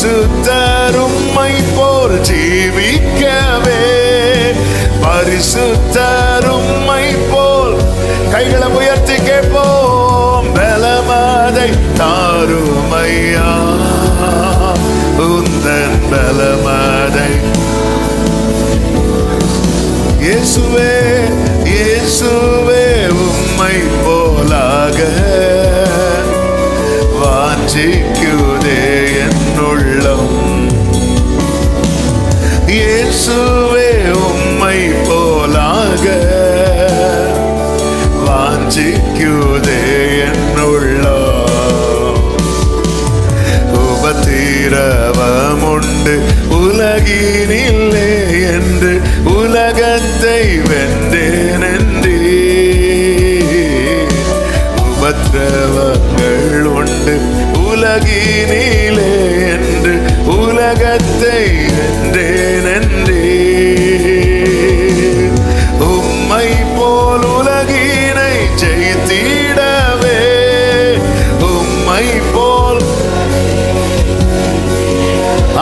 பரிசுத்தர் உம்மை போல் ஜீவிக்கவே, பரிசுத்தர் உம்மை போல். கைகளை உயர்த்தி கேட்போம். பலமதை தாருமையா, உந்தன் பலமதை. இயேசுவே இயேசுவே உம்மை போலாக வாஞ்சிக்குதே என் உள்ளம். இயேசுவே உம்மை போலாக வாஞ்சிக்குதே என் உள்ளம். உபத்திரவமுண்டு உலகினில்லே என்று உலகத்தை வென்றேன் என்றே. உபத்திரவங்கள் உண்டு உலகினிலே என்று உலகத்தை வென்றேன் என்றே. உம்மை போல் உலகினை ஜெயித்திடவே, உம்மை போல்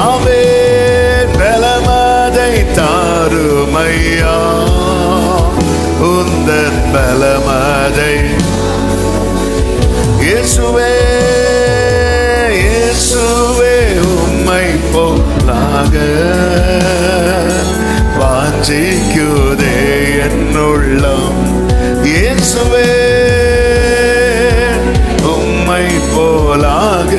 ஆமென். பலமதை தாருமையா, உந்தன் பலமதை. இயேசுவே இயேசுவே உம்மை போலாக வாஞ்சிக்குதே என் உள்ளம். இயேசுவே உம்மை போலாக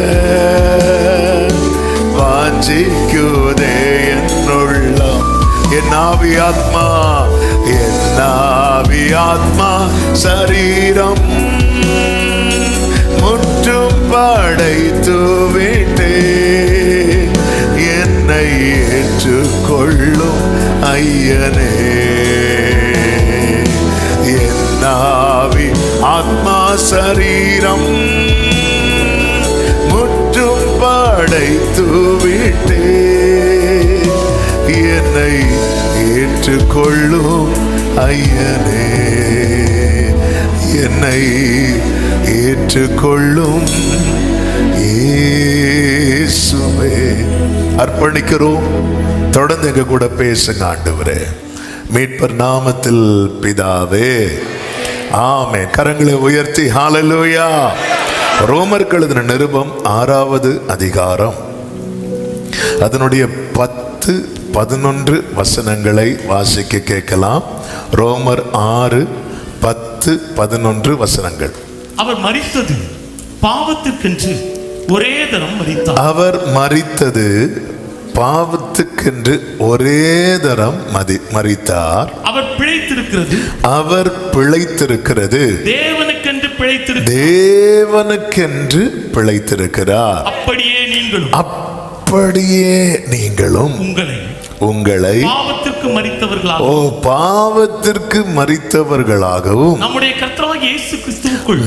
வாஞ்சிக்குதே என் உள்ளம். என் ஆவி ஆத்மா, என் ஆவி ஆத்மா சரீரம் முற்றும் படைத்து விட்டே. என்னை ஏற்றுக்கொள்ளும் ஐயனே. என் ஆவி ஆத்மா சரீரம் முற்றும் படைத்து விட்டே. என்னை ஏற்றுக்கொள்ளும் ஐயனே, என்னை ஏற்றுக்கொள்ளும் இயேசுவே. அர்ப்பணிக்கிறோம். தொடர்ந்து எங்க கூட பேசுங்க ஆண்டவரே. மீட்பர் நாமத்தில் பிதாவே, ஆமென். கரங்களை உயர்த்தி ஹல்லேலூயா. ரோமருக்கு எழுதின நிருபம் 6வது அதிகாரம் அதனுடைய 10-11 வசனங்களை வாசிக்க கேட்கலாம். ரோமர் 6:10-11 வசனங்கள். அவர் மரித்தது பாவத்திற்கென்று ஒரே தரம் மரித்தார். அவர் மரித்தது பாவத்துக்கென்று ஒரே தரம் மரித்தார். அவர் பிழைத்திருக்கிறது, அவர் பிழைத்திருக்கிறது தேவனுக்கென்று பிழைத்திருக்கிறார். தேவனுக்கென்று பிழைத்திருக்கிறார். அப்படியே நீங்களும் உங்களை பாவத்திற்கு மரித்தவர்களாகவும் பாவத்திற்கு மரித்தவர்களாகவும்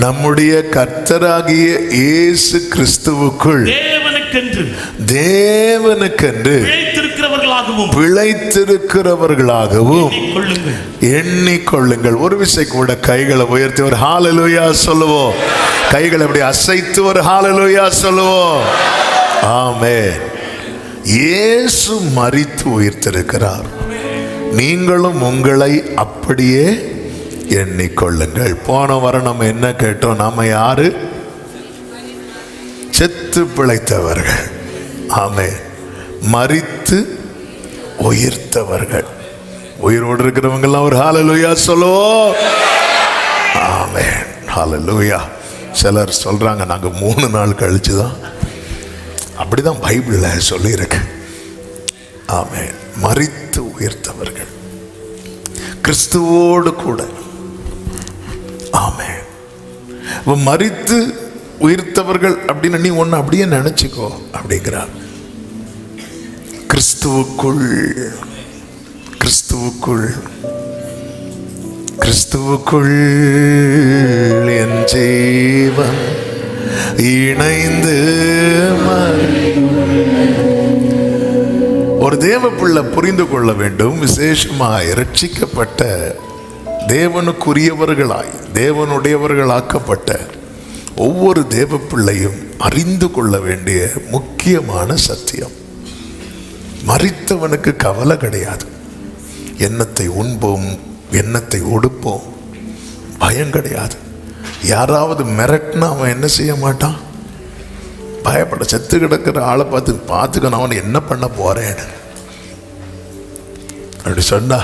நம்முடைய கர்த்தராகிய இயேசு கிறிஸ்துவுக்குள் தேவனுக்கென்று பிழைத்திருக்கிறவர்களாகவும் எண்ணிக்கொள்ளுங்கள். ஒரு விசை கூட கைகளை உயர்த்தி ஒரு ஹல்லேலூயா சொல்லுவோம். கைகளை அப்படி அசைத்து ஒரு ஹல்லேலூயா சொல்லுவோம். ஆமென். இயேசு மரித்து உயிர்த்திருக்கிறார். நீங்களும் உங்களை அப்படியே எண்ணிக்கொள்ளுங்கள். போன வாரம் நம்ம என்ன கேட்டோம்? நாம யாரு? செத்து பிழைத்தவர்கள். ஆமென். மரித்து உயிர்த்தவர்கள். உயிரோடு இருக்கிறவங்க எல்லாம் ஒரு ஹல்லேலூயா சொல்லுவோம். ஆமென். ஹல்லேலூயா. சிலர் சொல்றாங்க நாங்க 3 நாள் கழிச்சுதான். அப்படிதான் பைபிள்ல சொல்லி இருக்கு. ஆமென். மரித்து உயிர்த்தவர்கள் கிறிஸ்துவோடு கூட. ஆமென். மரித்து உயிர்த்தவர்கள் அப்படின்னு நீ ஒன்னு அப்படியே நினைச்சுக்கோ அப்படிங்கிறார். கிறிஸ்துவுக்குள் கிறிஸ்துவுக்குள் கிறிஸ்துவுக்குள் என் ஜீவன் இணைந்து. ஒரு தேவ பிள்ளை புரிந்து கொள்ள வேண்டும். விசேஷமாய் இரட்சிக்கப்பட்ட தேவனுக்குரியவர்களாய் தேவனுடையவர்களாக்கப்பட்ட ஒவ்வொரு தேவ பிள்ளையும் அறிந்து கொள்ள வேண்டிய முக்கியமான சத்தியம். மரித்தவனுக்கு கவலை கிடையாது. எண்ணத்தை உண்போம், எண்ணத்தை உடுப்போம், பயம் கிடையாது. யாராவது மிரட்டினா அவன் என்ன செய்ய மாட்டான்? பயப்பட. செத்து கிடக்கிற ஆளை பார்த்துக்கணும், அவனை என்ன பண்ண போறேன் அப்படி சொன்னா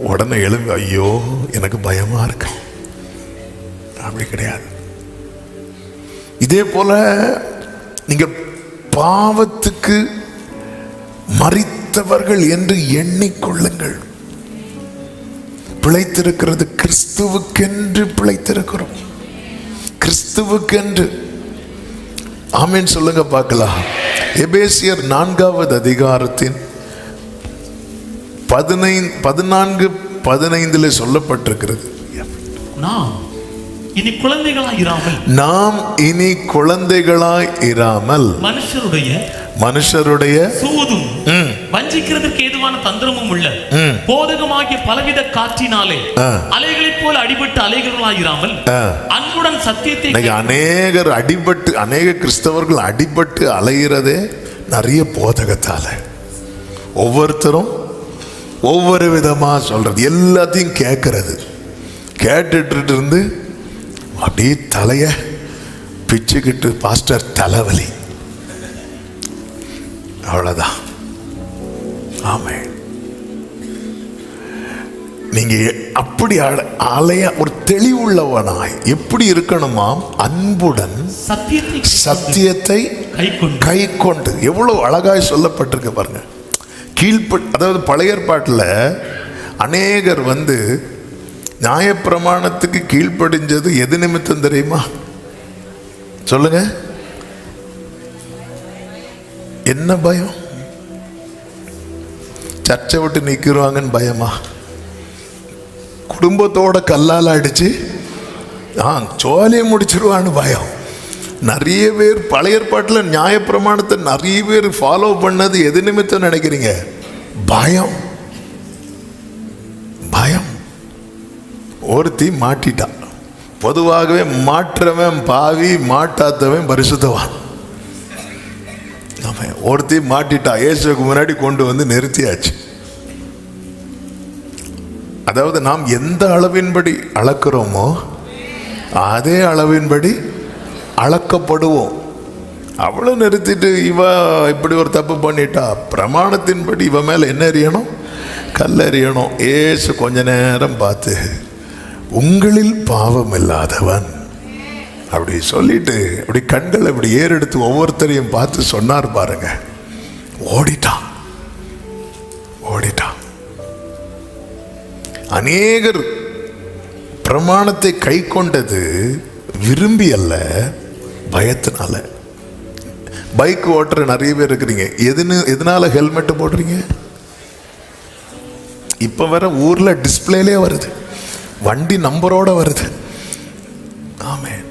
உடனே எழும்பி ஐயோ எனக்கு பயமா இருக்கு. அப்படி கிடையாது. இதே போல நீங்க பாவத்துக்கு மரித்தவர்கள் என்று எண்ணிக்கொள்ளுங்கள். பிழைத்திருக்கிறது கிறிஸ்துவுக்கென்று பிழைத்திருக்கிறோம், கிறிஸ்துவுக்கென்று. ஆமென் சொல்லுங்க பார்க்கலாம். எபேசியர் 4வது அதிகாரத்தின் 14-15 சொல்லப்பட்டிருக்கிறது. நாம் இனி குழந்தைகளாய் இராமல் மனுஷருடைய சூதும் வஞ்சிக்கிறதற்கு ஏதுவான தந்திரமும் உள்ள போதகமாகிய பலவித காற்றினாலே அலைகளைப் போல அடிபட்டு அலைகளாயிராமல் அன்புடன் சத்தியத்தை. அநேக கிறிஸ்தவர்கள் அடிபட்டு அலைகிறதே நிறைய போதகத்தால. ஒவ்வொருத்தரும் ஒவ்வொரு விதமா சொல்றது, எல்லாத்தையும் கேட்டுட்டு இருந்து அப்படியே தலைய பிச்சுக்கிட்டு பாஸ்டர் தலைவலி, அவ்வளவுதான். ஆமென். நீங்க அப்படி அலைய ஒரு தெளிவுள்ளவனாய் எப்படி இருக்கணுமாம்? அன்புடன் சத்தியத்தை கை கொண்டு. எவ்வளவு அழகாய் சொல்லப்பட்டிருக்கு பாருங்க. அதாவது பழைய ஏற்பாட்டில் அநேகர் நியாயப்பிரமாணத்துக்கு கீழ்ப்படிஞ்சது எது நிமித்தம் தெரியுமா? சொல்லுங்க. என்ன பயம்? சர்ச்சை விட்டு நிற்கிறாங்கன்னு பயமா? குடும்பத்தோட கல்லால் அடிச்சு சோலையை முடிச்சிருவான்னு பயம். நிறைய பேர் பழைய ஏற்பாட்டில் நியாயப்பிரமாணத்தை நிறைய பேர் ஃபாலோ பண்ணது எது நிமித்தம் நினைக்கிறீங்க? பயம். பயம். ஒருத்தி மாட்டிட்டான். பொதுவாகவே மாற்றவன் பாவி, மாட்டாத்தவன் பரிசுத்தவான். ஒருத்தி மாட்டிட்டா, இயேசுவுக்கு முன்னாடி கொண்டு நிறுத்தியாச்சு. அதாவது நாம் எந்த அளவின்படி அளக்கிறோமோ அதே அளவின்படி அளக்கப்படுவோம். அவ்வளவு நிறுத்திட்டு இவ இப்படி ஒரு தப்பு பண்ணிட்டா, பிரமாணத்தின்படி இவ மேல என்ன எறியணும்? கல்லெறியணும். ஏசு கொஞ்ச நேரம் பார்த்து உங்களில் பாவம் இல்லாதவன் அப்படி சொல்லிட்டு அப்படி கண்கள் அப்படி ஏறெடுத்து ஒவ்வொருத்தரையும் பார்த்து சொன்னார் பாருங்க. ஓடிட்டான். அநேகர் பிரமாணத்தை கை கொண்டது விரும்பி அல்ல, பயத்தினால. பைக் ஓட்டுற நிறைய பேர் இருக்கிறீங்க. எதனால ஹெல்மெட் போடுறீங்க? இப்ப வர ஊர்ல டிஸ்பிளேலே வருது, வண்டி நம்பரோட வருது. ஆமென்.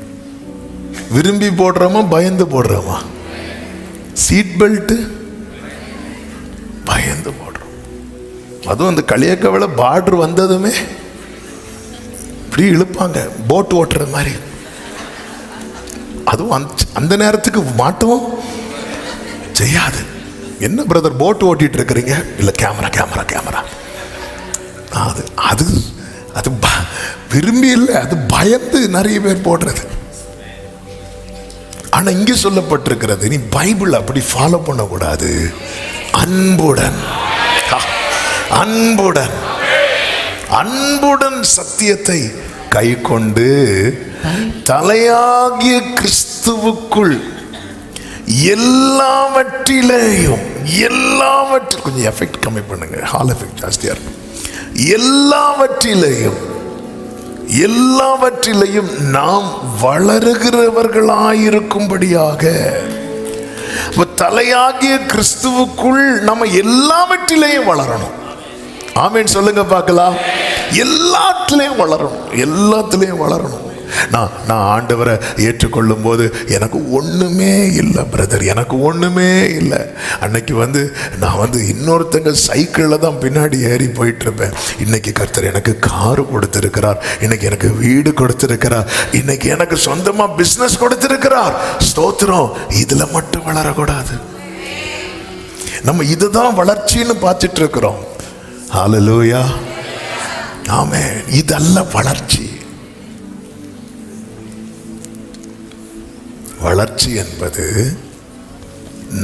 விரும்பி போடுறோமா பயந்து போடுறோமா? சீட் பெல்ட் பயந்து போடுறோம். அதுவும் அந்த களியக்கவலை பார்டர் வந்ததுமே இப்படி இழுப்பாங்க, போட் ஓட்டுற மாதிரி. அதுவும் அந்த நேரத்துக்கு மாட்டவும் செய்யாது. என்ன பிரதர் போட் ஓட்டிட்டு இருக்கிறீங்க? இல்ல கேமரா. அது விரும்பி இல்லை, அது பயந்து நிறைய பேர் போடுறது. ஆனா இங்க சொல்லப்பட்டிருக்கிறது, நீ பைபிள் அப்படி ஃபாலோ பண்ணக்கூடாது. அன்புடன் சத்தியத்தை கை கொண்டு தலையாகிய கிறிஸ்துவுக்குள் எல்லாவற்றிலேயும் கொஞ்சம் எஃபெக்ட் கம்மி பண்ணுங்க, ஹால் எஃபெக்ட் ஜாஸ்தியா இருக்கும். எல்லாவற்றிலையும் நாம் வளருகிறவர்களாயிருக்கும்படியாக. தலையாகிய கிறிஸ்துவுக்குள் நம்ம எல்லாவற்றிலையும் வளரணும். ஆமென் சொல்லுங்க பார்க்கலாம். எல்லாத்திலையும் வளரணும். நான் ஆண்டவரை ஏற்றுக்கொள்ளும் போது எனக்கு ஒன்றுமே இல்லை பிரதர், எனக்கு ஒன்றுமே இல்லை. அன்னைக்கு நான் இன்னொருத்தங்க சைக்கிளில் தான் பின்னாடி ஏறி போயிட்டு இருப்பேன். இன்னைக்கு கர்த்தர் எனக்கு காரு கொடுத்திருக்கிறார், இன்னைக்கு எனக்கு வீடு கொடுத்திருக்கிறார், இன்னைக்கு எனக்கு சொந்தமா பிசினஸ் கொடுத்திருக்கிறார். ஸ்தோத்திரம். இதுல மட்டும் வளரக்கூடாது. நம்ம இதுதான் வளர்ச்சின்னு பார்த்துட்டு இருக்கிறோம். ஹல்லேலூயா, ஆமென். இதல்ல வளர்ச்சி. வளர்ச்சி என்பது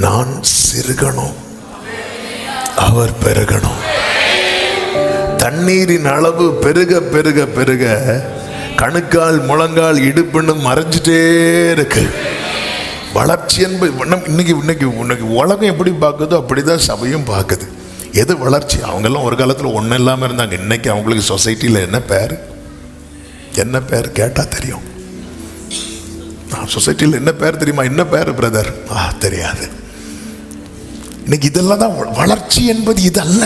நான் சிறுகணும், அவர் பெருகணும். தண்ணீரின் அளவு பெருக பெருக பெருக கணுக்கால் முழங்கால் இடுப்புன்னு மறைஞ்சிட்டே இருக்கு. வளர்ச்சி என்பது இன்னைக்கு உலகம் எப்படி பார்க்குதோ அப்படிதான் சபையும் பார்க்குது. எது வளர்ச்சி? அவங்கெல்லாம் ஒரு காலத்தில் ஒன்றும் இல்லாமல் இருந்தாங்க. இன்னைக்கு அவங்களுக்கு சொசைட்டியில் என்ன பேர் கேட்டால் தெரியும். சொசைட்டியில் என்ன பேர் தெரியுமா? என்ன பேர் பிரதர்? தெரியாது. இன்னைக்கு இதெல்லாம் தான் வளர்ச்சி என்பது. இதல்ல.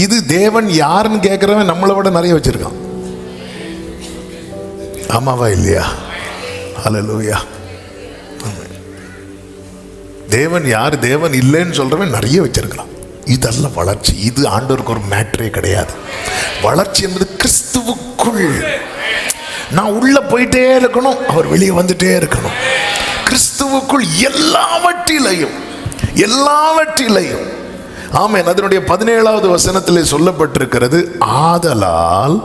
இது தேவன் யாருன்னு கேட்குறவன் நம்மளை விட நிறைய வச்சிருக்கான். ஆமாவா இல்லையா? ஹல்லேலூயா. தேவன் யார், தேவன் இல்லைன்னு சொல்றவன் நிறைய வச்சிருக்கிறான். இதெல்லாம் வளர்ச்சி. இது ஆண்டவருக்கு ஒரு மேட்டரே கிடையாது. வளர்ச்சி என்பது கிறிஸ்துவுக்குள். நான் உள்ள போயிட்டே இருக்கணும், அவர் வெளியே வந்துட்டே இருக்கணும். கிறிஸ்துவுக்குள் எல்லாவற்றிலையும் ஆமென். அதனுடைய 17வது வசனத்திலே சொல்லப்பட்டிருக்கிறது, ஆதலால்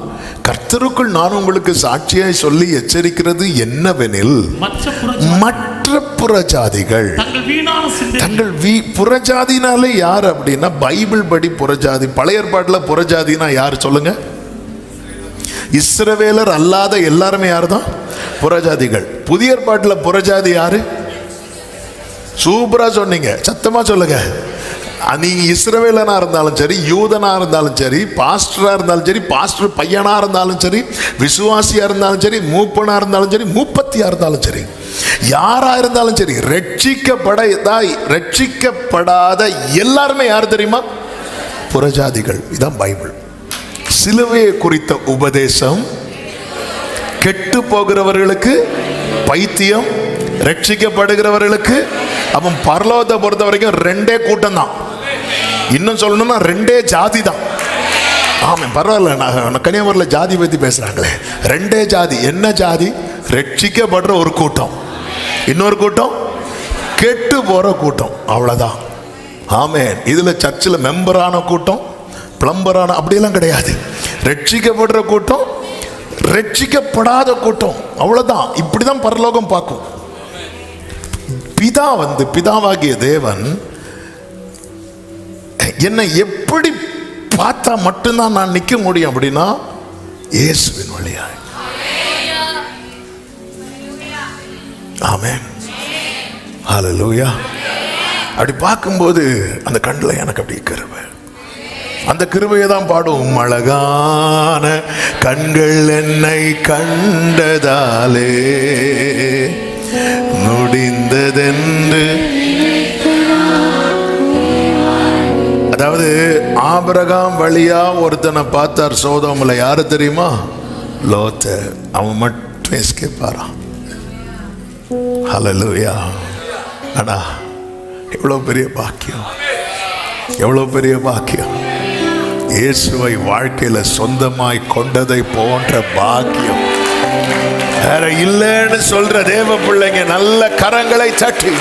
கர்த்தருக்குள் நான் உங்களுக்கு சாட்சியாய் சொல்லி எச்சரிக்கிறது என்னவெனில், மற்ற புறஜாதிகள் தங்கள் புறஜாதினாலே யார் அப்படின்னா, பைபிள் படி புறஜாதி. பழைய ஏற்பாட்டில் புறஜாதினா யார் சொல்லுங்க? இஸ்ரவேலர் அல்லாத எல்லாருமே யார் தான் புறஜாதிகள். புதிய ஏற்பாட்டில் புறஜாதி யாரு? சூப்பரா சொன்னீங்க, சத்தமா சொல்லுங்க. நீங்க இஸ்ரவேலனா இருந்தாலும் சரி, யூதனா இருந்தாலும் சரி, பாஸ்டரா இருந்தாலும் சரி, பாஸ்டர் பையனா இருந்தாலும் சரி, விசுவாசியா இருந்தாலும் சரி, மூப்பனா இருந்தாலும் சரி, மூப்பத்தியா இருந்தாலும் சரி, யாரா இருந்தாலும் சரி, ரட்சிக்கப்படாத எல்லாருமே யார் தெரியுமா? புறஜாதிகள். இதான் பைபிள். சிலுவையை குறித்த உபதேசம் கெட்டு போகிறவர்களுக்கு பைத்தியம், ரட்சிக்கப்படுகிறவர்களுக்கு அவன் பரலோகத்தை பொறுத்த வரைக்கும் ரெண்டே கூட்டம் தான். இன்னும் சொல்லணும்னா ரெண்டே ஜாதி தான். ஆமாம், பரவாயில்ல. நான் கன்னியாகுமரியில் ஜாதி பற்றி பேசுகிறாங்களே, ரெண்டே ஜாதி. என்ன ஜாதி? ரட்சிக்கப்படுற ஒரு கூட்டம், இன்னொரு கூட்டம் கெட்டு போகிற கூட்டம். அவ்வளோதான். ஆமென். இதில் சர்ச்சில் மெம்பரான கூட்டம், பிளம்பரான அப்படியெல்லாம் கிடையாது. ரட்சிக்கப்படுற கூட்டம், ரட்சிக்கப்படாத கூட்டம். அவ்வளோதான். இப்படி தான் பரலோகம் பார்க்கும். பிதாவாகிய தேவன் என்னை எப்படி பார்த்தா மட்டும்தான் நான் நிற்க முடியும் அப்படின்னா, இயேசுவின் வழியா. ஆமென், ஹல்லேலூயா. அப்படி பார்க்கும்போது அந்த கண்ணில் எனக்கு அப்படி கிருபை, அந்த கிருபையை தான் பாடும். அழகான கண்கள் என்னை கண்டதாலே முடிந்ததென்று. அதாவது ஆபிரகாம் வழியா ஒருத்தனை பார்த்தார் சோதோமில். யாரு தெரியுமா? லோத்த. அவன் மட்டும் எஸ்கேப் ஆறான். ஹல்லேலூயா. அடா, எவ்வளவு பெரிய பாக்கியம், எவ்வளவு பெரிய பாக்கியம். இயேசுவை வாழ்க்கையில சொந்தமாய் கொண்டதை போன்ற பாக்கியம் வேற இல்லைன்னு சொல்ற தேவ பிள்ளைங்க நல்ல கரங்களை தட்டி.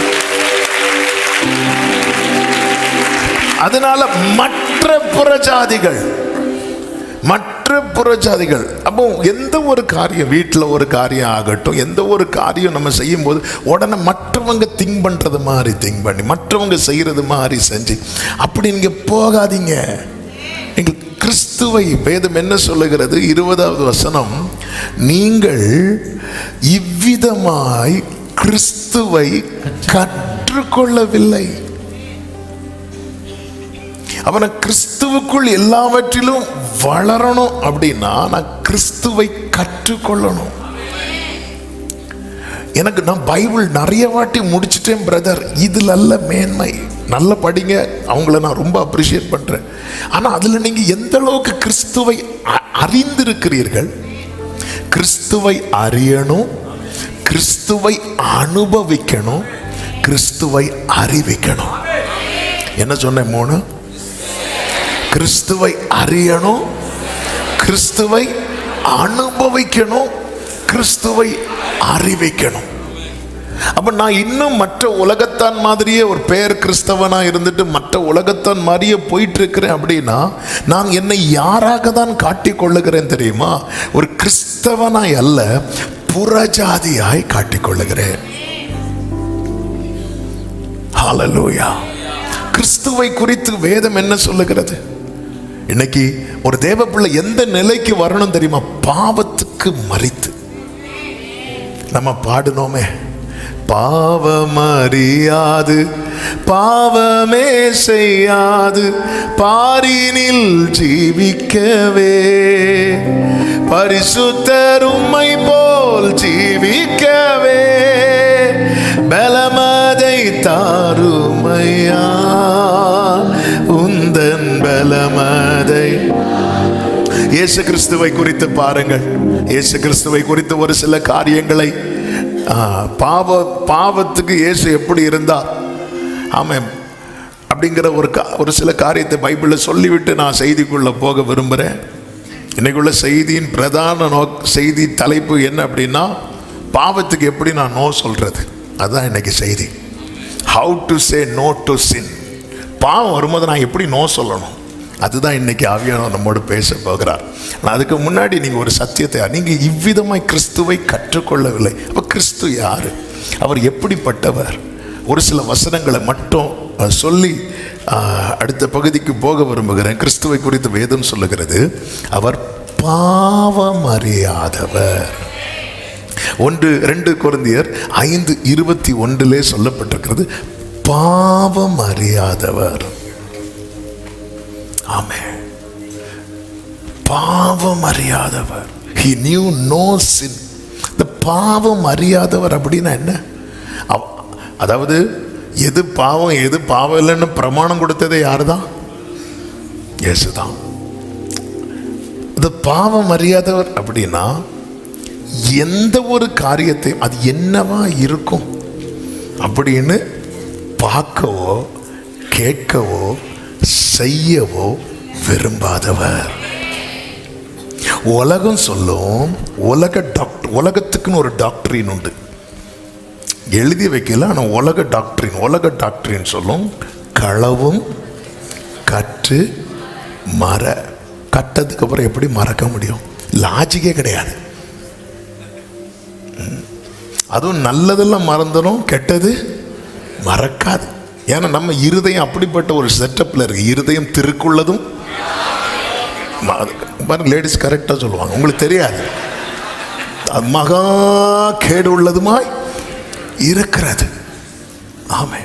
அதனால மற்ற புறஜாதிகள் அப்போ எந்த ஒரு காரியம், வீட்டில் ஒரு காரியம் ஆகட்டும், எந்த ஒரு காரியம் நம்ம செய்யும் போது உடனே மற்றவங்க திங்க் பண்றது மாதிரி திங்க் பண்ணி, மற்றவங்க செய்யறது மாதிரி செஞ்சு அப்படி நீங்க போகாதீங்க. நீங்கள் கிறிஸ்துவை, வேதம் என்ன சொல்லுகிறது? 20வது வசனம், நீங்கள் இவ்விதமாய் கிறிஸ்துவை கற்றுக்கொள்ளவில்லை. அவனை கிறிஸ்துவுக்குள் எல்லாவற்றிலும் வளரணும் அப்படின்னா நான் கிறிஸ்துவை கற்றுக்கொள்ளணும். நான் பைபிள் நிறைய வாட்டி முடிச்சிட்டேன் பிரதர். இதுல அல்ல மேன்மை. நல்ல படிங்க, அவங்கள நான் ரொம்ப அப்ரிஷியேட் பண்றேன். ஆனா அதுல நீங்க எந்த அளவுக்கு கிறிஸ்துவை அறிந்திருக்கிறீர்கள், கிறிஸ்துவை அறியணும், கிறிஸ்துவை அனுபவிக்கணும், கிறிஸ்துவை அறிவிக்கணும். என்ன சொன்னேன்? 3. கிறிஸ்துவை அறியணும், கிறிஸ்துவை அனுபவிக்கணும், கிறிஸ்துவை அறிவிக்கணும். அப்ப நான் இன்னும் மற்ற உலகத்தான் மாதிரியே ஒரு பெயர் கிறிஸ்தவனா இருந்துட்டு மற்ற உலகத்தான் மாதிரியே போயிட்டு இருக்கிறேன் அப்படின்னா நான் என்னை யாராக தான் காட்டிக் கொள்ளுகிறேன் தெரியுமா? ஒரு கிறிஸ்தவனாய் அல்ல, புறஜாதியாய் காட்டிக்கொள்ளுகிறேன். ஹல்லேலூயா. கிறிஸ்துவை குறித்து வேதம் என்ன சொல்லுகிறது? இன்னைக்கு ஒரு தேவ பிள்ளை எந்த நிலைக்கு வரணும் தெரியுமா? பாவத்துக்கு மரித்து. நம்ம பாடினோமே, பாவமறியாது பாவமே செய்யாது பாரினில் ஜீவிக்கவே, பரிசுத்தர் உம்மை போல் ஜீவிக்கவே, பலமதை தாருமையா உந்தன் பலமதை. இயேசு கிறிஸ்துவை குறித்து பாருங்கள். இயேசு கிறிஸ்துவை குறித்து ஒரு சில காரியங்களை, பாவத்துக்கு இயேசு எப்படி இருந்தார், ஆமாம், அப்படிங்கிற ஒரு சில காரியத்தை பைபிளில் சொல்லிவிட்டு நான் செய்திக்குள்ள போக விரும்புகிறேன். இன்னைக்குள்ள செய்தியின் பிரதான செய்தி தலைப்பு என்ன அப்படின்னா, பாவத்துக்கு எப்படி நான் நோ சொல்றது. அதுதான் இன்னைக்கு செய்தி. How to say no to sin. பாவம் வரும்போது நான் எப்படி நோ சொல்லணும், அதுதான் இன்னைக்கு ஆவியானவர் நம்மோடு பேச போகிறார். அதுக்கு முன்னாடி நீங்க ஒரு சத்தியத்தை, நீங்க இவ்விதமாய் கிறிஸ்துவை கற்றுக்கொள்ளவில்லை. அப்ப கிறிஸ்து யாரு, அவர் எப்படிப்பட்டவர், ஒரு சில வசனங்களை மட்டும் சொல்லி அடுத்த பகுதிக்கு போக விரும்புகிறேன். கிறிஸ்துவை குறித்து வேதம் சொல்லுகிறது, அவர் பாவம் அறியாதவர். 2 கொரிந்தியர் 5:21 சொல்லப்பட்டிருக்கிறது, பாவம் அறியாதவர். ஆமென். பாவம் அறியாதவர். He knew no sin. இந்த பாவம் அறியாதவர் அப்படின்னா என்ன? அதாவது எது பாவம் எது பாவம் இல்லைன்னு பிரமாணம் கொடுத்ததே யாரு தான்? இயேசு தான். இந்த பாவம் அறியாதவர் அப்படின்னா எந்த ஒரு காரியத்தையும் அது என்னவா இருக்கும் அப்படின்னு பார்க்கவோ கேட்கவோ செய்யவோ விரும்பாதவர். உலகம் சொல்லும், உலகத்துக்குன்னு ஒரு டாக்டரின் உண்டு, எழுதி வைக்கல, ஆனால் உலக டாக்டரின் சொல்லும், களவும் கற்று மற. கட்டதுக்கு அப்புறம் எப்படி மறக்க முடியும்? லாஜிக்கே கிடையாது. அதுவும் நல்லதெல்லாம் மறந்துடும், கெட்டது மறக்காது. ஏன்னா நம்ம இருதயம் அப்படிப்பட்ட ஒரு செட்டப்ல இருக்கு. இருதயம் திருக்குள்ளதும், லேடிஸ் கரெக்டா சொல்லுவாங்க, உங்களுக்கு தெரியாது, மகா கேடு உள்ளதுமாய் இருக்கிறது. ஆமே.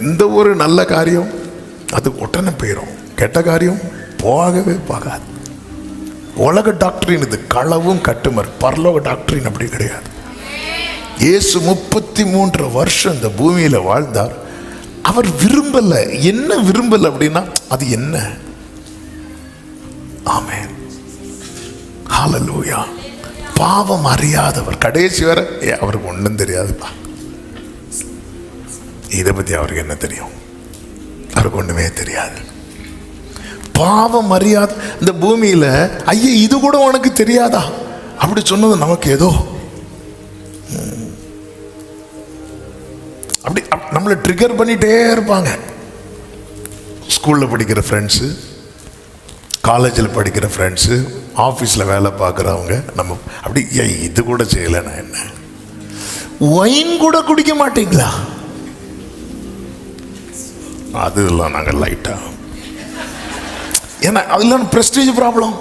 எந்த ஒரு நல்ல காரியம் அது உடனே போயிடும், கெட்ட காரியம் போகவே போகாது. உலக டாக்டரின் இது, களவும் கட்டுமர். பரலோக டாக்டரின் அப்படி கிடையாது. இயேசு 33 வருஷம் இந்த பூமியில வாழ்ந்தார். அவர் விரும்பல. என்ன விரும்பல அப்படின்னா அது என்ன? ஆமென். ஹல்லேலூயா. பாவம் அறியாதவர். கடைசி வரை அவருக்கு ஒன்றும் தெரியாதுப்பா. இதை பத்தி அவருக்கு என்ன தெரியும்? அவருக்கு ஒண்ணுமே தெரியாது. பாவம் அறியாத இந்த பூமியில, ஐயா இது கூட உனக்கு தெரியாதா அப்படி சொன்னது நமக்கு ஏதோ அப்படி நம்மளை ட்ரிகர் பண்ணிட்டே இருப்பாங்க. ஸ்கூல்ல படிக்கிற ஃப்ரெண்ட்ஸு, காலேஜில் படிக்கிற ஃப்ரெண்ட்ஸு, ஆஃபீஸில் வேலை பார்க்குறவங்க, நம்ம அப்படி இது கூட செய்யலைன்னா என்ன? ஒயின் கூட குடிக்க மாட்டீங்களா? அதெல்லாம் நாங்கள் லைட்டா, ஏன்னா அதெல்லாம் பிரஸ்டீஜ் ப்ராப்ளம்.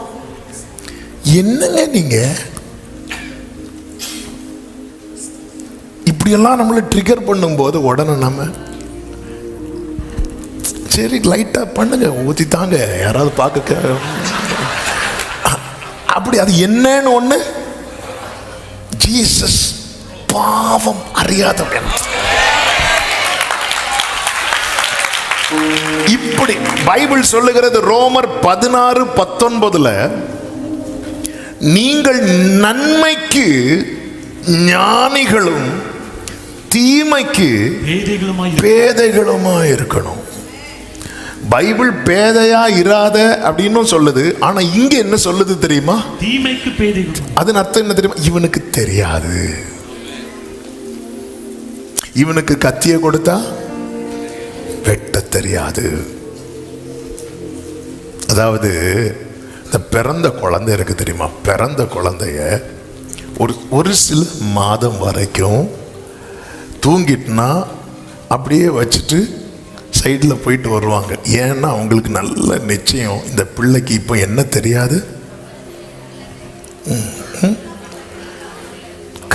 என்னங்க நீங்க இப்படியெல்லாம் நம்மளை ட்ரிகர் பண்ணும்போது உடனே நம்ம சரி லைட்டா பண்ணுங்க, ஊத்தி தாங்க, யாராவது பார்க்க அப்படி. அது என்னன்னு ஒண்ணு, ஜீசஸ் பாவம் அறியாதவன். இப்படி பைபிள் சொல்லுகிறது. ரோமர் 16:19 நீங்கள் நன்மைக்கு ஞானிகளும் தீமைக்கு பேதைகளுமாய் இருக்கணும். பைபிள் பேதையா இராத அப்படின்னு சொல்லுது. ஆனா இங்க என்ன சொல்லுது தெரியுமா? தீமைக்கு பேதைகள். அதன் அர்த்தம் என்ன தெரியுமா? இவனுக்கு தெரியாது. இவனுக்கு கத்திய கொடுத்தா வெட்ட தெரியாது. அதாவது இந்த பிறந்த குழந்தை இருக்கு தெரியுமா? பிறந்த குழந்தைய ஒரு சில மாதம் வரைக்கும் தூங்கிட்டுனா அப்படியே வச்சுட்டு சைடில் போயிட்டு வருவாங்க. ஏன்னா அவங்களுக்கு நல்ல நிச்சயம் இந்த பிள்ளைக்கு இப்போ என்ன தெரியாது,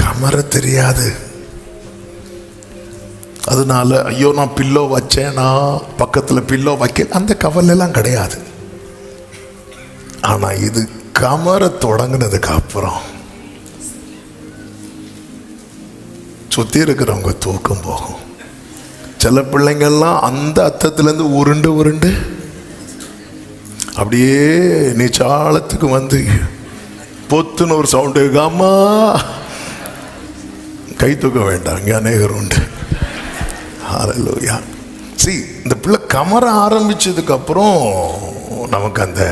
கமர தெரியாது. அதனால ஐயோ நான் பில்லோ வச்சேனா, பக்கத்தில் பில்லோ வைக்க, அந்த கவலையெல்லாம் கிடையாது. ஆனால் இது கமர தொடங்கினதுக்கு அப்புறம் சுற்றி இருக்கிறவங்க தூக்கம் போகும். சில பிள்ளைங்கள்லாம் அந்த அர்த்தத்துலேருந்து உருண்டு உருண்டு அப்படியே நீச்சாளத்துக்கு வந்து பொத்துன்னு ஒரு சவுண்டு, அம்மா கை தூக்க வேண்டாம், இங்கே அநேகர் உண்டு. ஹல்லேலூயா. சரி, இந்த பிள்ளை கமர ஆரம்பிச்சதுக்கு அப்புறம் நமக்கு அந்த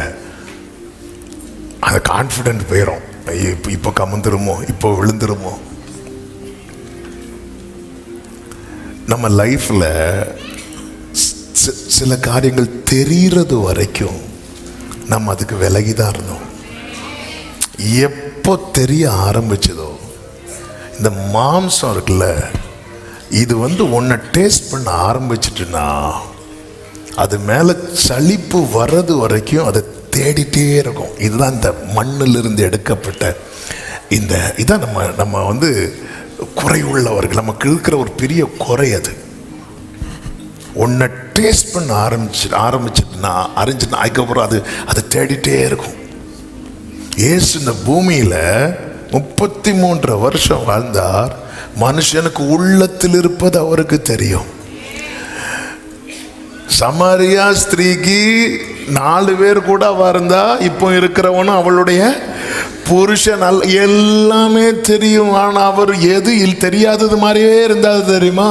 கான்ஃபிடென்ட் போயிடும். இப்போ கமந்துருமோ, இப்போ விழுந்துருமோ. நம்ம லைஃப்பில் சில காரியங்கள் தெரிகிறது வரைக்கும் நம்ம அதுக்கு விலகி தான் இருந்தோம். எப்போ தெரிய ஆரம்பிச்சதோ, இந்த மாம்சம் இருக்குல்ல, இது ஒன்றை டேஸ்ட் பண்ண ஆரம்பிச்சிட்டுன்னா அது மேலே சலிப்பு வர்றது வரைக்கும் அதை தேடிட்டே இருக்கும். இதுதான் இந்த மண்ணிலிருந்து எடுக்கப்பட்ட இதான் நம்ம குறை உள்ளவர்கள். நமக்கு இருக்கிற ஒரு பெரிய குறை அது. ஒன்றை டேஸ்ட் பண்ண ஆரம்பிச்சிட்டுனா அதுக்கப்புறம் அதை தேடிட்டே இருக்கும். இயேசு இந்த பூமியில் 33 வருஷம் வாழ்ந்தார். மனுஷனுக்கு உள்ளத்தில் இருப்பது அவருக்கு தெரியும். சமாரியா ஸ்திரீக்கு 4 பேர் கூட வாழ்ந்தா, இப்போ இருக்கிறவனும் அவளுடைய புருஷன் எல்லாமே தெரியும். ஆனால் அவர் எது தெரியாதது மாதிரியே இருந்தாது தெரியுமா?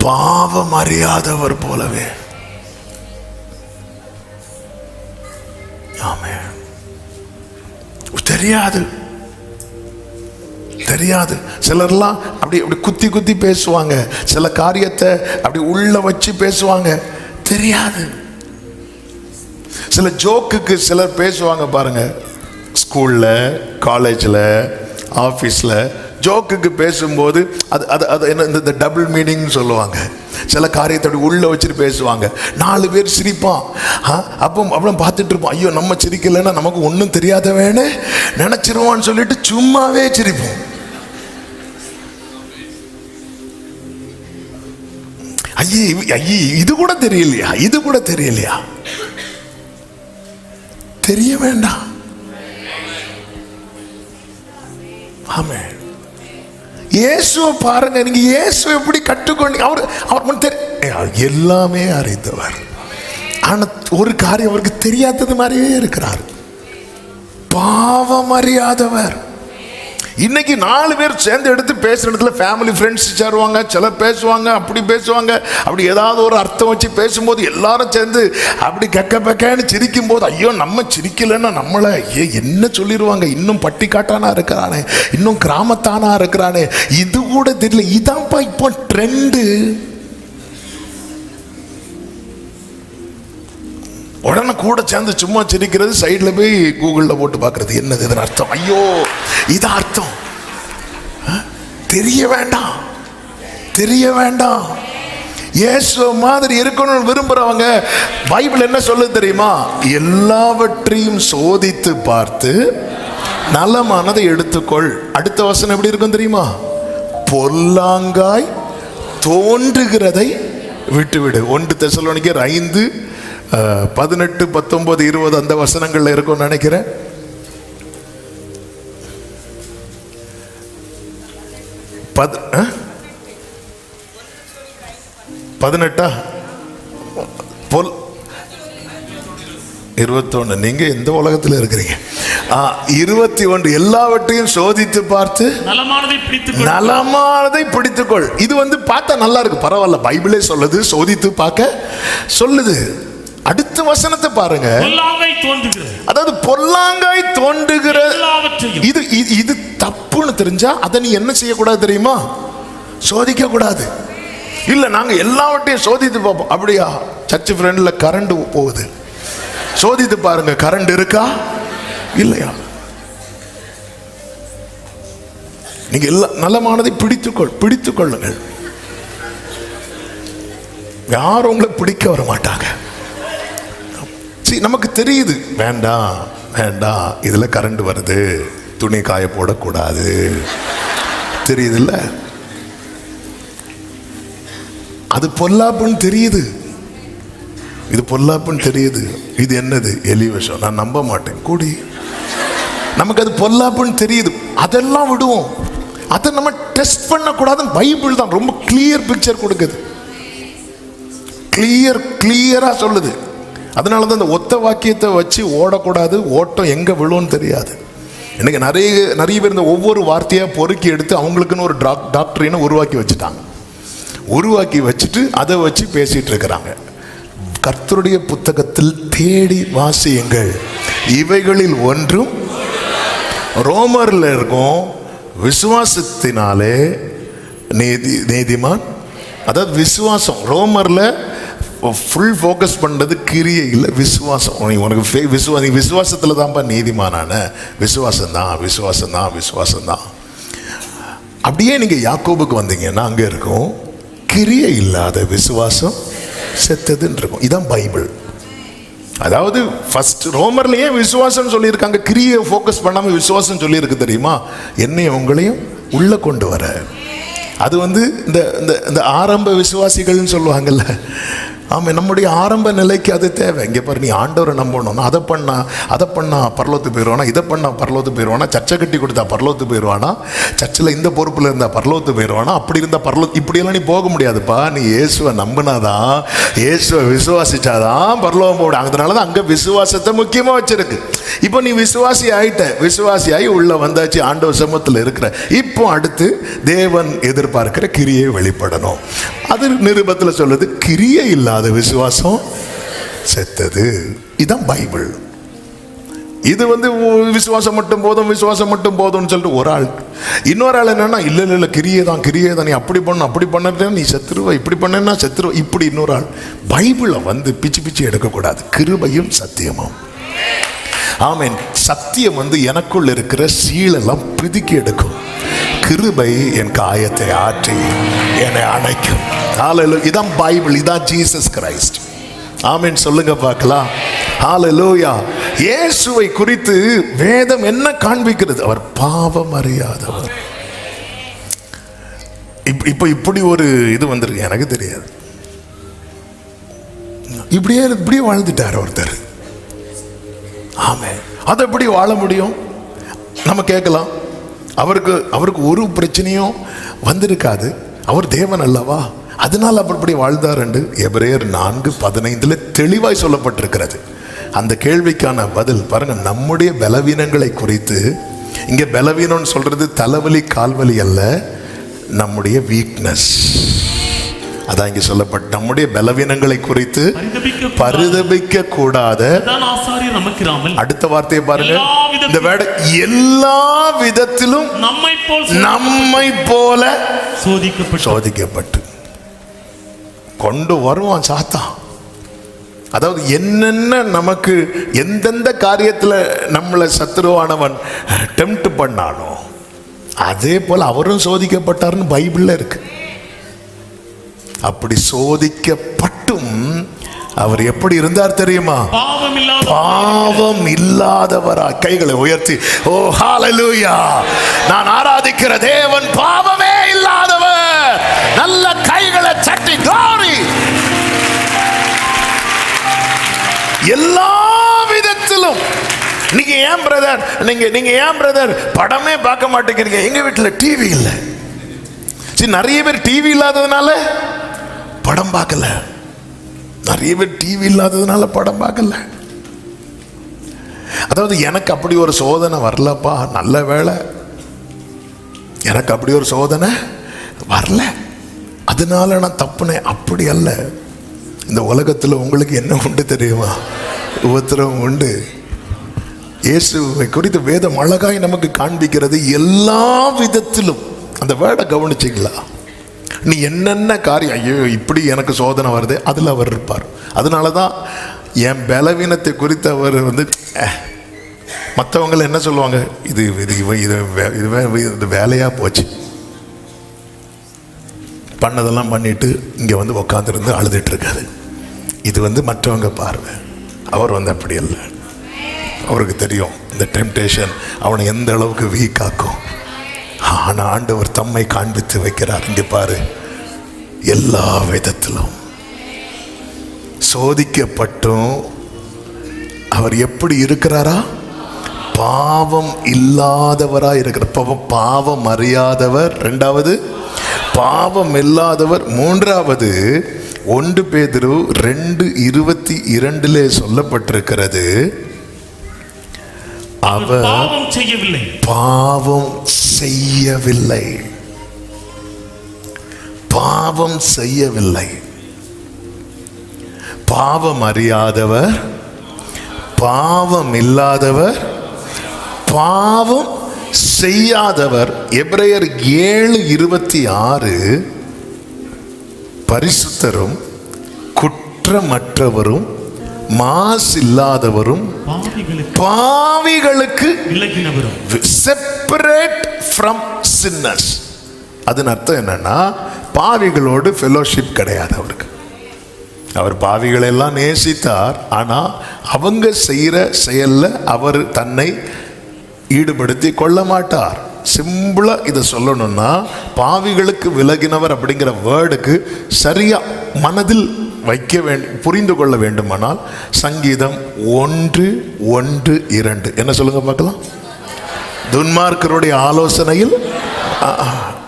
பாவம் அறியாதவர் போலவே. ஆமென். தெரியாது தெரியாது. சிலர்லாம் அப்படி குத்தி குத்தி பேசுவாங்க. சில காரியத்தை அப்படி உள்ள வச்சு பேசுவாங்க. தெரியாது. சில ஜோக்குக்கு சிலர் பேசுவாங்க பாருங்க. ஸ்கூலில், காலேஜில், ஆஃபீஸில் ஜோக்குக்கு பேசும்போது அது என்ன இந்த டபுள் மீனிங் சொல்லுவாங்க. சில காரியத்தை அப்படி உள்ளே வச்சுட்டு பேசுவாங்க. 4 பேர் சிரிப்பான். அப்புறம் பார்த்துட்டு இருப்போம். ஐயோ நம்ம சிரிக்கலைன்னா நமக்கு ஒன்றும் தெரியாதவேன்னு நினச்சிருவான்னு சொல்லிட்டு சும்மாவே சிரிப்போம். ஐயே இது கூட தெரியலையா, இது கூட தெரியலையா? தெரிய வேண்டாம். ஆமென். இயேசுவை பாருங்க. நீங்க இயேசுவை எப்படி கற்றுக்கொண்டீங்க? அவர் எல்லாமே அறிந்தவர். ஆனா ஒரு காரியம் அவருக்கு தெரியாதது மாதிரியே இருக்கிறார். பாவம் அறியாதவர். இன்னைக்கு 4 பேர் சேர்ந்து எடுத்து பேசுற இடத்துல ஃபேமிலி ஃப்ரெண்ட்ஸ் சேருவாங்க. சிலர் பேசுவாங்க, அப்படி பேசுவாங்க. அப்படி ஏதாவது ஒரு அர்த்தம் வச்சு பேசும்போது எல்லாரும் சேர்ந்து அப்படி கக்க பக்கன்னு சிரிக்கும் போது, ஐயோ நம்ம சிரிக்கலைன்னா நம்மளை என்ன சொல்லிடுவாங்க, இன்னும் பட்டிக்காட்டானா இருக்கிறானே, இன்னும் கிராமத்தானா இருக்கிறானே, இது கூட தெரியல. இதான்ப்பா இப்போ ட்ரெண்டு. உடனே கூட சேர்ந்து சும்மா சிரிக்கிறது, சைடில் போய் கூகுளில் போட்டு பார்க்கறது, என்னது இதன் அர்த்தம், ஐயோ இதான் அர்த்தம். தெரிய வேண்டாம், தெரிய வேண்டாம். இயேசு மாதிரி இருக்கணும்னு விரும்புறவங்க பைபிள் என்ன சொல்லுது தெரியுமா? எல்லாவற்றையும் சோதித்து பார்த்து நலமானதை எடுத்துக்கொள். அடுத்த வசனம் எப்படி இருக்கும் தெரியுமா? பொல்லாங்காய் தோன்றுகிறதை விட்டுவிடு. 1 தெசலோனிக்கர் 5 18, 19, 20 அந்த வசனங்கள்ல இருக்கும் நினைக்கிறேன். பதினெட்டா 21. நீங்க எந்த உலகத்தில் இருக்கிறீங்க? 21 எல்லாவற்றையும் சோதித்து பார்த்து நலமானதை பிடித்துக்கொள். நலமானதை பிடித்துக்கொள். இது பார்த்தா நல்லா இருக்கு, பரவாயில்ல, பைபிளே சொல்லுது, சோதித்து பார்க்க சொல்லுது. அடுத்த வசனத்தை பாருங்க. பொல்லாங்காய் தோன்றுகிற, அதாவது பொல்லாங்காய் தோன்றுகிற எல்லாவற்றையும். இது தப்புன்னு தெரிஞ்சா அதை நீ என்ன செய்யக்கூடாது தெரியுமா? சோதிக்க கூடாது. இல்ல நாங்க எல்லாவற்றையும் சோதித்து பார்ப்போம். அப்படியா? சர்ச் ஃப்ரெண்ட்ல கரண்ட் போகுது, சோதித்து பாருங்க, கரண்ட் இருக்கா இல்லையா? நீங்க எல்லா நலமானதை பிடித்துக்கொள்ளுங்கள். யாரும் உங்களை பிடிக்க வர மாட்டாங்க. நமக்கு தெரியுது, வேண்டாம் வேண்டாம், இதுல கரண்ட் வருது, துணி காய போடக்கூடாது, தெரியுது இல்ல? அது பொல்லாப்புன்னு தெரியுது, இது பொல்லாப்புன்னு தெரியுது. இது என்னது? எலி விஷம். நான் நம்ப மாட்டேன் கூடி. நமக்கு அது பொல்லாப்புன்னு தெரியுது, அதெல்லாம் விடுவோம். அதை நம்ம டெஸ்ட் பண்ணக்கூடாதுன்னு பைபிள் தான் ரொம்ப கிளியர் பிக்சர் கொடுக்குது, கிளியரா சொல்லுது. அதனால தான் இந்த ஒத்த வாக்கியத்தை வச்சு ஓடக்கூடாது, ஓட்டம் எங்க விழும்னு தெரியாது. இன்னைக்கு நிறைய பேர் இந்த ஒவ்வொரு வார்த்தையா பொறுக்கி எடுத்து அவங்களுக்குன்னு ஒரு டாக்டரினை உருவாக்கி வச்சுட்டாங்க. உருவாக்கி வச்சுட்டு அதை வச்சு பேசிட்டு இருக்கிறாங்க. கர்த்தருடைய புத்தகத்தில் தேடி வாசியுங்கள், இவைகளில் ஒன்றும். ரோமர்ல இருக்கும், விசுவாசத்தினாலே நீதிமான். அதாவது விசுவாசம். ரோமர்ல ஃபுல் ஃபோக்கஸ் பண்ணுறது கிரியை இல்லை, விசுவாசம். உனக்கு நீ விசுவாசத்தில் தான்ப்பா நீதிமானான. விசுவாசம்தான். அப்படியே நீங்கள் யாக்கோபுக்கு வந்தீங்கன்னா அங்கே இருக்கும், கிரியை இல்லாத விசுவாசம் செத்ததுன்னு இருக்கும். இதுதான் பைபிள். அதாவது ஃபர்ஸ்ட் ரோமர்லயே விசுவாசம் சொல்லியிருக்காங்க, கிரியை ஃபோக்கஸ் பண்ணாமல் விசுவாசம் சொல்லியிருக்கு தெரியுமா? என்னையும் உங்களையும் உள்ள கொண்டு வர. அது இந்த ஆரம்ப விசுவாசிகள்னு சொல்லுவாங்கல்ல. ஆமாம், நம்முடைய ஆரம்ப நிலைக்கு அது தேவை. இங்கே பாரு, நீ ஆண்டவரை நம்பணும்னா அதை பண்ணா பரலோத்து போயிடுவானா, இதை பண்ணா பரலோத்து போயிடுவானா, சர்ச்சை கட்டி கொடுத்தா பரலோத்து போயிடுவானா, சர்ச்சில் இந்த பொறுப்பில் இருந்தால் பரலோத்து போயிடுவானா, அப்படி இருந்தால் இப்படியெல்லாம் நீ போக முடியாதுப்பா. நீ இயேசுவை நம்பினாதான், இயேசுவை விசுவாசிச்சாதான் பரலோகம் போட. அதனால தான் அங்கே விசுவாசத்தை முக்கியமாக வச்சிருக்கு. இப்போ நீ விசுவாசியாகி உள்ள வந்தாச்சு, ஆண்டவர் சமூகத்தில் இருக்கிற. இப்போ அடுத்து தேவன் எதிர்பார்க்கிற கிரியை வெளிப்படணும். அது நிருபத்தில் சொல்லுது, கிரியை இல்லாத விசுவாசம் செத்தது. இதுதான் பைபிள். இது விசுவாசம் மட்டும் போதும்னு சொல்லிட்டு ஒரு ஆள். இன்னொரு ஆள் என்னன்னா, இல்ல கிரியை தான், நீ அப்படி பண்ண நீ செத்துருவ, இப்படி பண்ணா செத்துருவ, இப்படி. இன்னொரு ஆள். பைபிளை பிச்சு எடுக்கக்கூடாது, கிருபையும் சத்தியமும். ஆமென். சத்தியம் எனக்குள்ள இருக்கிற சீலெல்லாம் பிதுக்கி எடுக்கும், கிருபை என் காயத்தை ஆற்றி என்னை அணைக்கும். இதான் பைபிள், இதான் ஜீசஸ் கிரைஸ்ட். ஆமென், சொல்லுங்க பார்க்கலாம். ஹல்லேலூயா. இயேசுவை குறித்து வேதம் என்ன காண்பிக்கிறது? அவர் பாவம் அறியாதவர். இப்படி ஒரு இது வந்திருக்கு, எனக்கு தெரியாது. இப்படியே வாழ்ந்துட்டார் ஒருத்தர். ஆமென். அது எப்படி வாழ முடியும்? நம்ம கேட்கலாம். அவருக்கு ஒரு பிரச்சனையும் வந்திருக்காது, அவர் தேவன் அல்லவா, அதனால் அப்படி வாழ்ந்தார் என்று எபிரேயர் 4:15 தெளிவாய் சொல்லப்பட்டிருக்கிறது. அந்த கேள்விக்கான பதில் பாருங்க. நம்முடைய பலவீனங்களை குறித்து, இங்க பலவீனம் சொல்றது தலைவலி கால்வலி அல்ல, நம்முடைய வீக்னஸ். அதான் இங்க சொல்லப்பட்ட நம்முடைய பலவீனங்களை குறித்து பரிதபிக்க கூடாத. அடுத்த வார்த்தையை பாருங்க, இந்த வேர்டு எல்லா விதத்திலும் நம்மை போல சோதிக்கப்பட்டு கொண்டு வருவான் சாத்தான். அதாவது என்னென்ன நமக்கு எந்தெந்த காரியத்தில் நம்மளை சத்துருவானவன் டெம்ப்ட் பண்ணானோ அதே போல அவரும் சோதிக்கப்பட்டார்னு பைபிள்ல இருக்கு. அப்படி சோதிக்கப்பட்டும் அவர் எப்படி இருந்தார் தெரியுமா? பாவம் இல்லாதவரா. கைகளை உயர்த்தி ஓ ஹல்லேலூயா, நான் ஆராதிக்கிற தேவன் பாவமே இல்லாதவர். நல்ல கைகளை தட்டி glory. எல்லா விதத்திலும். நீங்க ஏன் பிரதர் நீங்க ஏன் பிரதர் படமே பார்க்க மாட்டேங்கிறீங்க? எங்க வீட்டுல டிவி இல்லை. நிறைய பேர் டிவி இல்லாததுனால படம் பார்க்கல. நிறைய பேர் டிவி இல்லாததுனால படம் பார்க்கல. அதாவது எனக்கு அப்படி ஒரு சோதனை வரலப்பா, நல்ல வேளை எனக்கு அப்படி ஒரு சோதனை வரல, அதனால நான் தப்புனேன். அப்படி அல்ல. இந்த உலகத்தில் உங்களுக்கு என்ன உண்டு தெரியுமா? உபத்திரவம் உண்டு. இயேசுவை குறித்து வேதம் அழகாய் நமக்கு காண்பிக்கிறது. எல்லா விதத்திலும், அந்த வேர்டை கவனிச்சிங்களா? நீ என்னென்ன காரியம், ஐயோ இப்படி எனக்கு சோதனை வருது, அதில் அவர் இருப்பார். அதனால தான் என் பலவீனத்தை குறித்து அவர் வந்து மற்றவங்களை என்ன சொல்லுவாங்க, இது இது இது வேலையாக போச்சு, பண்ணதெல்லாம் பண்ணிட்டு இங்கே வந்து உக்காந்துருந்து அழுதுட்டு இருக்காது. இது வந்து மற்றவங்க பார்வை. அவர் வந்து அப்படி இல்லை. அவருக்கு தெரியும் இந்த டெம்டேஷன் அவனை எந்த அளவுக்கு வீக் ஆக்கும். ஆனால் ஆண்டவர் தம்மை காண்பித்து வைக்கிறார். இங்கே பாரு, எல்லா விதத்திலும் சோதிக்கப்பட்டும் அவர் எப்படி இருக்கிறாரா? பாவம் இல்லாதவரா இருக்கிறார். பாவம் அறியாதவர், இரண்டாவது பாவம் இல்லாதவர், மூன்றாவது 1 பேதுரு 2:22 சொல்லப்பட்டிருக்கிறது, அவர் பாவம் செய்யவில்லை. பாவம் செய்யவில்லை. பாவம் அறியாதவர், பாவம் இல்லாதவர், பாவம் செய்யாதவர். எபிரேயர் 7:26 பரிசுத்தரும் குற்றமற்றவரும் மாசில்லாதவரும் பாவிகளுக்கு செப்பரேட் ஃப்ரம் சின்னர்ஸ். அதன் அர்த்தம் என்னன்னா, பாவிகளோடு ஃபெலோஷிப் கிடையாது அவருக்கு. அவர் பாவிகளை எல்லாம் நேசித்தார், ஆனால் அவங்க செய்கிற செயலில் அவர் தன்னை ஈடுபடுத்தி கொள்ள மாட்டார். சிம்பிளாக இதை சொல்லணும்னா, பாவிகளுக்கு விலகினவர் அப்படிங்கிற வேர்டுக்கு சரியாக மனதில் வைக்க வேண்டும், புரிந்து கொள்ள வேண்டுமானால் சங்கீதம் 1:1-2 என்ன சொல்லுங்க பார்க்கலாம். துன்மார்க்கருடைய ஆலோசனையில்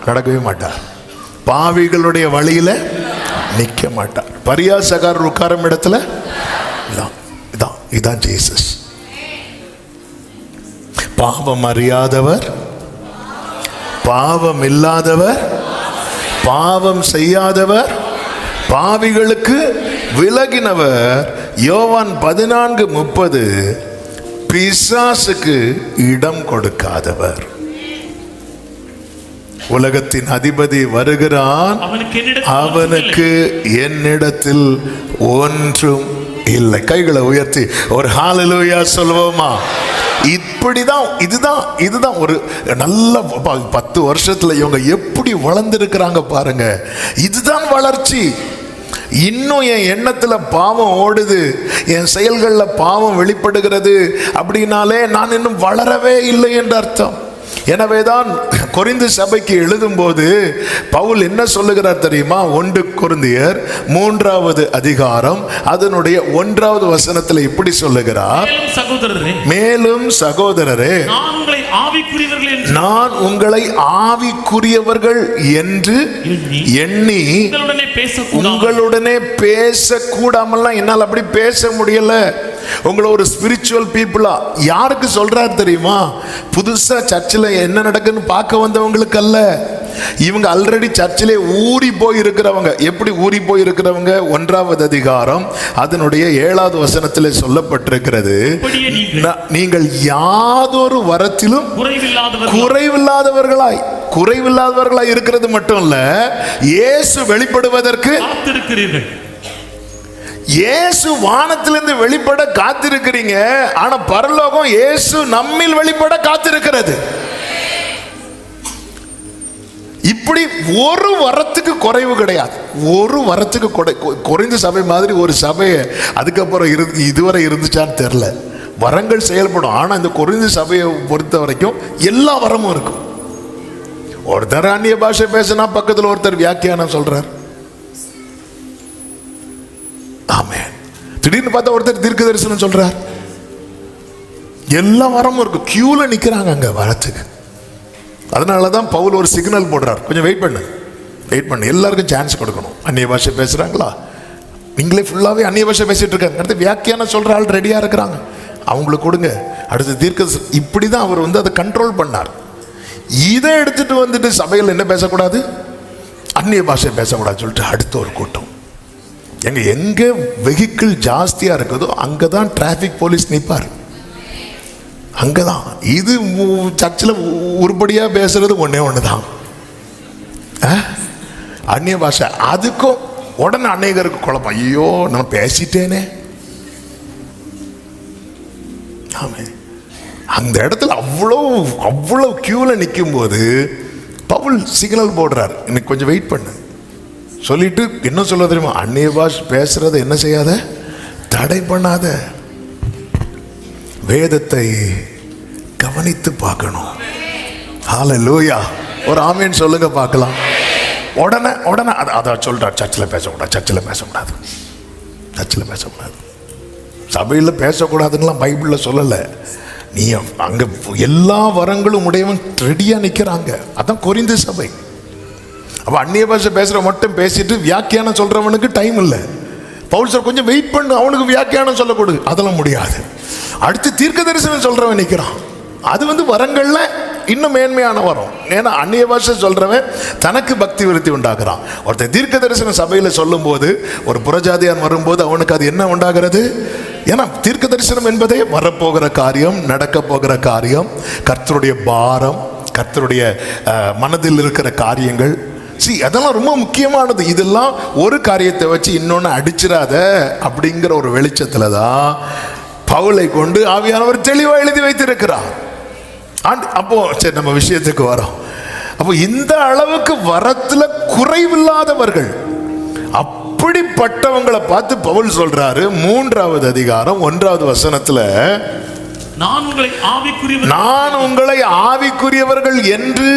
நடக்கவே மாட்டார், பாவிகளுடைய வழியில நிற்க மாட்டார், பரியாசக்காரர் உட்காரும் இடத்துல இதான் ஜீசஸ். பாவம் அறியாதவர், பாவம் இல்லாதவர், பாவம் செய்யாதவர், பாவிகளுக்கு விலகினவர். யோவான் 14:30 பிசாசுக்கு இடம் கொடுக்காதவர். உலகத்தின் அதிபதி வருகிறான், அவனுக்கு என்னிடத்தில் ஒன்றும் இல்லை. கைகளை உயர்த்தி ஒரு ஹல்லேலூயா சொல்வோமா? இப்படிதான், இதுதான் ஒரு நல்ல 10 வருஷத்துல இவங்க எப்படி வளர்ந்துருக்கிறாங்க பாருங்க. இதுதான் வளர்ச்சி. இன்னும் என் எண்ணத்துல பாவம் ஓடுது, என் செயல்களில் பாவம் வெளிப்படுகிறது அப்படின்னாலே நான் இன்னும் வளரவே இல்லை என்று அர்த்தம். எனவேதான் கொரிந்து சபைக்கு எழுதும் போது பவுல் என்ன சொல்லுகிறார் தெரியுமா? 1 கொரிந்தியர் 3வது அதிகாரம் அதனுடைய 1வது வசனத்தில் இப்படி சொல்லுகிறார், மேலும் சகோதரரே நான் உங்களை ஆவிக்குரியவர்கள் என்று எண்ணி உங்களுடனே பேசக்கூடாமல்லாம் என்னால் அப்படி பேச முடியல. உங்களை ஒரு ஸ்பிரிச்சுவல் பீப்புளா யாருக்கு சொல்றாரு தெரியுமா? புதுசா சர்ச்சில் என்ன நடக்குன்னு பார்க்க வந்தவங்களுக்கு அல்ல. இவங்க ஆல்ரெடி சர்ச்சிலே ஊறி போய் இருக்கிறவங்க. எப்படி ஊறி போய் இருக்கிறவங்க? 1வது அதிகாரம் அதனுடைய 7வது வசனத்தில் சொல்லப்பட்டிருக்கிறது, நீங்கள் யாதொரு வரத்திலும் குறைவில்லாதவர்களாய் இருக்கிறது மட்டும் இல்ல, இயேசு வெளிப்படுவதற்கு இயேசு வானத்திலிருந்து வெளிப்பட காத்திருக்கிறீங்க. ஆனா பரலோகம் இயேசு நம்மில் வெளிப்பட காத்திருக்கிறது. இப்படி ஒரு வரத்துக்கு குறைவு கிடையாது. ஒரு வரத்துக்கு குறைந்த சபை மாதிரி ஒரு சபையை அதுக்கப்புறம் இதுவரை இருந்துச்சான்னு தெரியல. வரங்கள் செயல்படும். ஆனா இந்த குறைந்த சபையை பொறுத்த வரைக்கும் எல்லா வரமும் இருக்கும். ஒருத்தர் அந்நிய பாஷை பேசினா பக்கத்தில் ஒருத்தர் வியாக்கியானம் சொல்றார். ஆமென். திடீர்னு பார்த்தா ஒருத்தர் தீர்க்க தரிசனம் சொல்றார். எல்லா வரமும் இருக்கு. கியூல நிக்கிறாங்க அங்க வரத்துக்கு. அதனாலதான் பவுல் ஒரு சிக்னல் போடுறார், கொஞ்சம் வெயிட் பண்ணு, எல்லாருக்கும் சான்ஸ் கொடுக்கணும். அந்நிய பாஷை பேசுறாங்களா? நீங்களே ஃபுல்லாவே அந்நிய பாஷை பேசிட்டு இருக்காங்க, அடுத்து வியாக்கியானம் சொல்ற ஆள் ரெடியா இருக்கிறாங்க. அவங்களுக்கு கொடுங்க. அடுத்து தீர்க்க இப்படிதான் அவர் வந்து அதை கண்ட்ரோல் பண்ணார். இதை எடுத்துட்டு வந்துட்டு சபையில் என்ன பேசக்கூடாது, அந்நிய பாஷை பேசக்கூடாது சொல்லிட்டு அடுத்த ஒரு கூட்டம். எங்க வெஹிக்கிள் ஜாஸ்தியா இருக்குதோ அங்கதான் டிராபிக் போலீஸ் நிற்பார். அங்கதான். இது சர்ச்சில் உருப்படியா பேசுறது ஒன்னே ஒண்ணுதான், அந்நிய பாஷை. அதுக்கும் உடனே அநேகருக்கு குழப்பம், ஐயோ நான் பேசிட்டேனே. அந்த இடத்துல அவ்வளோ கியூல நிற்கும் போது பவுல் சிக்னல் போடுறார், இன்னைக்கு கொஞ்சம் வெயிட் பண்ணு சொல்லிட்டு என்ன சொல்ல தெரியுமா, அந்நிய பாஷை பேசுறத என்ன செய்யாத, தடை பண்ணாத, வேதத்தை கவனித்து பார்க்கணும். ஹல்லேலூயா, ஒரு ஆமீன் சொல்லுங்க பார்க்கலாம். உடனே அதை சொல்றார், சர்ச்சில் பேசக்கூடாது, சர்ச்சில் பேசக்கூடாது, சர்ச்சில் பேசக்கூடாது, சபையில் பேசக்கூடாதுன்னெலாம் பைபிளில் சொல்லலை. நீ அங்கே எல்லா வரங்களும் உடையவன் ரெடியாக நிற்கிறாங்க. அதான் கொரிந்து சபை. அப்போ அந்நிய பாஷை பேசுகிற மட்டும் பேசிட்டு வியாக்கியானம் சொல்கிறவனுக்கு டைம் இல்லை. பவுல் சார் கொஞ்சம் வெயிட் பண்ணு, அவனுக்கு வியாக்கியானம் சொல்லக்கூடு, அதெல்லாம் முடியாது. அடுத்து தீர்க்க தரிசனம் சொல்கிறவன் நிற்கிறான். அது வந்து வரங்களில் இன்னும் மேன்மையான வரும். ஏன்னா அந்நிய பாஷை சொல்கிறவன் தனக்கு பக்தி விருத்தி உண்டாக்குறான். ஒருத்தர் தீர்க்க தரிசன சபையில் சொல்லும் போது, ஒரு புறஜாதியான் வரும்போது அவனுக்கு அது என்ன உண்டாகிறது, ஏன்னா தீர்க்க தரிசனம் என்பதே வரப்போகிற காரியம், நடக்க போகிற காரியம், கர்த்தருடைய பாரம், கர்த்தருடைய மனதில் இருக்கிற காரியங்கள். அதெல்லாம் ரொம்ப முக்கியமானது. இதெல்லாம் ஒரு காரியத்தை வச்சு இன்னொன்று அடிச்சிடாத அப்படிங்கிற ஒரு வெளிச்சத்தில் தான் பவுலை கொண்டு ஆவியானவர் தெளிவாக எழுதி வைத்திருக்கிறார். அப்போ சரி, நம்ம விஷயத்துக்கு வரோம். அப்போ இந்த அளவுக்கு வரத்துல குறைவில்லாதவர்கள், அப்படிப்பட்டவங்களை பார்த்து பவுல் சொல்றாரு 3வது அதிகாரம் 1வது வசனத்துல, நான் உங்களை ஆவிக்குரியவர்கள் என்று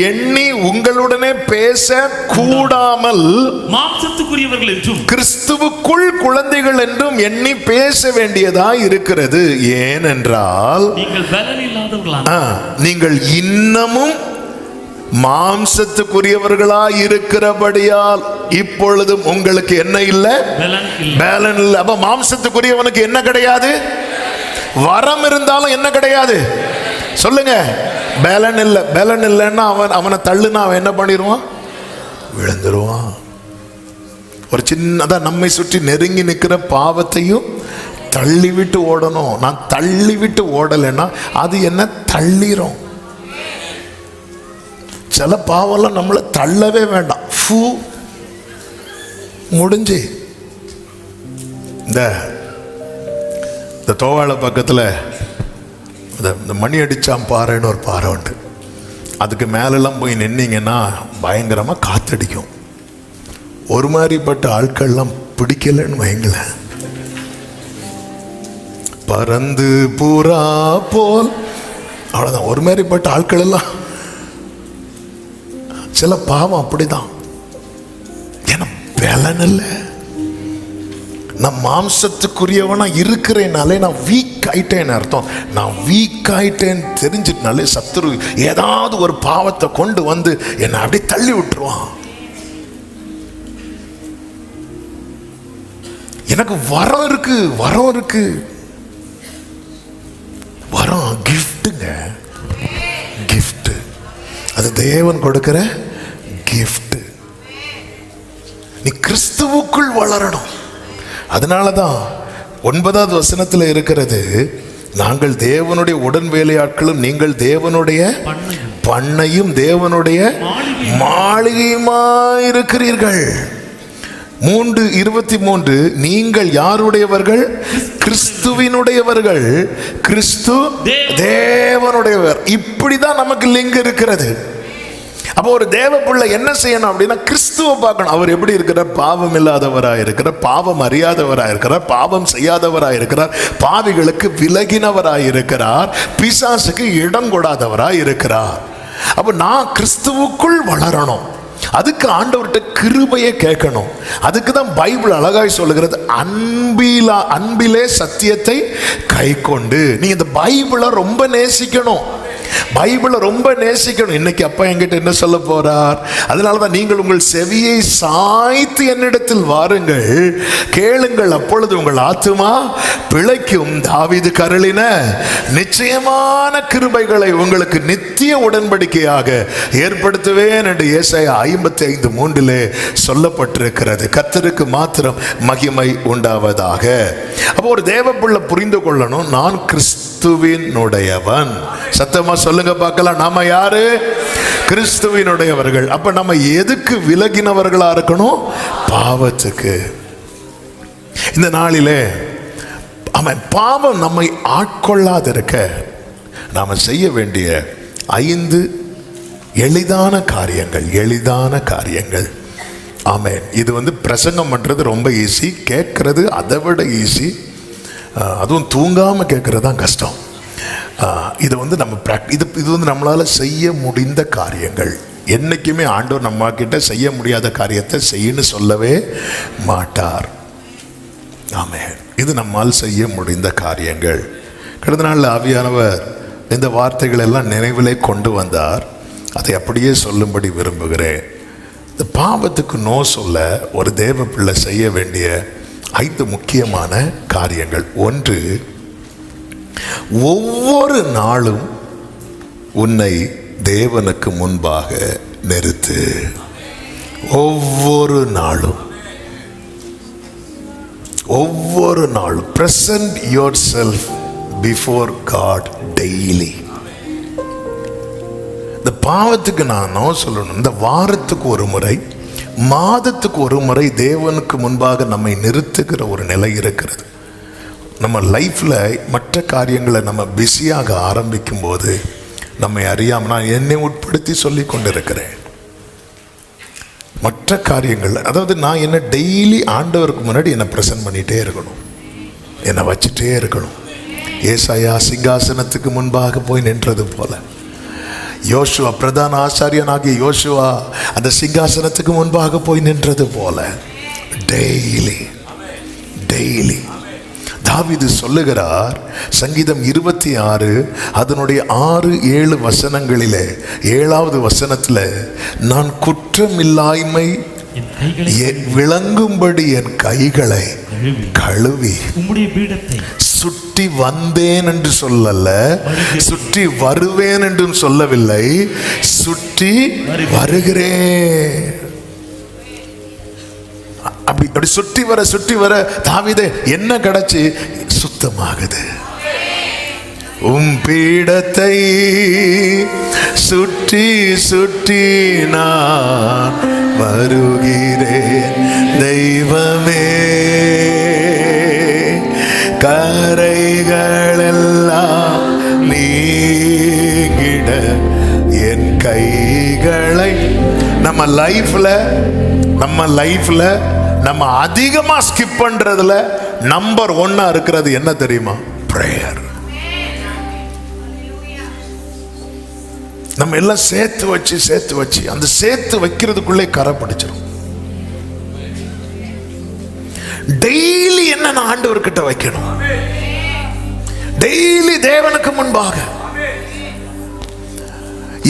எண்ணி உங்களுடனே பேச கூடாமல் மாம்சத்துக்குரியவர்கள் என்றும் கிறிஸ்துவுக்குள் குழந்தைகள் என்றும் எண்ணி பேச வேண்டியதாய் இருக்கிறது. ஏனென்றால் நீங்கள் இன்னமும் மாம்சத்துக்குரியவர்களாய் இருக்கிறபடியால் இப்பொழுதும் உங்களுக்கு என்ன இல்லை, பேலன் இல்லை. அப்ப மாம்சத்துக்குரியவனுக்கு என்ன கிடையாது, வரம் இருந்தாலும் என்ன கிடையாது சொல்லுங்க, பேலன் இல்லை. பேலன் இல்லைன்னா அவனை தள்ளுனா அவன் என்ன பண்ணிடுவான், விழுந்துருவான். ஒரு சின்னதான் நம்மை சுற்றி நெருங்கி நிற்கிற பாவத்தையும் தள்ளி விட்டு ஓடணும். நான் தள்ளி விட்டு ஓடலைன்னா அது என்ன தள்ளிரும். சில பாவம்லாம் நம்மளை தள்ளவே வேண்டாம், முடிஞ்சு. இந்த தோவாள பக்கத்தில் இந்த மணி அடிச்சான் பாறைன்னு ஒரு பாறை உண்டு. அதுக்கு மேலெல்லாம் போய் நின்னீங்கன்னா பயங்கரமாக காத்தடிக்கும். ஒரு மாதிரிப்பட்ட ஆட்கள்லாம் பிடிக்கலன்னு வைங்களேன், பறந்து பூரா போல் அவ்வளோதான். ஒரு மாதிரிப்பட்ட ஆட்கள் எல்லாம் சில பாவம் அப்படிதான். ஏன்னா பலன் இல்லை. நான் மாம்சத்துக்குரியவனா இருக்கிறேனாலே நான் வீக் ஆயிட்டேன்னு அர்த்தம். நான் வீக் ஆயிட்டேன்னு தெரிஞ்சிட்டனாலே சத்துரு ஏதாவது ஒரு பாவத்தை கொண்டு வந்து என்னை அப்படியே தள்ளி விட்டுருவான். எனக்கு வரம் இருக்கு, வரம் இருக்கு, வரம் கிஃப்ட்டுங்க, கிஃப்ட். அது தேவன் கொடுக்கிற கிஃப்ட். நீ கிறிஸ்துவுக்குள் வளரணும். அதனாலதான் 9வது வசனத்தில் இருக்கிறது, நாங்கள் தேவனுடைய உடன் வேலையாட்களும் நீங்கள் தேவனுடைய பண்ணையும் தேவனுடைய மாளிகையுமாயிருக்கிறீர்கள். 3:23 நீங்கள் யாருடையவர்கள், கிறிஸ்துவினுடையவர்கள், கிறிஸ்து தேவனுடையவர். இப்படிதான் நமக்கு லிங்க் இருக்கிறது. அப்போ ஒரு தேவ பிள்ளை என்ன செய்யணும் அப்படின்னா கிறிஸ்துவை பார்க்கணும். அவர் எப்படி இருக்கிறார், பாவம் இல்லாதவராக இருக்கிறார், பாவம் அறியாதவராக இருக்கிறார், பாவம் செய்யாதவராக இருக்கிறார், பாவிகளுக்கு விலகினவராக இருக்கிறார், பிசாசுக்கு இடம் கொடாதவராக இருக்கிறார். அப்போ நான் கிறிஸ்துவுக்குள் வளரணும். அதுக்கு ஆண்டவர்கிட்ட கிருபையை கேட்கணும். அதுக்கு தான் பைபிள் அழகாய் சொல்லுகிறது, அன்பிலே சத்தியத்தை கை கொண்டு. நீ இந்த பைபிளை ரொம்ப நேசிக்கணும். பைபிளை ரொம்ப நேசிக்கணும். இன்னைக்கு அப்பா என்கிட்ட என்ன சொல்ல போறார்? அதனாலதான் நீங்கள் உங்கள் செவியை சாய்த்து என்னிடத்தில் வாருங்கள், கேளுங்கள், அப்பொழுது உங்கள் ஆத்துமா பிழைக்கும். தாவீது கருளின நிச்சயமான கிருபைகளை உங்களுக்கு நித்திய உடன்படிக்கையாக ஏற்படுத்துவேன் என்று ஏசாயா 55:3 சொல்லப்பட்டிருக்கிறது. கர்த்தருக்கு மாத்திரம் மகிமை உண்டாவதாக. அப்போ ஒரு தேவப்பிள்ளை புரிந்து கொள்ளணும், நான் கிறிஸ்துவினுடையவன். சத்தமா சொல்லுங்க பார்க்கலாம், நாம யாரு? கிறிஸ்துவினுடையவர்கள். அப்ப நம்ம எதுக்கு விலகினவர்களா இருக்கணும்? பாவத்துக்கு. இந்த நாளிலே பாவம் நம்மை ஆட்கொள்ளாதிருக்க நாம செய்ய வேண்டிய 5 எளிதான காரியங்கள். ஆமென். இது பிரசங்கம் பண்றது ரொம்ப ஈஸி, கேட்கறது அதை விட ஈஸி. அதுவும் தூங்காம கேட்கறது தான் கஷ்டம். இது நம்ம இது நம்மளால செய்ய முடிந்த காரியங்கள். என்னைக்குமே ஆண்டவர் நம்ம கிட்ட செய்ய முடியாத காரியத்தை செய்யன்னு சொல்லவே மாட்டார். ஆமென். இது நம்மால் செய்ய முடிந்த காரியங்கள். கடந்த நாளில் ஆவியானவர் இந்த வார்த்தைகள் எல்லாம் நினைவிலே கொண்டு வந்தார். அதை அப்படியே சொல்லும்படி விரும்புகிறேன். இந்த பாவத்துக்கு நோ சொல்ல ஒரு தேவ பிள்ளை செய்ய வேண்டிய 5 முக்கியமான காரியங்கள். 1, ஒவ்வொரு நாளும் உன்னை தேவனுக்கு முன்பாக நிறுத்து. ஒவ்வொரு நாளும் present yourself before God daily. இந்த பாவத்துக்கு நான் சொல்லணும், இந்த வாரத்துக்கு ஒரு முறை, மாதத்துக்கு ஒரு முறை தேவனுக்கு முன்பாக நம்மை நிறுத்துகிற ஒரு நிலை இருக்கிறது. நம்ம லைஃப்ல மற்ற காரியங்களை நம்ம பிஸியாக ஆரம்பிக்கும் போது நம்மை அறியாமல், நான் என்னை உட்படுத்தி சொல்லி கொண்டிருக்கிறேன், மற்ற காரியங்கள், அதாவது நான் என்ன டெய்லி ஆண்டவருக்கு முன்னாடி என்னை பிரசன்ட் பண்ணிட்டே இருக்கணும், என்னை வச்சுட்டே இருக்கணும். ஏசாயா சிங்காசனத்துக்கு முன்பாக போய் நின்றது போல, யோசுவா பிரதான ஆசாரியனாகிய யோசுவா அந்த சிங்காசனத்துக்கு முன்பாக போய் நின்றது போல டெய்லி தாவீது சொல்லுகிறார். சங்கீதம் 26 அதனுடைய 6-7 வசனங்களிலே 7வது வசனத்தில், நான் குற்றமில்லாய்மை விளங்கும்படி என் கைகளை கழுவி சுற்றி வந்தேன் என்று சொல்லல, சுற்றி வருவேன் என்றும் சொல்லவில்லை, சுற்றி வருகிறேன். அப்படி சுற்றி வர தாவீதே என்ன கிடைச்சு? சுத்தமாகுது. உம் பீடத்தை சுற்றி நான் வருகிறேன் தெய்வமே, கரைகளெல்லாம் நீங்கிட என் கைகளை. நம்ம லைஃப்ல நம்ம அதிகமா ஸ்கிப் பண்றதுல நம்பர் 1 இருக்கிறது என்ன தெரியுமா? பிரேயர். நம்ம எல்லாம் சேர்த்து வச்சு அந்த சேர்த்து வைக்கிறதுக்குள்ளே கரை பிடிச்சிடும். டெய்லி என்ன ஆண்டவர்கிட்ட வைக்கணும், டெய்லி தேவனுக்கு முன்பாக.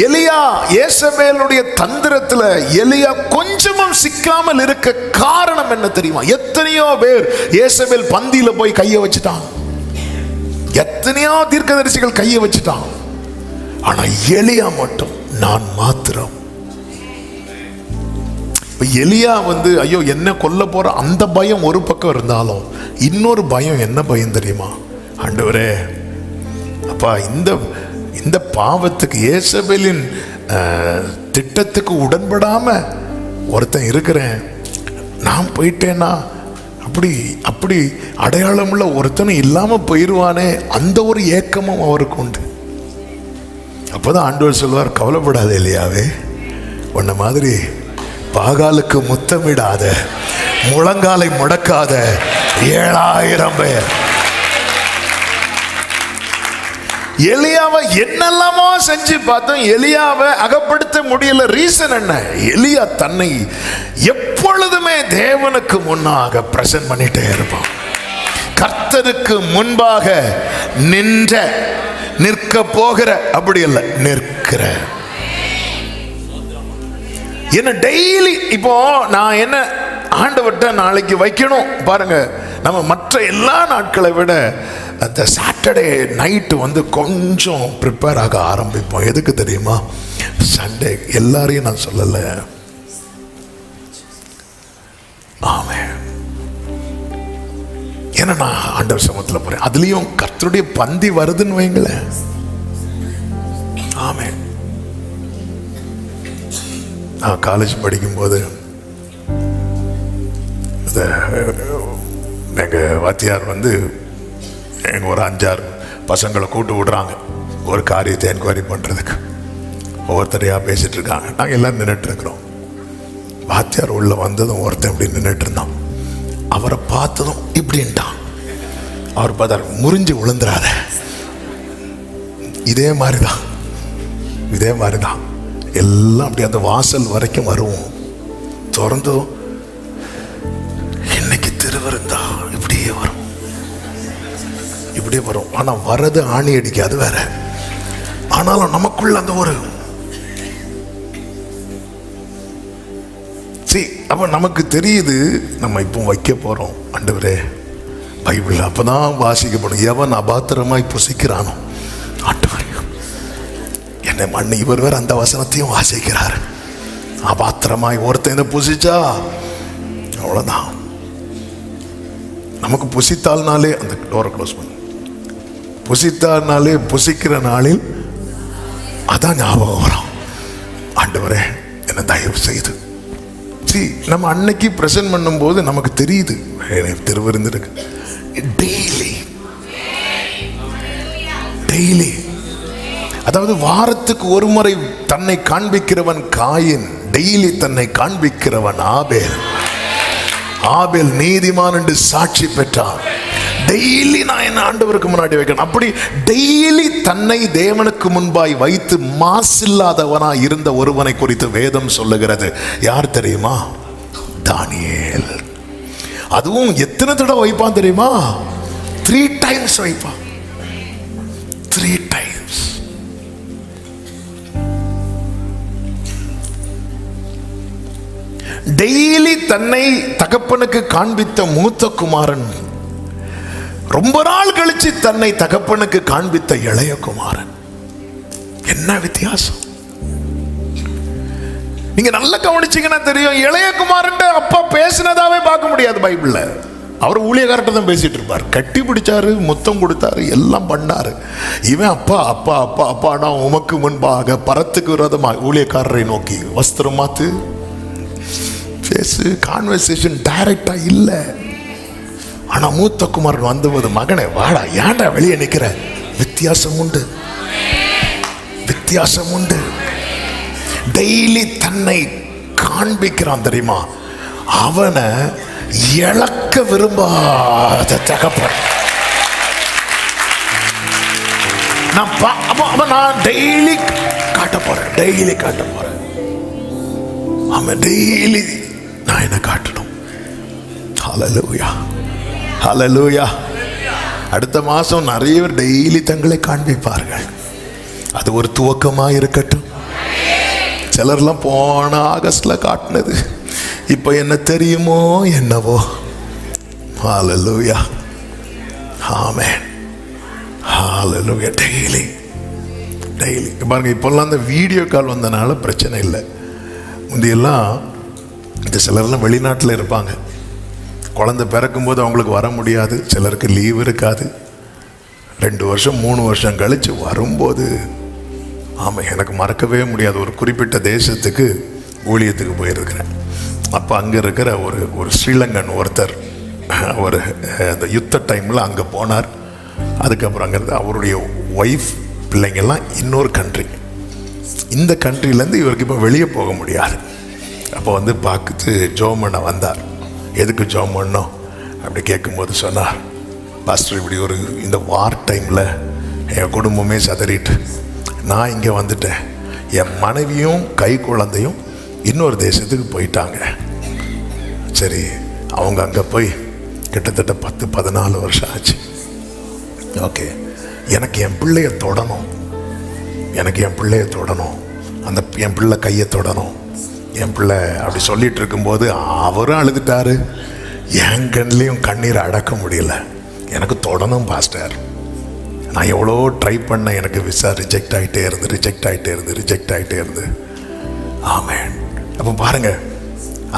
எலியா ஏசபேலுடைய தந்திரத்துல எலியா கொஞ்சமும் சிக்காமல் இருக்க காரணம் என்ன தெரியுமா? எத்தனையோ பேர் ஏசபேல் பந்தியில போய் கையை வச்சுட்டான், எத்தனையோ தீர்க்கதரிசிகள் கையை வச்சுட்டான். ஆனா எலியா மட்டும், நான் மாத்திரம். எலியா ஐயோ என்ன கொல்ல போற அந்த பயம் ஒரு பக்கம் இருந்தாலும், இன்னொரு பயம் என்ன பயம் தெரியுமா? ஆண்டவரே அப்பா, இந்த பாவத்துக்கு ஏசபேலின் திட்டத்துக்கு உடன்படாம ஒருத்தன் இருக்கிறேன், நான் போயிட்டேன்னா அப்படி அடையாளமுள்ள ஒருத்தனும் இல்லாம போயிடுவானே, அந்த ஒரு ஏக்கமும் அவருக்கு உண்டு. அப்போதான் ஆண்டவர் சொல்வார், கவலைப்படாத எலியாவே, உன்ன மாதிரி பாகாலுக்கு முத்தமிடாத, முழங்காலை முடக்காத 7000 பேர். எலியாவை என்னெல்லாமோ செஞ்சு பார்த்தோம், எலியாவை அகப்படுத்த முடியல. ரீசன் என்ன? எலியா தன்னை எப்பொழுதுமே தேவனுக்கு முன்னாக பிரசன்ட் பண்ணிட்டே இருப்பான். கர்த்தருக்கு முன்பாக நின்ற நிற்க போகிற, அப்படி அல்ல, நிற்கிற. என்ன டெய்லி இப்போ நான் என்ன ஆண்டவர்கிட்ட நாளைக்கு வைக்கணும் பாருங்க. நம்ம மற்ற எல்லா நாட்களை விட அந்த சாட்டர்டே நைட்டு வந்து கொஞ்சம் ப்ரிப்பேர் ஆக ஆரம்பிப்போம். எதுக்கு தெரியுமா? சண்டே. எல்லாரையும் நான் சொல்லலை. ஆமென். ஏன்னா நான் ஆண்டவர் சமூகத்தில் போறேன். அதுலயும் கர்த்தருடைய பந்தி வருதுன்னு வைங்களேன். ஆமென். நான் காலேஜ் படிக்கும்போது எங்கள் வாத்தியார் வந்து எங்கள் ஒரு 5-6 பசங்களை கூட்டு விடுறாங்க ஒரு காரியத்தை என்கொயரி பண்ணுறதுக்கு. ஒவ்வொருத்தரையாக பேசிகிட்டு இருக்காங்க. நாங்கள் எல்லோரும் நின்றுட்டு இருக்கிறோம். வாத்தியார் உள்ளே வந்ததும் ஒருத்தன் இப்படி நின்றுட்டு இருந்தான். அவரை பார்த்ததும் இப்படின்ட்டான். அவர் பார்த்தார், முறிஞ்சு விழுந்துறாத. இதே மாதிரி தான் எல்லாம் அப்படி அந்த வாசல் வரைக்கும் வருவோம். திறந்ததும் இன்னைக்கு திருவிருந்தா இப்படியே வரும். ஆனா வரது ஆணி அடிக்காது வேற. ஆனாலும் நமக்குள்ள அந்த ஒரு அப்ப நமக்கு தெரியுது நம்ம இப்போ வைக்க போறோம். ஆண்டவரே, பைபிள் அப்பதான் வாசிக்கப்படும். எவன் அபாத்திரமாய் புசிக்கிறானோ, ஆண்டவரே என்னை மண்ணு. இவர் வேற அந்த வசனத்தையும் வாசிக்கிறார். அபாத்திரமாய் ஒருத்தன் புசிச்சா அவ்வளவுதான். நமக்கு புசித்தால்னாலே அந்த டோரை க்ளோஸ் பண்ணு. புசித்தால்னாலே புசிக்கிற நாளில் அதான் ஞாபகம் வரும். ஆண்டவரே என்ன தயவு செய்து. நம்ம அன்னைக்கு பிரசன்ட் பண்ணும்போது நமக்கு தெரியுது திருவிருந்து இருக்கு. டெய்லி, அதாவது வாரத்துக்கு ஒரு முறை தன்னை காண்பிக்கிறவன் காயின், டெய்லி தன்னை காண்பிக்கிறவன் ஆபேல் நீதிமான் என்று சாட்சி பெற்றான். டெய்லி நான் என்ன ஆண்டவருக்கு முன்னாடி வைக்கணும். அப்படி டெய்லி தன்னை தேவனுக்கு முன்பாய் வைத்து மாசில்லாதவனா இருந்த ஒருவனை குறித்து வேதம் சொல்லுகிறது. யார் தெரியுமா? தானியேல். அதுவும் எத்தனை தடவை வைப்பான் தெரியுமா? 3 times வைப்பான். 3 times. டெய்லி தன்னை தகப்பனுக்கு காண்பித்த மூத்த குமாரன் ரொம்ப நாள் கழிச்சு தன்னை தகப்பனுக்கு காண்பித்த இளைய குமாரன். என்ன வித்தியாசம்? நீங்க நல்லா கவனிச்சீங்கன்னா தெரியும். இளைய குமாரன் அப்பா பேசினதாவே பார்க்க முடியாது பைபிள்ல. அவர் ஊழியக்காரர்கிட்ட தான் பேசிட்டு இருப்பார். கட்டி பிடிச்சாரு, முத்தம் கொடுத்தாரு, எல்லாம் பண்ணாரு. இவன் அப்பா அப்பா அப்பா அப்பாடா உமக்கு முன்பாக பரத்துக்கு விரோதமாக ஊழியக்காரரை நோக்கி வஸ்திரம் மாத்து பேசு. கான்வர்சேஷன் டைரக்டா இல்ல. ஆனா மூத்த குமாரன் வந்தபோது, மகனே வாடா, ஏன்டா வெளியே நிக்கிற? வித்தியாசம் உண்டு. டெய்லி தன்னை காண்பிக்கிறான் தெரியுமா? அவனை இழக்க விரும்பாத தகப்பன். நான் டெய்லி காட்ட போறேன். அவன் டெய்லி நான் என்ன காட்டணும். ஹல்லேலூயா. அடுத்த மாசம் நிறைய பேர் டெய்லி தங்களை காண்பிப்பார்கள். அது ஒரு துவக்கமாக இருக்கட்டும். சிலர்லாம் போன ஆகஸ்ட்ல காட்டினது இப்போ என்ன தெரியுமோ என்னவோ. ஹல்லேலூயா. ஆமென். ஹல்லேலூயா. டெய்லி பாருங்க. இப்போல்லாம் அந்த வீடியோ கால் வந்தனால பிரச்சனை இல்லை. முந்தையெல்லாம் இந்த சிலர்லாம் வெளிநாட்டில் இருப்பாங்க. குழந்தை பிறக்கும்போது அவங்களுக்கு வர முடியாது. சிலருக்கு லீவ் இருக்காது. 2 வருஷம் 3 வருஷம் கழித்து வரும்போது, ஆமாம், எனக்கு மறக்கவே முடியாது. ஒரு குறிப்பிட்ட தேசத்துக்கு ஊழியத்துக்கு போயிருக்கிறேன். அப்போ அங்கே இருக்கிற ஒரு ஸ்ரீலங்கன் ஒருத்தர் அவர் அந்த யுத்த டைமில் அங்கே போனார். அதுக்கப்புறம் அங்கேருந்து அவருடைய ஒய்ஃப் பிள்ளைங்கள்லாம் இன்னொரு கண்ட்ரி. இந்த கண்ட்ரிலேருந்து இவருக்கு இப்போ வெளியே போக முடியாது. அப்போ வந்து பார்த்து ஜோம் பண்ண வந்தார். எதுக்கு ஜோம் பண்ணோம் அப்படி கேட்கும்போது சொன்னார், பாஸ்டர் இப்படி இந்த வார் டைமில் என் குடும்பமே சதறிட்டு நான் இங்கே வந்துட்டேன். என் மனைவியும் கை குழந்தையும் இன்னொரு தேசத்துக்கு போயிட்டாங்க. சரி, அவங்க அங்கே போய் கிட்டத்தட்ட 10-14 வருஷம் ஆச்சு. ஓகே, எனக்கு என் பிள்ளைய தொடணும், எனக்கு என் பிள்ளைய தொடணும், அந்த என் பிள்ளை கையை தொடணும், என் பிள்ளை அப்படி சொல்லிட்டு இருக்கும்போது அவரும் அழுதுட்டாரு. என் கண்ணிலையும் கண்ணீரை அடக்க முடியல. எனக்கு தொடணும் பாஸ்டர், நான் எவ்வளோ ட்ரை பண்ண, எனக்கு விசா ரிஜெக்ட் ஆகிட்டே இருந்து. ஆமென். அப்போ பாருங்க,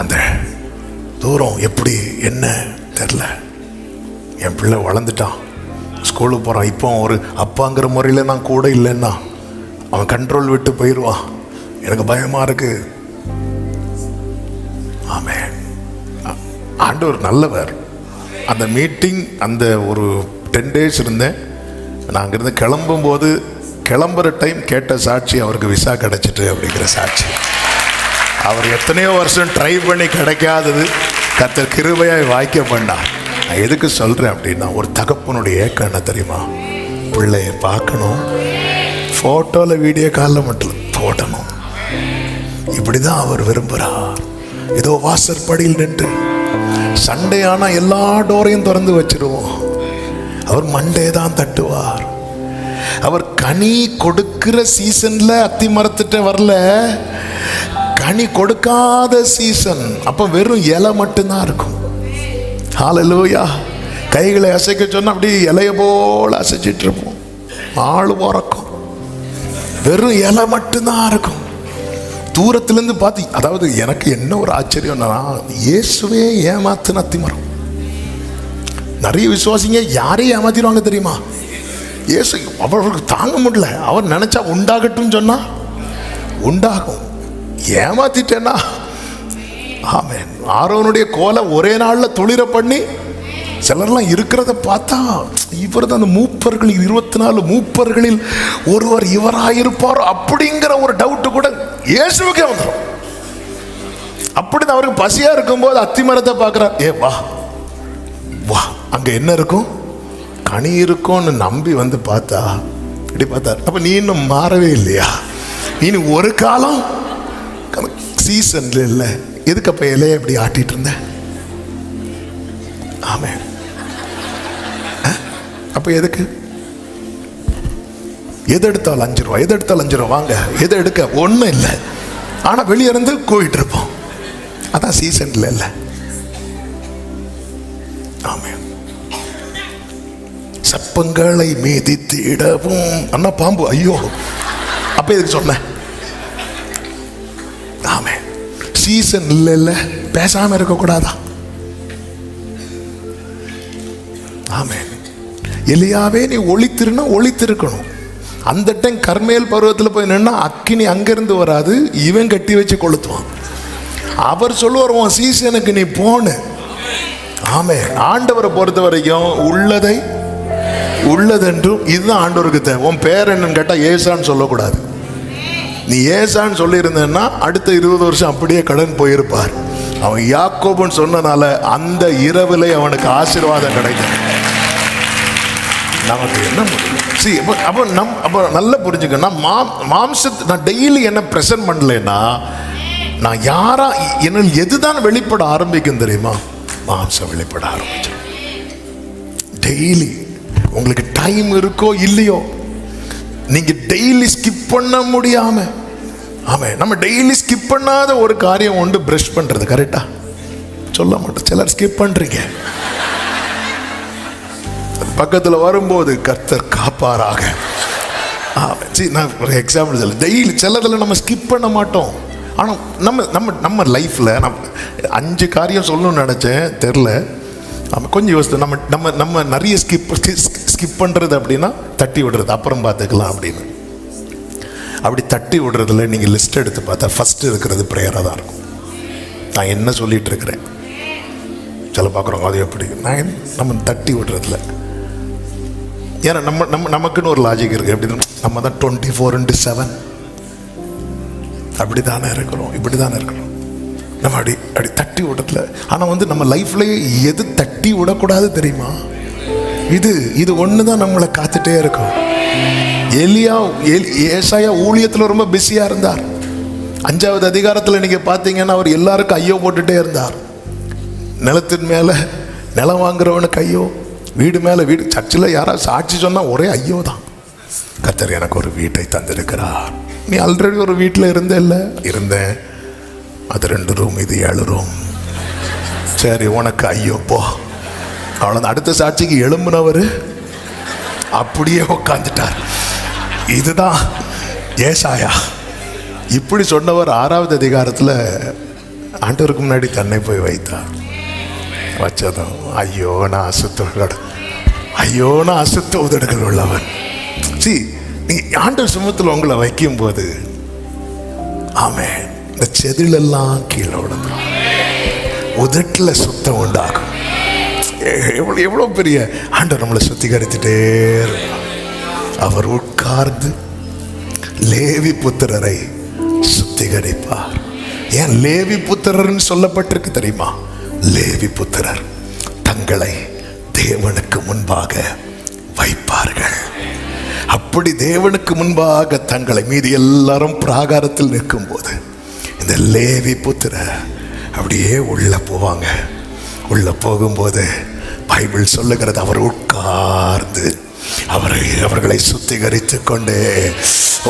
அந்த தூரம் எப்படி என்ன தெரில. என் பிள்ளை வளர்ந்துட்டான், ஸ்கூலுக்கு போகிறான். இப்போ ஒரு அப்பாங்கிற முறையில் நான் கூட இல்லைன்னா அவன் கண்ட்ரோல் விட்டு போயிடுவான். எனக்கு பயமாக இருக்கு. ஆமென். ஆண்டவர் நல்லவர். அந்த மீட்டிங் அந்த ஒரு 10 days இருந்தேன். நான் அங்கிருந்து கிளம்பும்போது கிளம்புற டைம் கேட்ட சாட்சி, அவருக்கு விசா கிடைச்சிட்டு அப்படிங்கிற சாட்சி. அவர் எத்தனையோ வருஷம் ட்ரை பண்ணி கிடைக்காதது கர்த்தர் கிருபையாய் வாய்க்க பண்ணார். நான் எதுக்கு சொல்கிறேன் அப்படின்னா, ஒரு தகப்பனுடைய ஏக்கம் என்ன தெரியுமா? பிள்ளைய பார்க்கணும், ஃபோட்டோவில் வீடியோ காலில் மட்டும் போடணும். இப்படி தான் அவர் விரும்புகிறார். ஏதோ வாசற்படியில் நின்று சண்டே ஆனால் எல்லா டோரையும் திறந்து வச்சிருவோம். அவர் மண்டே தான் தட்டுவார். அவர் கனி கொடுக்கிற சீசன்ல அத்தி மரத்திட்ட வரல, கனி கொடுக்காத சீசன். அப்ப வெறும் இலை மட்டும்தான் இருக்கும். ஹல்லேலூயா. கைகளை அசைக்க சொன்னா அப்படி இலைய போல அசைச்சிட்டு இருப்போம். ஆளு உறக்கும், வெறும் இலை மட்டும்தான் இருக்கும். தூரத்திலிருந்து பார்த்து, அதாவது எனக்கு என்ன ஒரு ஆச்சரியம்னா, இயேசுவே ஏமாத்தின அத்தி மரம். நிறைய விசுவாசிங்க யாரையும் ஏமாத்திடுவாங்க தெரியுமா? இயேசு அவர்களுக்கு தாங்க முடியல. அவர் நினைச்சா உண்டாகட்டும் சொன்னா உண்டாகும். ஏமாத்திட்டேன்னா ஆமென். ஆரோனுடைய கோலை ஒரே நாளில் துளிர பண்ணி சிலர்லாம் இருக்கிறத பார்த்தா இவர் தான் அந்த மூப்பர்கள் 24 மூப்பர்களில் ஒருவர் இவராயிருப்பார் அப்படிங்கிற ஒரு டவுட்டு கூட இயேசுவுக்கே வந்துடும். அப்படி அவருக்கு பசியா இருக்கும்போது அத்தி மரத்தை பார்க்கிறார். ஏ வா வா, அங்க என்ன இருக்கும்? கனி இருக்கும்னு நம்பி வந்து பார்த்தா இப்படி பார்த்தார். அப்ப நீ இன்னும் மாறவே இல்லையா? நீ ஒரு காலம் சீசன்ல இல்லை. எதுக்கு அப்ப இலைய எப்படி ஆட்டிட்டு இருந்த? ஆமே. அப்ப எதுக்கு? எது எடுத்தாலும் 5 ரூபா, எது எடுத்தாலும் 5 ரூபா வாங்க, எதை எடுக்க ஒன்றும் இல்லை. ஆனா வெளியே இருந்து கூவிட்டு இருப்போம். அதான் சீசன்ல இல்லை. ஆமே. சப்பங்களை மிதித்திடவும் அண்ணா பாம்பு, ஐயோ அப்ப எதுக்கு சொன்ன? ஆமே. சீசன் இல்ல, பேசாம இருக்க கூடாதா? ஆமே. எலியாவே நீ ஒளித்திருனா ஒளித்திருக்கணும். அந்த டைம் கர்மேல் பருவத்தில் போய் நின்னா அக்கினி அங்கிருந்து வராது, இவன் கட்டி வச்சு கொளுத்துவான். அவர் சொல்லுவார், உன் சீசனுக்கு நீ போன. ஆமே. ஆண்டவரை பொறுத்த வரைக்கும் உள்ளதை உள்ளதென்றும் இதுதான் ஆண்டவருக்கு தேவை. உன் பேர் என்னன்னு கேட்டா ஏசான்னு சொல்லக்கூடாது. நீ ஏசான்னு சொல்லியிருந்தேன்னா அடுத்த 20 வருஷம் அப்படியே கடன் போயிருப்பார். அவன் யாக்கோபுன்னு சொன்னனால அந்த இரவிலே அவனுக்கு ஆசீர்வாதம் கிடைக்கும். நமக்கு என்ன அப்போ நல்லா புரிஞ்சுக்க. மாம்சத்தை நான் டெய்லி என்ன பிரசன்ட் பண்ணலைன்னா, நான் யாரா என்ன எதுதான் வெளிப்பட ஆரம்பிக்கும் தெரியுமா? மாம்சம் வெளிப்பட ஆரம்பிச்சு. டெய்லி உங்களுக்கு டைம் இருக்கோ இல்லையோ, நீங்க டெய்லி ஸ்கிப் பண்ண முடியாம, ஆமா, நம்ம டெய்லி ஸ்கிப் பண்ணாத ஒரு காரியம் உண்டு, பிரஷ் பண்றது. கரெக்டா சொல்ல மாட்டோம், சிலர் ஸ்கிப் பண்றீங்க. பக்கத்துல வரும்போது கர்த்தர் காப்பாராக. நான் ஒரு எக்ஸாம்பிள் சொல்ல, டெய்லி சிலதில் நம்ம ஸ்கிப் பண்ண மாட்டோம். ஆனால் நம்ம நம்ம நம்ம லைஃப்பில் நான் 5 காரியம் சொல்லணும்னு நினச்சேன், தெரில. கொஞ்சம் யோசித்து நம்ம நம்ம நம்ம நிறைய ஸ்கிப் பண்ணுறது அப்படின்னா தட்டி விடுறது, அப்புறம் பார்த்துக்கலாம் அப்படின்னு. அப்படி தட்டி விடுறதுல நீங்கள் லிஸ்ட் எடுத்து பார்த்தா ஃபஸ்ட்டு இருக்கிறது ப்ரேயராக தான் இருக்கும். நான் என்ன சொல்லிகிட்டு இருக்கிறேன் சில பார்க்குறோம், அது எப்படி நம்ம தட்டி விடுறதுல. ஏன்னா நமக்குன்னு ஒரு லாஜிக் இருக்குது. எப்படின்னா நம்ம தான் 24/7 அப்படி தானே இருக்கிறோம், இப்படி தானே இருக்கிறோம். நம்ம அப்படி தட்டி விடுறதுல. ஆனால் நம்ம லைஃப்லேயே எது தட்டி விடக்கூடாது தெரியுமா? இது ஒன்று தான் நம்மளை காத்துட்டே இருக்கும். ஏசாயா ஊழியத்தில் ரொம்ப பிஸியாக இருந்தார். 5வது அதிகாரத்தில் நீங்கள் பார்த்தீங்கன்னா அவர் எல்லாருக்கும் ஐயோ போட்டுட்டே இருந்தார். நிலத்தின் மேலே நிலம் வாங்குறவனுக்கு ஐயோ, வீடு மேலே வீடு. சர்ச்சில் யாராவது சாட்சி சொன்னால் ஒரே ஐயோ தான். கர்த்தர் எனக்கு ஒரு வீட்டை தந்திருக்கிறார். நீ ஆல்ரெடி ஒரு வீட்டில் இருந்தேன். அது 2 ரூம், இது 7 ரூம். சரி, உனக்கு ஐயோ போ, அவ்வளோதான். அடுத்த சாட்சிக்கு எழும்புனவர் அப்படியே உட்காந்துட்டார். இதுதான் ஏசாயா. இப்படி சொன்னவர் 6வது அதிகாரத்தில் ஆண்டவருக்கு முன்னாடி தன்னை போய் வைத்தார். வச்சதும் ஐயோ நான் அசுத்த உதடுகள் உள்ளவன். நீ ஆண்டவர் சுமத்தில் உங்களை வைக்கும் போது ஆமென், இந்த செதிலெல்லாம் கீழே விழுந்துடும், உதட்டில் சுத்தம் உண்டாகும். எவ்வளோ பெரிய ஆண்டவர் நம்மளை சுத்திகரித்துட்டே இருப்பார். அவர் உட்கார்ந்து லேவி புத்திரரை சுத்திகரிப்பார். ஏன் லேவி புத்திரர்னு சொல்லப்பட்டிருக்கு தெரியுமா? லேவி புத்திரர் தங்களை தேவனுக்கு முன்பாக வைப்பார்கள். அப்படி தேவனுக்கு முன்பாக தங்களை, மீதி எல்லாரும் பிராகாரத்தில் நிற்கும் போது இந்த லேவி புத்திரர் அப்படியே உள்ள போவாங்க. உள்ள போகும்போது பைபிள் சொல்லுகிறது, அவர் உட்கார்ந்து அவர்களை சுத்திகரித்து கொண்டு,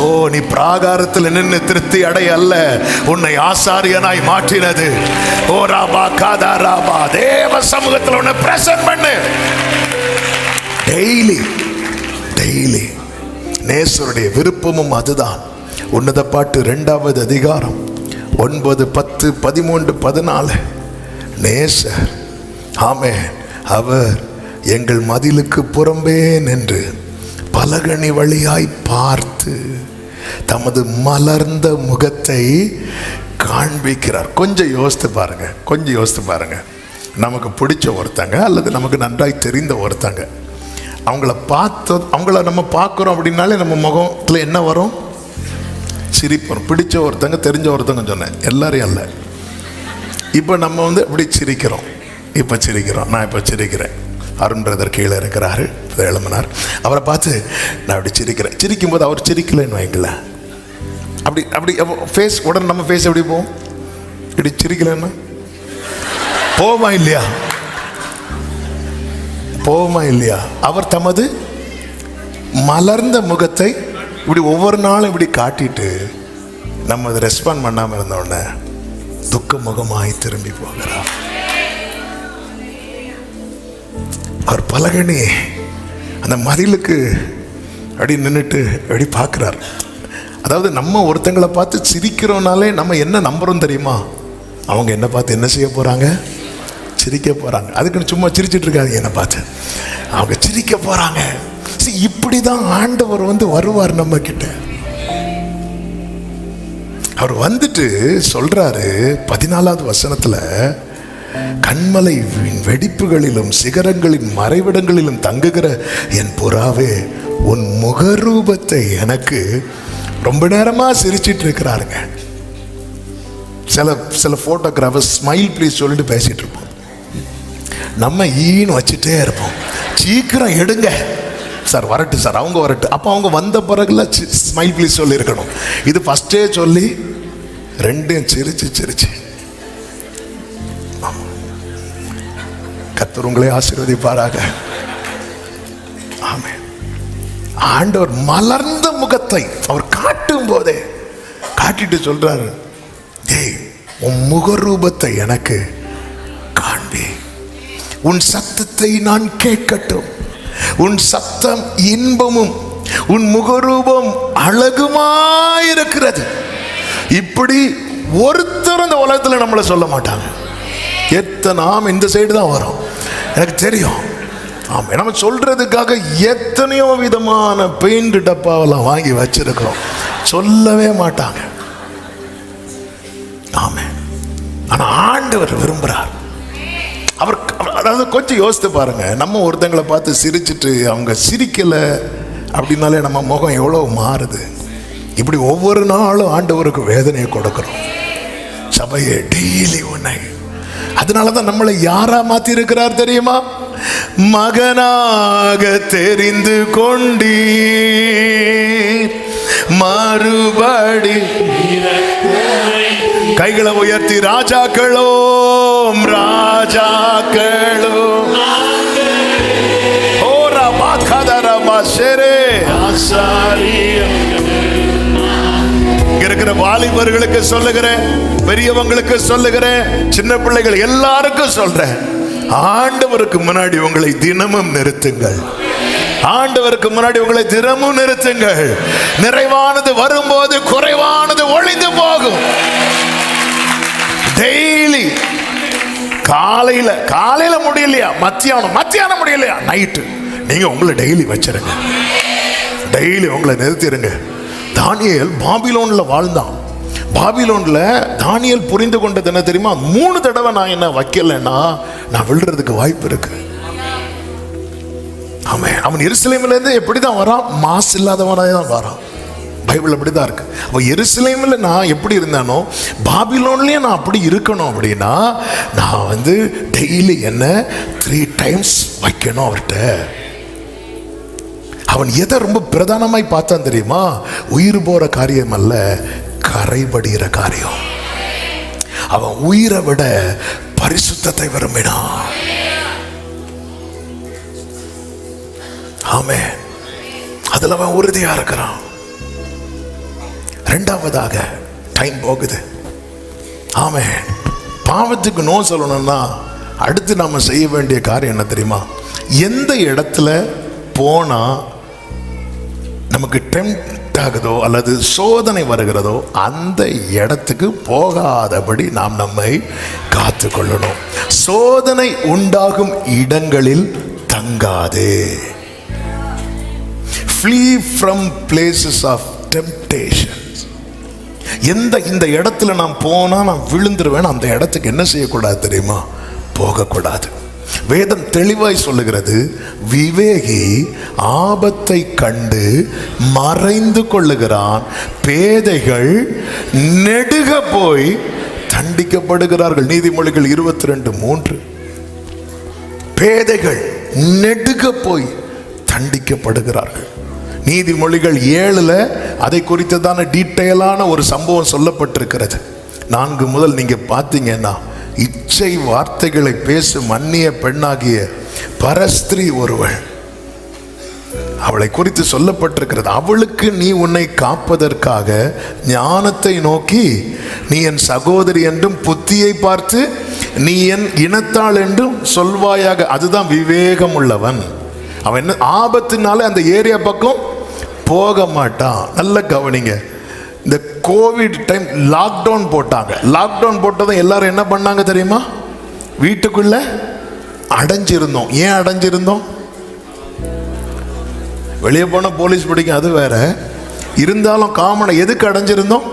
ஓ நீ பிராகாரத்தில் நின்று திருப்தி அடைய அல்ல, உன்னை ஆசாரியனாய் மாற்றினது. ஓ ராபா காதா ராபா, தேவ சமூகத்தில் உன்னை பிரசன்ட் பண்ணு. டெய்லி நேசருடைய விருப்பமும் அதுதான். உன்னத பாட்டு 2வது அதிகாரம் 9, 10, 13, 14. நேசர் ஆமென், அவர் எங்கள் மதிலுக்கு புறம்பே நின்று பலகணி வழியாய் பார்த்து தமது மலர்ந்த முகத்தை காண்பிக்கிறார். கொஞ்சம் யோசித்து பாருங்க. நமக்கு பிடிச்ச ஒருத்தங்க அல்லது நமக்கு நன்றாய் தெரிந்த ஒருத்தங்க, அவங்கள நம்ம பார்க்குறோம் அப்படின்னாலே நம்ம முகத்தில் என்ன வரும்? சிரிப்போம். பிடிச்ச ஒருத்தங்க, தெரிஞ்ச ஒருத்தங்க சொன்னேன், எல்லாரையும் அல்ல. இப்போ நம்ம இப்படி சிரிக்கிறோம். நான் இப்போ சிரிக்கிறேன். அருண் பிரதர் கீழே இருக்கிறாரு, எழுமனார். அவரை பார்த்து நான் அப்படி சிரிக்கும்போது அவர் சிரிக்கலைன்னு வைங்களேன், அப்படி ஃபேஸ் உடனே நம்ம ஃபேஸ் எப்படி போவோம்? இப்படி சிரிக்கலைன்னா போமா இல்லையா? அவர் தமது மலர்ந்த முகத்தை இப்படி ஒவ்வொரு நாளும் இப்படி காட்டிட்டு நம்ம அதை ரெஸ்பாண்ட் பண்ணாமல் இருந்தோடனே துக்க முகமாய் திரும்பி போகிறார். அவர் பலகணி அந்த மதிலுக்கு அப்படி நின்றுட்டு அப்படி பார்க்குறார். அதாவது நம்ம ஒருத்தங்களை பார்த்து சிரிக்கிறோனாலே நம்ம என்ன நம்புறோம் தெரியுமா? அவங்க என்ன பார்த்து என்ன செய்ய போகிறாங்க? சிரிக்க போகிறாங்க. அதுக்குன்னு சும்மா சிரிச்சிட்டு இருக்காங்க. என்னை பார்த்து அவங்க சிரிக்க போகிறாங்க. இப்படி தான் ஆண்டவர் வருவார் நம்ம கிட்ட. அவர் வந்துட்டு சொல்றாரு 14வது வசனத்துல, கண்மலை வெடிப்புகளிலும் சிகரங்களின் மறைவிடங்களிலும் தங்குகிற என் புறாவே, உன் முகரூபத்தை எனக்கு ரொம்ப நேரமா சிரிச்சிட்டு இருக்கிறாருங்க. சில போட்டோகிராஃபர் ஸ்மைல் ப்ளீஸ் சொல்லிட்டு பேசிட்டு இருப்போம். நம்ம ஈன்னு வச்சுட்டே இருப்போம். சீக்கிரம் எடுங்க சார், வரட்டு சார், அவங்க வரட்டு. அப்போ அவங்க வந்த பிறகுல ஸ்மைல் ப்ளீஸ் சொல்லி இருக்கணும். இது ஃபர்ஸ்டே சொல்லி ரெண்டையும் சிரிச்சு கர்த்தர் உங்களை ஆசீர்வதிப்பாராக. ஆமென். ஆண்டவர் மலர்ந்த முகத்தை அவர் காட்டும் போதே காட்டிட்டு சொல்றாரு, ஏய் உன் முகரூபத்தை எனக்கு காண்பி, உன் சத்தத்தை நான் கேட்கட்டும், உன் சத்தம் இன்பமும் உன் முகரூபம் அழகுமாயிருக்கிறது. இப்படி ஒருத்தர் இந்த உலகத்தில் நம்மளை சொல்ல மாட்டாங்க. எத்தனை இந்த சைடு தான் வரும், எனக்கு தெரியும். ஆமாம், நம்ம சொல்றதுக்காக எத்தனையோ விதமான பெயிண்ட் டப்பாவெல்லாம் வாங்கி வச்சிருக்கிறோம், சொல்லவே மாட்டாங்க. ஆமாம், ஆனால் ஆண்டவர் விரும்புகிறார். அவர் அதாவது கொஞ்சம் யோசித்து பாருங்க, நம்ம ஒருத்தங்களை பார்த்து சிரிச்சிட்டு அவங்க சிரிக்கலை அப்படின்னாலே நம்ம முகம் எவ்வளோ மாறுது. இப்படி ஒவ்வொரு நாளும் ஆண்டவருக்கு வேதனையை கொடுக்கிறோம். சபையை டெய்லி உன்னை, அதனால தான் நம்மளை யாரா மாத்தி இருக்கிறார் தெரியுமா? மகனாக தெரிந்து கொண்டீ, மறுபடி கைகளை உயர்த்தி ராஜாக்களோ ராஜாக்களோ இருக்கிற வாலிபர்களுக்கு சொல்லுகிறேன், பெரியவங்களுக்கு சொல்லுகிறேன், சின்ன பிள்ளைகள் எல்லாருக்கும் சொல்றேன், ஆண்டவருக்கு முன்னாடி உங்களை தினமும் நிறுத்துங்கள். ஆண்டவருக்கு முன்னாடி உங்களை தினமும் நிறுத்துங்கள். நிறைவானது வரும்போது குறைவானது ஒழிந்து போகும். டெய்லி காலையில முடியலையா, மத்தியானம் முடியலையா, நைட்டு நீங்க உங்களை டெய்லி வச்சிருங்க. டெய்லி உங்களை நிறுத்திடுங்க. தானியேல் பாபிலோன்ல வாழ்ந்தான். பாபிலோன்ல தானியேல் புரிந்து கொண்டது என்ன தெரியுமா? 3 தடவை நான் என்ன வைக்கலன்னா நான் விழுறதுக்கு வாய்ப்பு இருக்கு. அவன் எருசலேமில இருந்து எப்படிதான் வரான்? மாசு இல்லாதவனாக தான் வரான். பைபிள் அப்படிதான் இருக்கு. அப்போ எருசலேமில் நான் எப்படி இருந்தானோ பாபிலோன்லயே நான் அப்படி இருக்கணும். அப்படின்னா நான் டெய்லி என்ன 3 times வைக்கணும் அவர்கிட்ட. அவன் எதை ரொம்ப பிரதானமாய் பார்த்தான் தெரியுமா? உயிர் போற காரியம் அல்ல, கரைபடுகிற காரியம். அவன் உயிரை விட பரிசுத்தத்தை விரும்பினான். ஆமென். அதுல அவன் உறுதியா இருக்கிறான். 2வது டைம் போகுது. ஆமென். பாவத்துக்கு நோ சொல்லணும்னா அடுத்து நாம செய்ய வேண்டிய காரியம் என்ன தெரியுமா? எந்த இடத்துல போனா நமக்கு டெம்ப்ட் ஆகுதோ அல்லது சோதனை வருகிறதோ அந்த இடத்துக்கு போகாதபடி நாம் நம்மை காத்து கொள்ளணும். சோதனை உண்டாகும் இடங்களில் தங்காதே. Flee from places of temptation. இந்த இடத்துல நான் போனா நான் விழுந்துருவேன், அந்த இடத்துக்கு என்ன செய்யக்கூடாது தெரியுமா? போகக்கூடாது. வேதம் தெளிவாய் சொல்லுகிறது, விவேகி ஆபத்தை கண்டு மறைந்து கொள்ளுகிறான், பேதைகள் நெடுக போய் தண்டிக்கப்படுகிறார்கள். நீதிமொழிகள் 22:3. பேதைகள் நெடுக போய் தண்டிக்கப்படுகிறார்கள். நீதிமொழிகள் 7 அதை குறித்ததான டீட்டெயிலான ஒரு சம்பவம் சொல்லப்பட்டிருக்கிறது. 4 முதல் நீங்க பார்த்தீங்கன்னா, இச்சை வார்த்தைகளை பேசும் அந்நிய பெண்ணாகிய பரஸ்திரீ ஒருவள், அவளை குறித்து சொல்லப்பட்டிருக்கிறது. அவளுக்கு நீ உன்னை காப்பதற்காக ஞானத்தை நோக்கி நீ என் சகோதரி என்றும் புத்தியை பார்த்து நீ என் இனத்தாள் என்றும் சொல்வாயாக. அதுதான் விவேகம் உள்ளவன். அவன் என்ன ஆபத்தினால அந்த ஏரியா பக்கம் போக மாட்டான். நல்ல கவனிங்க. இந்த கோவிட் டைம் லாக்டவுன் போட்டாங்க. லாக்டவுன் போட்டதும் எல்லாரும் என்ன பண்ணாங்க தெரியுமா? வீட்டுக்குள்ள அடைஞ்சிருந்தோம். ஏன் அடைஞ்சிருந்தோம்? வெளியே போன போலீஸ் பிடிக்கும், அது வேற. இருந்தாலும் காமனை எதுக்கு அடைஞ்சிருந்தோம்?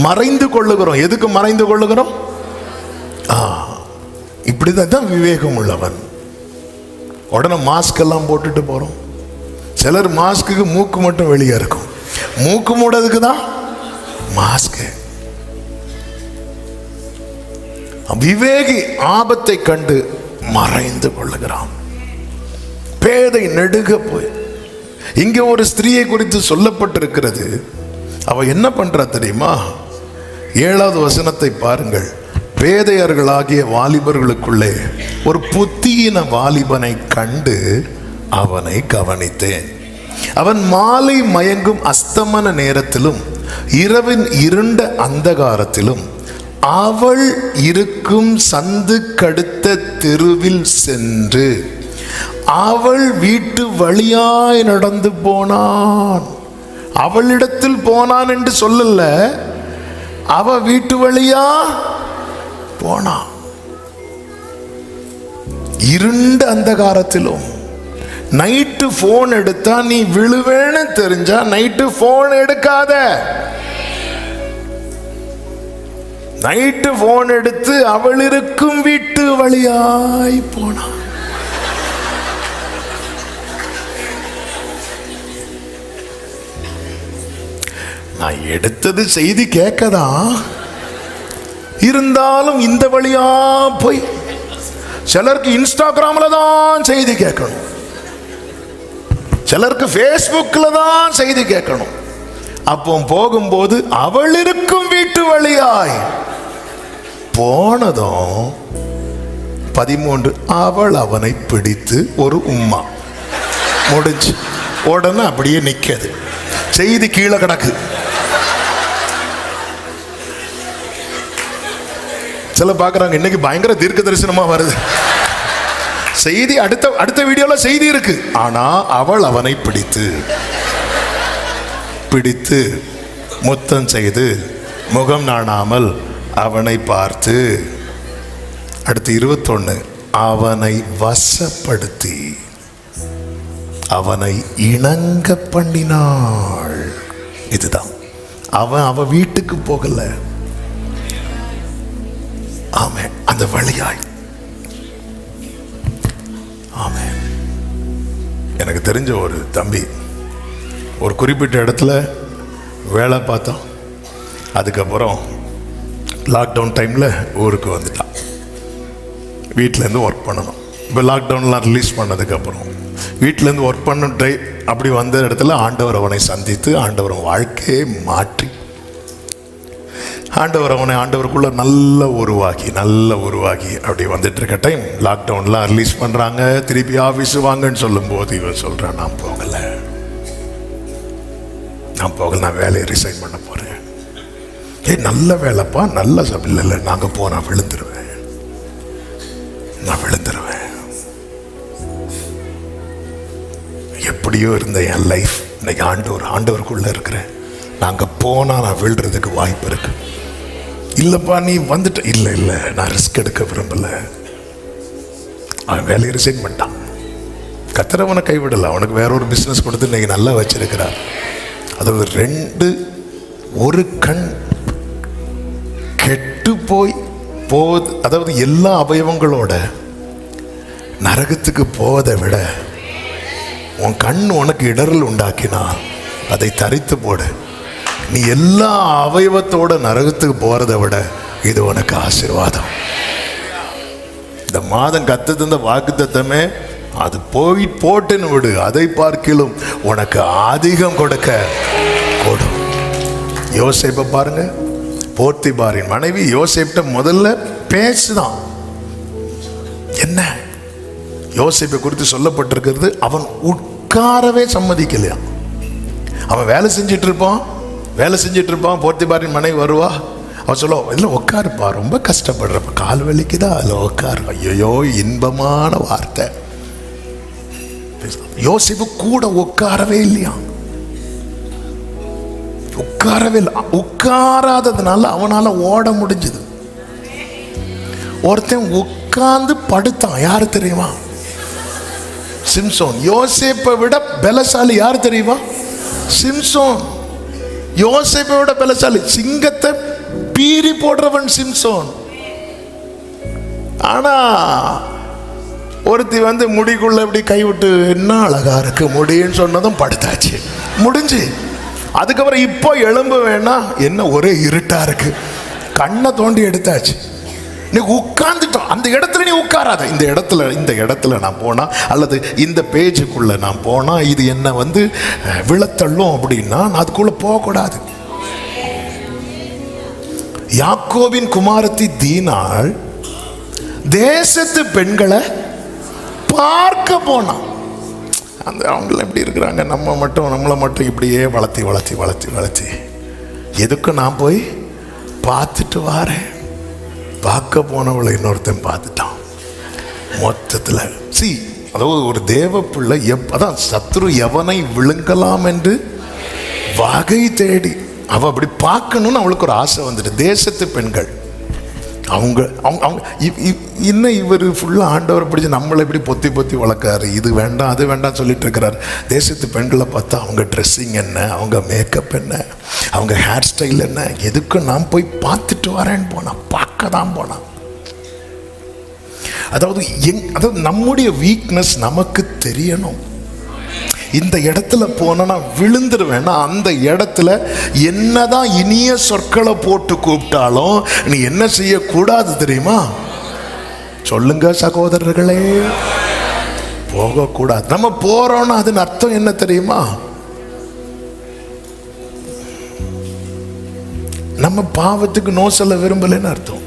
மறைந்து கொள்ளுகிறோம். எதுக்கு மறைந்து கொள்ளுகிறோம்? இப்படிதான் விவேகம் உள்ளவன். உடனே மாஸ்க் எல்லாம் போட்டுட்டு போறோம். சிலர் மாஸ்க்கு மூக்கு மட்டும் வெளியே இருக்கும். மூக்கு மூடதுக்கு தான் மாஸ்க். விவேகி ஆபத்தை கண்டு மறைந்து கொள்ளுகிறான். பேதை நெடுக போய். இங்க ஒரு ஸ்திரீயை குறித்து சொல்லப்பட்டிருக்கிறது. அவ என்ன பண்றா தெரியுமா? 7வது வசனத்தை பாருங்கள். பேதையர்களாகிய வாலிபர்களுக்குள்ளே ஒரு புத்தியின வாலிபனை கண்டு அவனை கவனித்தேன். அவன் மாலை மயங்கும் அஸ்தமன நேரத்திலும் இரவின் இருண்ட அந்தகாரத்திலும் அவள் இருக்கும் சந்து கடுத்த தெருவில் சென்று அவள் வீட்டு வழியாய் நடந்து போனான். அவளிடத்தில் போனான் என்று சொல்லல, அவ வீட்டு வழியா போனான். இருண்ட அந்தகாரத்திலும். நைட்டு போன் எடுத்தா நீ விழுவேன்னு தெரிஞ்சா நைட்டு போன் எடுக்காத. நைட்டு போன் எடுத்து அவள் இருக்கும் வீட்டு வழியாய் போனான். நான் எடுத்தது செய்தி கேட்கதான், இருந்தாலும் இந்த வழியா போய் சிலருக்கு இன்ஸ்டாகிராம்ல தான் செய்தி கேட்கணும், சிலருக்கு ஃபேஸ்புக்ல தான் செய்தி கேட்கணும். அப்போ போகும்போது அவள் இருக்கும் வீட்டு வழியாய் போனதும் 13 அவள் அவனை பிடித்து ஒரு உம்மா முடிஞ்சு. உடனே அப்படியே நிற்கிறது. செய்தி கீழே கிடக்கு. சில பார்க்குறாங்க இன்னைக்கு பயங்கர தீர்க்க தரிசனமா வருது. செய்தி அடுத்த வீடியோல செய்தி இருக்கு. ஆனா அவள் அவனை பிடித்து முத்தம் செய்து முகம் நாணாமல் அவனை பார்த்து, அடுத்து 21, அவனை வசப்படுத்தி அவனை இணங்க பண்ணினாள். இதுதான். அவ வீட்டுக்கு போகல. ஆமென். அந்த வழியாய். ஆமென். எனக்கு தெரிஞ்ச ஒரு தம்பி ஒரு குறிப்பிட்ட இடத்துல வேலை பார்த்தோம். அதுக்கப்புறம் லாக்டவுன் டைமில் ஊருக்கு வந்துட்டான். வீட்டிலேருந்து ஒர்க் பண்ணணும். இப்போ லாக்டவுன்லாம் ரிலீஸ் பண்ணதுக்கப்புறம் வீட்டிலேருந்து ஒர்க் பண்ண அப்படி வந்த இடத்துல ஆண்டவர் அவனை சந்தித்து ஆண்டவர் வாழ்க்கையை மாற்றி ஆண்டவருக்குள்ள நல்ல உருவாக்கி அப்படி வந்துட்டு இருக்க டைம் லாக்டவுன்லாம் ரிலீஸ் பண்ணுறாங்க. திருப்பி ஆஃபீஸ் வாங்கன்னு சொல்லும்போது இவன் சொல்கிறான், நான் போகலை, நான் வேலையை ரிசைன் பண்ண போகிறேன். நல்ல வேலைப்பா, நல்ல இல்லை, நாங்கள் போனால் விழுந்துருவேன். எப்படியோ இருந்த என் லைஃப் இன்னைக்கு ஆண்டவருக்குள்ள இருக்கிறேன். நாங்கள் போனால் நான் விழுறதுக்கு வாய்ப்பு இருக்கு. இல்லைப்பா நீ வந்துட்ட. இல்லை நான் ரிஸ்க் எடுக்க விரும்பலை. அவன் வேலையை ரிசைன் பண்ணிட்டான். கர்த்தர் அவனை கைவிடலை. அவனுக்கு வேற ஒரு பிஸ்னஸ் கொடுத்து இன்னைக்கு நல்லா வச்சிருக்கிறார். அதாவது 2 ஒரு கண் கெட்டு போகுது. அதாவது எல்லா அவயவங்களோட நரகத்துக்கு போவதை விட உன் கண் உனக்கு இடரல் உண்டாக்கினா அதை தரித்து போடு. நீ எல்லா அவயவத்தோட நரகத்துக்கு போறதை விட இது உனக்கு ஆசீர்வாதம். இந்த மாதம் கத்து தந்த வாக்குத்தத்தமே அது போட்டுன்னு விடு. அதை பார்க்கிலும் உனக்கு அதிகம் கொடுக்க கொடு. யோசேப்பை பாருங்க. போத்திபாரின் மனைவி யோசேப்பிட்ட முதல்ல பேசுதான். என்ன யோசேப்பை குறித்து சொல்லப்பட்டிருக்கிறது, அவன் உட்காரவே சம்மதிக்கலையா. அவன் வேலை செஞ்சிட்டு இருப்பான். போத்திபாரின் மனைவி வருவா. அவன் சொல்ல, இல்லை உட்காருப்பா, ரொம்ப கஷ்டப்படுறப்ப, கால் வலிக்குதா, அதில் உட்காரு. ஐயோ இன்பமான வார்த்தை. யோசேப்பு கூட உட்காரவே இல்லையா. உட்காராததுனால அவனால ஓட முடிஞ்சது. ஒருத்தன் உட்கார்ந்து படுத்தான். யாரு தெரியுமா? சிம்சோன். யோசேப்பை விட பலசாலி யார் தெரியுமா? சிம்சோன். யோசேப்பை விட பலசாலி. சிங்கத்தை பீறி போடுறவன் சிம்சோன். ஆனா ஒருத்தி வந்து முடிக்குள்ள இப்படி கைவிட்டு, என்ன அழகா இருக்கு முடின்னு சொன்னதும் படுத்தாச்சு, முடிஞ்சு. அதுக்கப்புறம் இப்போ எலும்ப வேணாம், என்ன ஒரே இருட்டா இருக்கு, கண்ணை தோண்டி எடுத்தாச்சு. நீ உட்கார்ந்துட்டோம். அந்த இடத்துல நீ உட்காராத. இந்த இடத்துல நான் போனா, அல்லது இந்த பேஜுக்குள்ள நான் போனா இது என்ன வந்து விழத்தள்ளும் அப்படின்னா நான் அதுக்குள்ள போகக்கூடாது. யாக்கோபின் குமாரத்தி தீனாள் தேசத்து பெண்களை பார்க்க போனான். அந்த அவங்கள எப்படி இருக்கிறாங்க, நம்மளை மட்டும் இப்படியே வளர்த்தி எதுக்கும் நான் போய் பார்த்துட்டு வாரேன். பார்க்க போனவளை இன்னொருத்தன் பார்த்துட்டான். மொத்தத்தில் அதாவது ஒரு தேவ பிள்ளை அதான் சத்ரு எவனை விழுங்கலாம் என்று வகை தேடி அவ அப்படி பார்க்கணும்னு அவளுக்கு ஒரு ஆசை வந்துட்டு. தேசத்து பெண்கள் அவங்க இன்னும் இவர் ஃபுல்லாக ஆண்டவரை பிடிச்சி நம்மளை இப்படி பொத்தி வளர்க்காரு. இது வேண்டாம் அது வேண்டாம் சொல்லிட்டு இருக்கிறார். தேசத்து பெண்களை பார்த்தா அவங்க ட்ரெஸ்ஸிங் என்ன, அவங்க மேக்கப் என்ன, அவங்க ஹேர் ஸ்டைல் என்ன, எதுக்கும் நான் போய் பார்த்துட்டு வரேன்னு போனான். பார்க்க தான் போனான். அதாவது நம்முடைய வீக்னஸ் நமக்கு தெரியணும். இந்த இடத்துல போனா விழுந்துருவேன். அந்த இடத்துல என்னதான் இனிய சொற்களை போட்டு கூப்பிட்டாலும் நீ என்ன செய்யக்கூடாது தெரியுமா? சொல்லுங்க சகோதரர்களே, போகக்கூடாது. நம்ம போறோம்னா அதன் அர்த்தம் என்ன தெரியுமா? நம்ம பாவத்துக்கு நோ சொல்ல விரும்பலன்னு அர்த்தம்.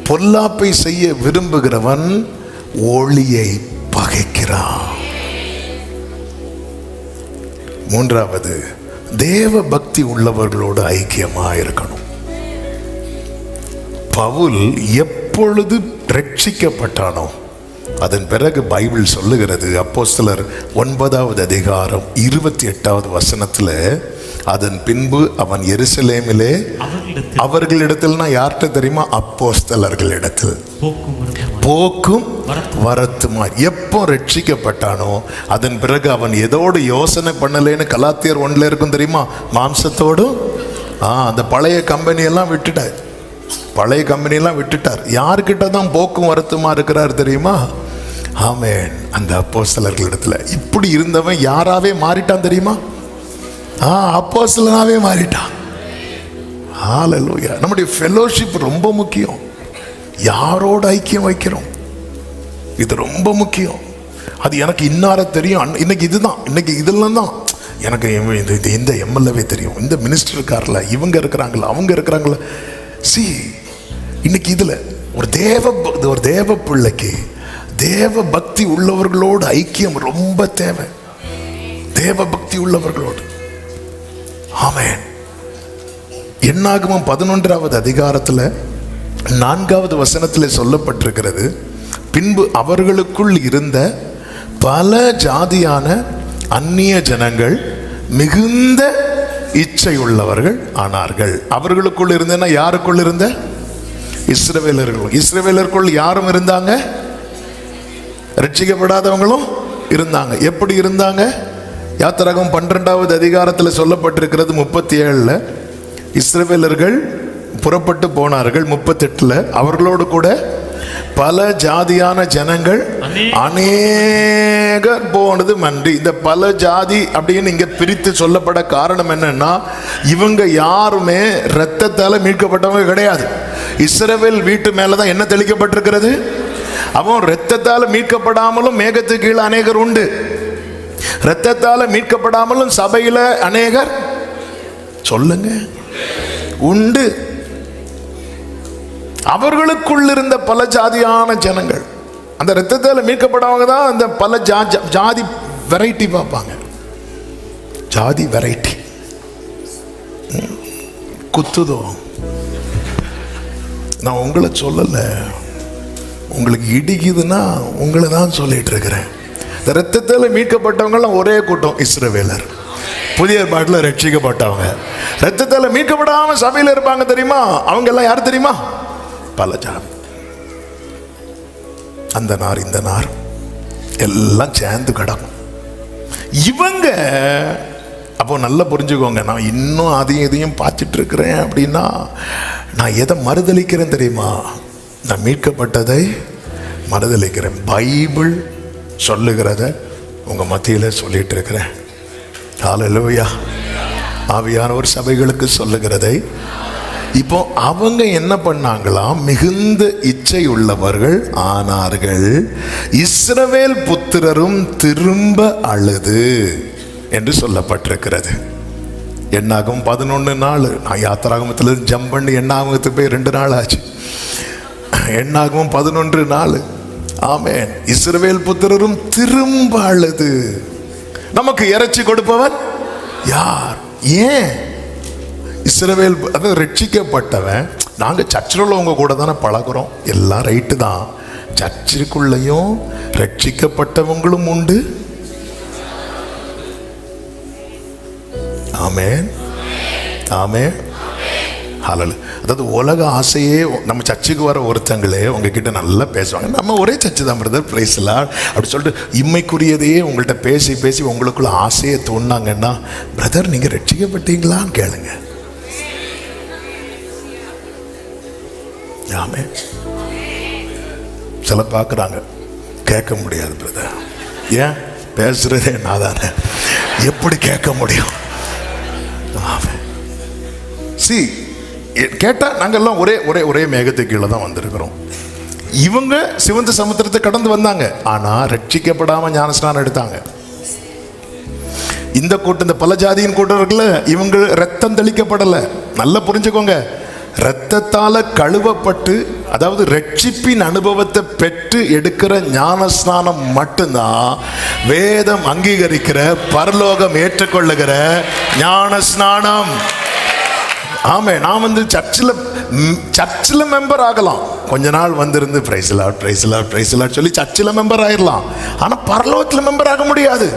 பொல்லாப்பை செய்ய விரும்புகிறவன் ஒளியை பகைக்கிறான். மூன்றாவது, தேவ பக்தி உள்ளவர்களோடு ஐக்கியமா இருக்கணும். பவுல் எப்பொழுது ரட்சிக்கப்பட்டானோ அதன் பிறகு பைபிள் சொல்லுகிறது, அப்போஸ்தலர் 9வது அதிகாரம் 28வது வசனத்துல, அதன் பின்பு அவன் எருசலேமிலே அவர்களிடத்தில்னா யார்கிட்ட தெரியுமா? அப்போஸ்தலர்களிடத்தில் போக்கும் வரத்துமாய். எப்போ ரட்சிக்கப்பட்டானோ அதன் பிறகு அவன் எதோடு யோசனை பண்ணலேன்னு கலாத்தியர் 1ல இருக்கும் தெரியுமா? மாம்சத்தோடும் அந்த பழைய கம்பெனியெல்லாம் விட்டுட்டார். பழைய கம்பெனியெல்லாம் விட்டுட்டார். யார்கிட்ட தான் போக்கும் வரத்துமா இருக்கிறார் தெரியுமா? ஆமென். அந்த அப்போஸ்தலர்களிடத்துல. இப்படி இருந்தவன் யாராவே மாறிட்டான் தெரியுமா? அப்போஸ்தலனாவே மாறிட்டான். ஹல்லேலூயா. நம்முடைய ஃபெலோஷிப் ரொம்ப முக்கியம். யாரோட ஐக்கியம் வைக்கிறோம், இது ரொம்ப முக்கியம். அது எனக்கு இன்னார தெரியும், இன்னைக்கு இதுதான், இன்னைக்கு இதெல்லாம் தான் எனக்கு இந்த எம்எல்ஏவே தெரியும், இந்த மினிஸ்டர் இருக்கார்ல, இவங்க இருக்கிறாங்களா, அவங்க இருக்கிறாங்களா. சி, இன்னைக்கு இதுல ஒரு தேவ பிள்ளைக்கு தேவ பக்தி உள்ளவர்களோடு ஐக்கியம் ரொம்ப தேவை. தேவ பக்தி உள்ளவர்களோடு. ஆமென். என்னாகமம் 11வது அதிகாரத்துல 4வது வசனத்துல சொல்லப்பட்டிருக்கிறது, பின்பு அவர்களுக்குள் இருந்த பல ஜாதியான அந்நிய ஜனங்கள் மிகுந்த இச்சை உள்ளவர்கள் ஆனார்கள். அவர்களுக்குள் இருந்தேன்னா யாருக்குள் இருந்த? இஸ்ரவேலர்கள். இஸ்ரவேலருக்குள் யாரும் இருந்தாங்க? ரட்சிக்கப்படாதவங்களும் இருந்தாங்க. எப்படி இருந்தாங்க? யாத்திராகமம் 12வது அதிகாரத்தில் சொல்லப்பட்டிருக்கிறது 37ல, இஸ்ரவேலர்கள் புறப்பட்டு போனார்கள். 38ல அவர்களோடு கூட பல ஜாதியான ஜனங்கள் அநேகர் போனது மன்றி. இந்த பல ஜாதி அப்படின்னு இங்க பிரித்து சொல்லப்பட காரணம் என்னன்னா, இவங்க யாருமே இரத்தத்தால மீட்கப்பட்டவங்க கிடையாது. இஸ்ரவேல் வீட்டு மேலதான் என்ன தெளிக்கப்பட்டிருக்கிறது? அவன் இரத்தத்தால மீட்கப்படாமலும் மேகத்துக்கு கீழே அநேகர் உண்டு. இரத்தத்தால மீட்கப்படாமலும் சபையில அநேகர் சொல்லுங்க உண்டு. அவர்களுக்குள் இருந்த பல ஜாதியான ஜனங்கள், அந்த இரத்தத்தால் மீட்கப்படவங்க தான் அந்த பல ஜாதி வெரைட்டி பார்ப்பாங்க. ஜாதி வெரைட்டி குத்துதோ. நான் உங்களை சொல்லல, உங்களுக்கு இடிக்குதுன்னா உங்களை தான் சொல்லிட்டு இருக்கிறேன். இந்த இரத்தத்தால் மீட்கப்பட்டவங்கலாம் ஒரே கூட்டம், இஸ்ரவேலர். புதிய ஏற்பாட்டில் ரட்சிக்கப்பட்டவங்க. இரத்தத்தால் மீட்கப்படாம சபையில் இருப்பாங்க தெரியுமா? அவங்க எல்லாம் யார் தெரியுமா? பல ஜாதி. அந்த நார் இந்த நார் எல்லாம் சேர்ந்து கிடக்கும். இவங்க அப்போ நல்லா புரிஞ்சுக்கோங்க, நான் இன்னும் அதையும் இதையும் பார்த்துட்டு இருக்கிறேன் அப்படின்னா நான் எதை மறுதலிக்கிறேன் தெரியுமா? நான் மீட்கப்பட்டதை மறுதலிக்கிறேன். பைபிள் சொல்லுகிறத உங்க மத்தியில் சொல்லிட்டு இருக்கிறேன். ஹல்லேலூயா. ஆவியானவர் சபைகளுக்கு சொல்லுகிறதை. இப்போ அவங்க என்ன பண்ணாங்களாம்? மிகுந்த இச்சை உள்ளவர்கள் ஆனார்கள். இஸ்ரவேல் புத்திரரும் திரும்ப அழுது என்று சொல்லப்பட்டிருக்கிறது. என்னாகும் 11 நான் யாத்திராகமத்தில் ஜம்ப் பண்ணி என்னாகமத்துக்கு போய் 2 நாள் ஆச்சு. என்னாகும் 11 ஆமென். இஸ்ரவேல் புத்திரரும் திரும்ப அழுது. நமக்கு இறைச்சி கொடுப்பவன் யார்? ஏன்? இஸ்ரவேல் அதாவது ரட்சிக்கப்பட்டவன். நாங்கள் சர்ச்சில் உள்ளவங்க கூட தானே பழகிறோம், எல்லாம் ரைட்டு தான். சர்ச்சுக்குள்ளேயும் ரட்சிக்கப்பட்டவங்களும் உண்டு. ஆமென், ஆமென், ஹல்லேலூயா. அதாவது உலக ஆசையே, நம்ம சர்ச்சுக்கு வர ஒருத்தங்களே உங்ககிட்ட நல்லா பேசுவாங்க, நம்ம ஒரே சர்ச்சு தான் பிரதர், பிரைஸ் எல்லாம் அப்படி சொல்லிட்டு இம்மைக்குரியதையே உங்கள்கிட்ட பேசி பேசி உங்களுக்குள்ள ஆசையை தோணுனாங்கன்னா, பிரதர் நீங்கள் ரட்சிக்கப்பட்டீங்களான்னு கேளுங்க. ஆமென். சில பார்க்குறாங்க, கேட்க முடியாது பிரதர். ஏன்? பேசுறதே நான் தானே, எப்படி கேட்க முடியும்? சி, கேட்டா நாங்கெல்லாம் ஒரே ஒரே ஒரே மேகத்துக்கு கீழே தான் வந்திருக்கிறோம். இவங்க சிவந்த சமுத்திரத்தை கடந்து வந்தாங்க, ஆனா ரட்சிக்கப்படாம ஞானஸ்நானம் எடுத்தாங்க. இந்த கூட்டம், இந்த பல ஜாதியின் கூட்டம் இருக்குல்ல, இவங்க ரத்தம் தெளிக்கப்படல. நல்லா புரிஞ்சுக்கோங்க, ரத்தத்தால கழுவப்பட்டு, அதாவது ரட்சிப்பின் அனுபவத்தை பெற்று எடுக்கிற ஞானஸ்நானம் மட்டும்தான் வேதம் அங்கீகரிக்கிற, பரலோகம் ஏற்றுக்கொள்ளுகிற ஞானஸ்நானம். ஆமே, நான் வந்து சர்ச்சில் மெம்பர் ஆகலாம். கொஞ்ச நாள் வந்திருந்து பிரைஸ் லார்ட் சொல்லி சர்ச்சில் மெம்பர் ஆயிடலாம். ஆனா பரலோகத்தில் மெம்பர் ஆக முடியாது.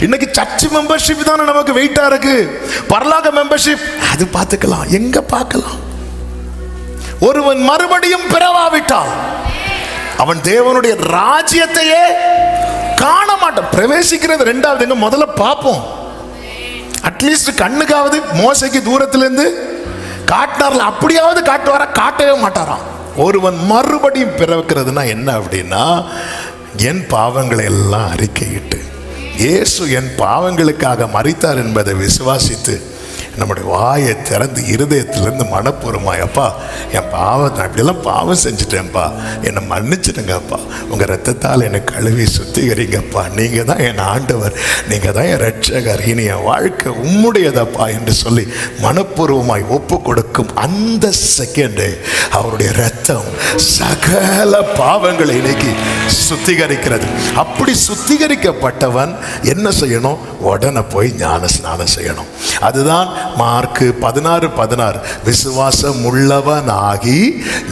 இன்னைக்கு சர்ச் மெம்பர்ஷிப் தானே நமக்கு வெயிட்டா இருக்கு. பரலோக மெம்பர்ஷிப் அது பார்த்துக்கலாம், எங்க பார்க்கலாம். ஒருவன் மறுபடியும் பிறவாவிட்டால் அவன் தேவனுடைய ராஜ்யத்தையே காண மாட்டான். பிரவேசிக்கிறது ரெண்டாவது, எங்க முதல்ல பார்ப்போம். அட்லீஸ்ட் கண்ணுக்காவது மோசைக்கு தூரத்திலிருந்து காட்டினார்ல, அப்படியாவது காட்டுவாரா? காட்டவே மாட்டாராம். ஒருவன் மறுபடியும் பிறக்கிறதுனா என்ன அப்படின்னா, என் பாவங்களை எல்லாம் அறிக்கையிட்டு இயேசு என் பாவங்களுக்காக மரித்தார் என்பதை விசுவாசித்து நம்முடைய வாயை திறந்து இருதயத்திலிருந்து மனப்பூர்வமாய், அப்பா என் பாவத்தை அப்படியெல்லாம் பாவம் செஞ்சுட்டேன்ப்பா, என்னை மன்னிச்சிடுங்கப்பா, உங்கள் ரத்தத்தால் என்னை கழுவி சுத்திகரிங்கப்பா, நீங்கள் தான் என் ஆண்டவர், நீங்கள் தான் என் ரட்சகர், இனி என் வாழ்க்கை உம்முடையதப்பா என்று சொல்லி மனப்பூர்வமாய் ஒப்பு கொடுக்கும் அந்த செகண்டே அவருடைய ரத்தம் சகல பாவங்களை இன்னைக்கு சுத்திகரிக்கிறது. அப்படி சுத்திகரிக்கப்பட்டவன் என்ன செய்யணும்? உடனே போய் ஞான ஸ்நானம் செய்யணும். அதுதான் மார்க்கு 16:16, விசுவாசம் உள்ளவனாகி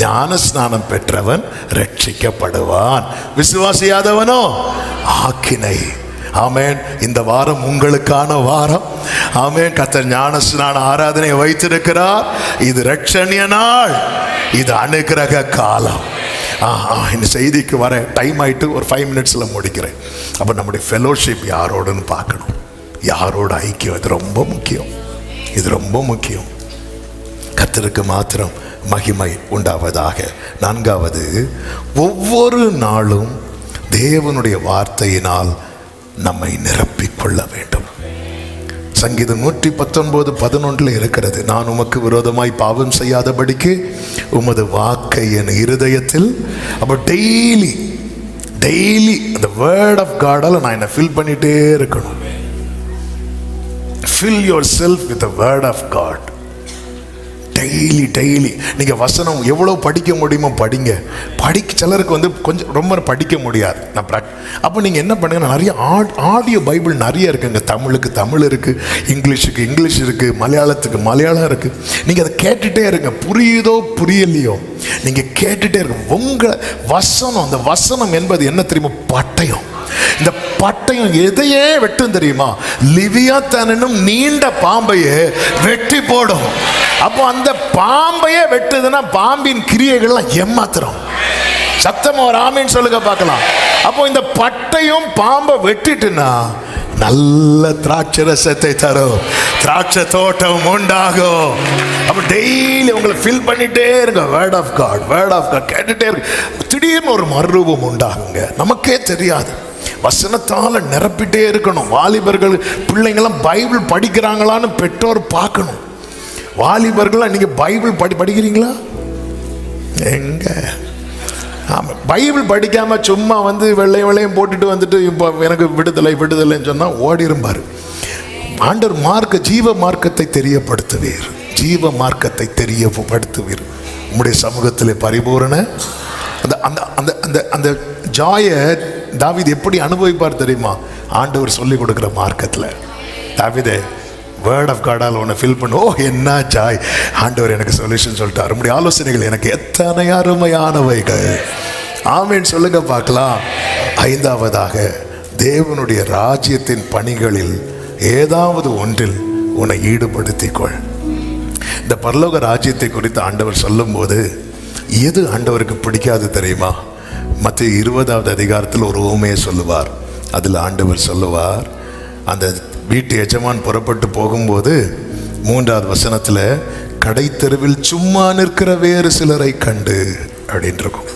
ஞான ஸ்நானம் பெற்றவன் ரட்சிக்கப்படுவான், விசுவாசியாதவனோ ஆக்கினை. ஆமேன். இந்த வாரம் உங்களுக்கான வாரம். ஆமேன். கர்த்தர் ஞான ஸ்நான ஆராதனை வைத்திருக்கிறார். இது ரட்சணிய நாள், இது அனுக்கிரக காலம். இந்த செய்திக்கு வர டைம் ஆயிட்டு ஒரு 5 minutesல முடிக்கிறேன். அப்போ நம்முடைய ஃபெலோஷிப் யாரோடுன்னு பார்க்கணும், யாரோட ஐக்கியம். இது ரொம்ப முக்கியம், இது ரொம்ப முக்கியம். கர்த்தருக்கு மாத்திரம் மகிமை உண்டாவதாக. 4வது, ஒவ்வொரு நாளும் தேவனுடைய வார்த்தையினால் நம்மை நிரப்பிக்கொள்ள வேண்டும். சங்கீதம் 119:11 இருக்கிறது, நான் உமக்கு விரோதமாய் பாவம் செய்யாதபடிக்கு உமது வாக்கை என் இருதயத்தில். அப்போ டெய்லி அந்த வேர்ட் ஆஃப் காடால் நான் என்னை ஃபில் பண்ணிட்டே இருக்கணும். Fill yourself with the word of God. Daily நீங்கள் வசனம் எவ்வளோ படிக்க முடியுமோ படிங்க. சிலருக்கு வந்து கொஞ்சம் ரொம்ப படிக்க முடியாது. அப்போ நீங்கள் என்ன பண்ணுங்க, நிறைய ஆடியோ பைபிள் நிறைய இருக்குங்க. தமிழுக்கு தமிழ் இருக்குது, இங்கிலீஷுக்கு இங்கிலீஷ் இருக்குது, மலையாளத்துக்கு மலையாளம் இருக்குது. நீங்கள் அதை கேட்டுகிட்டே இருங்க. புரியுதோ புரியலையோ நீங்கள் கேட்டுகிட்டே இருங்க. உங்கள் வசனம், அந்த வசனம் என்பது என்ன தெரியுமா? பட்டயம். இந்த பட்டயம் எதையே வெட்டும் தெரியுமா? லிவியாத்தானும் நீண்ட பாம்பையே வெட்டி போடும். அப்போ அந்த பாம்பையே வெட்டுதுன்னா பாம்பின் கிரியைகள்லாம் ஏமாத்திரம். சத்தமா ஒரு ஆமீன் சொல்லுங்க பார்க்கலாம். அப்போ இந்த பட்டயம் பாம்பை வெட்டிட்டுனா நல்ல திராட்சை ரசத்தை தரும், திராட்சை தோட்டம் உண்டாகும். அப்போ டெய்லி உங்களை ஃபில் பண்ணிட்டே இருங்க. வேர்ட் ஆஃப் காட் கேட்டுட்டே இருக்கு. திடீர்னு ஒரு மறுரூபம் உண்டாகுங்க, நமக்கே தெரியாது. வசனத்தால் நிரப்பிட்டே இருக்கணும். வாலிபர்கள் பிள்ளைங்களாம் பைபிள் படிக்கிறாங்களான்னு பெற்றோர் பார்க்கணும். வாலிபர்கள் நீங்கள் பைபிள் படிக்கிறீங்களா? எங்க? ஆமாம், பைபிள் படிக்காமல் சும்மா வந்து வெள்ளையும் போட்டுட்டு வந்துட்டு இப்போ எனக்கு விடுதலைன்னு சொன்னால் ஓடிரும்பார். ஆண்டவர் ஜீவ மார்க்கத்தை தெரியப்படுத்துவீர், ஜீவ மார்க்கத்தை தெரியப்படுத்துவீர். உம்முடைய சமூகத்திலே பரிபூரண அந்த ஜாயை தாவீது எப்படி அனுபவிப்பார் தெரியுமா? ஆண்டவர் சொல்லி கொடுக்குற மார்க்கத்தில். தாவீதே, வேர்ட் ஆஃப் காடால் உன்னை ஃபில் பண்ணு. என்ன ஜாய், ஆண்டவர் எனக்கு சொல்யூஷன் சொல்லிட்டார். உங்களுடைய ஆலோசனைகள் எனக்கு எத்தனை அருமையானவைகள். ஆமேன் சொல்லுங்க பார்க்கலாம். 5வதாக, தேவனுடைய ராஜ்யத்தின் பணிகளில் ஏதாவது ஒன்றில் உன்னை ஈடுபடுத்திக்கொள். இந்த பரலோக ராஜ்யத்தை குறித்து ஆண்டவர் சொல்லும்போது எது ஆண்டவருக்கு பிடிக்காது தெரியுமா? மத்திய 20வது அதிகாரத்தில் ஒரு உவமையை சொல்லுவார். அதில் ஆண்டவர் சொல்லுவார், அந்த வீட்டு எஜமான் புறப்பட்டு போகும்போது 3வது வசனத்தில், கடை தெருவில் சும்மா நிற்கிற வேறு சிலரை கண்டு அப்படின்னு இருக்கும்.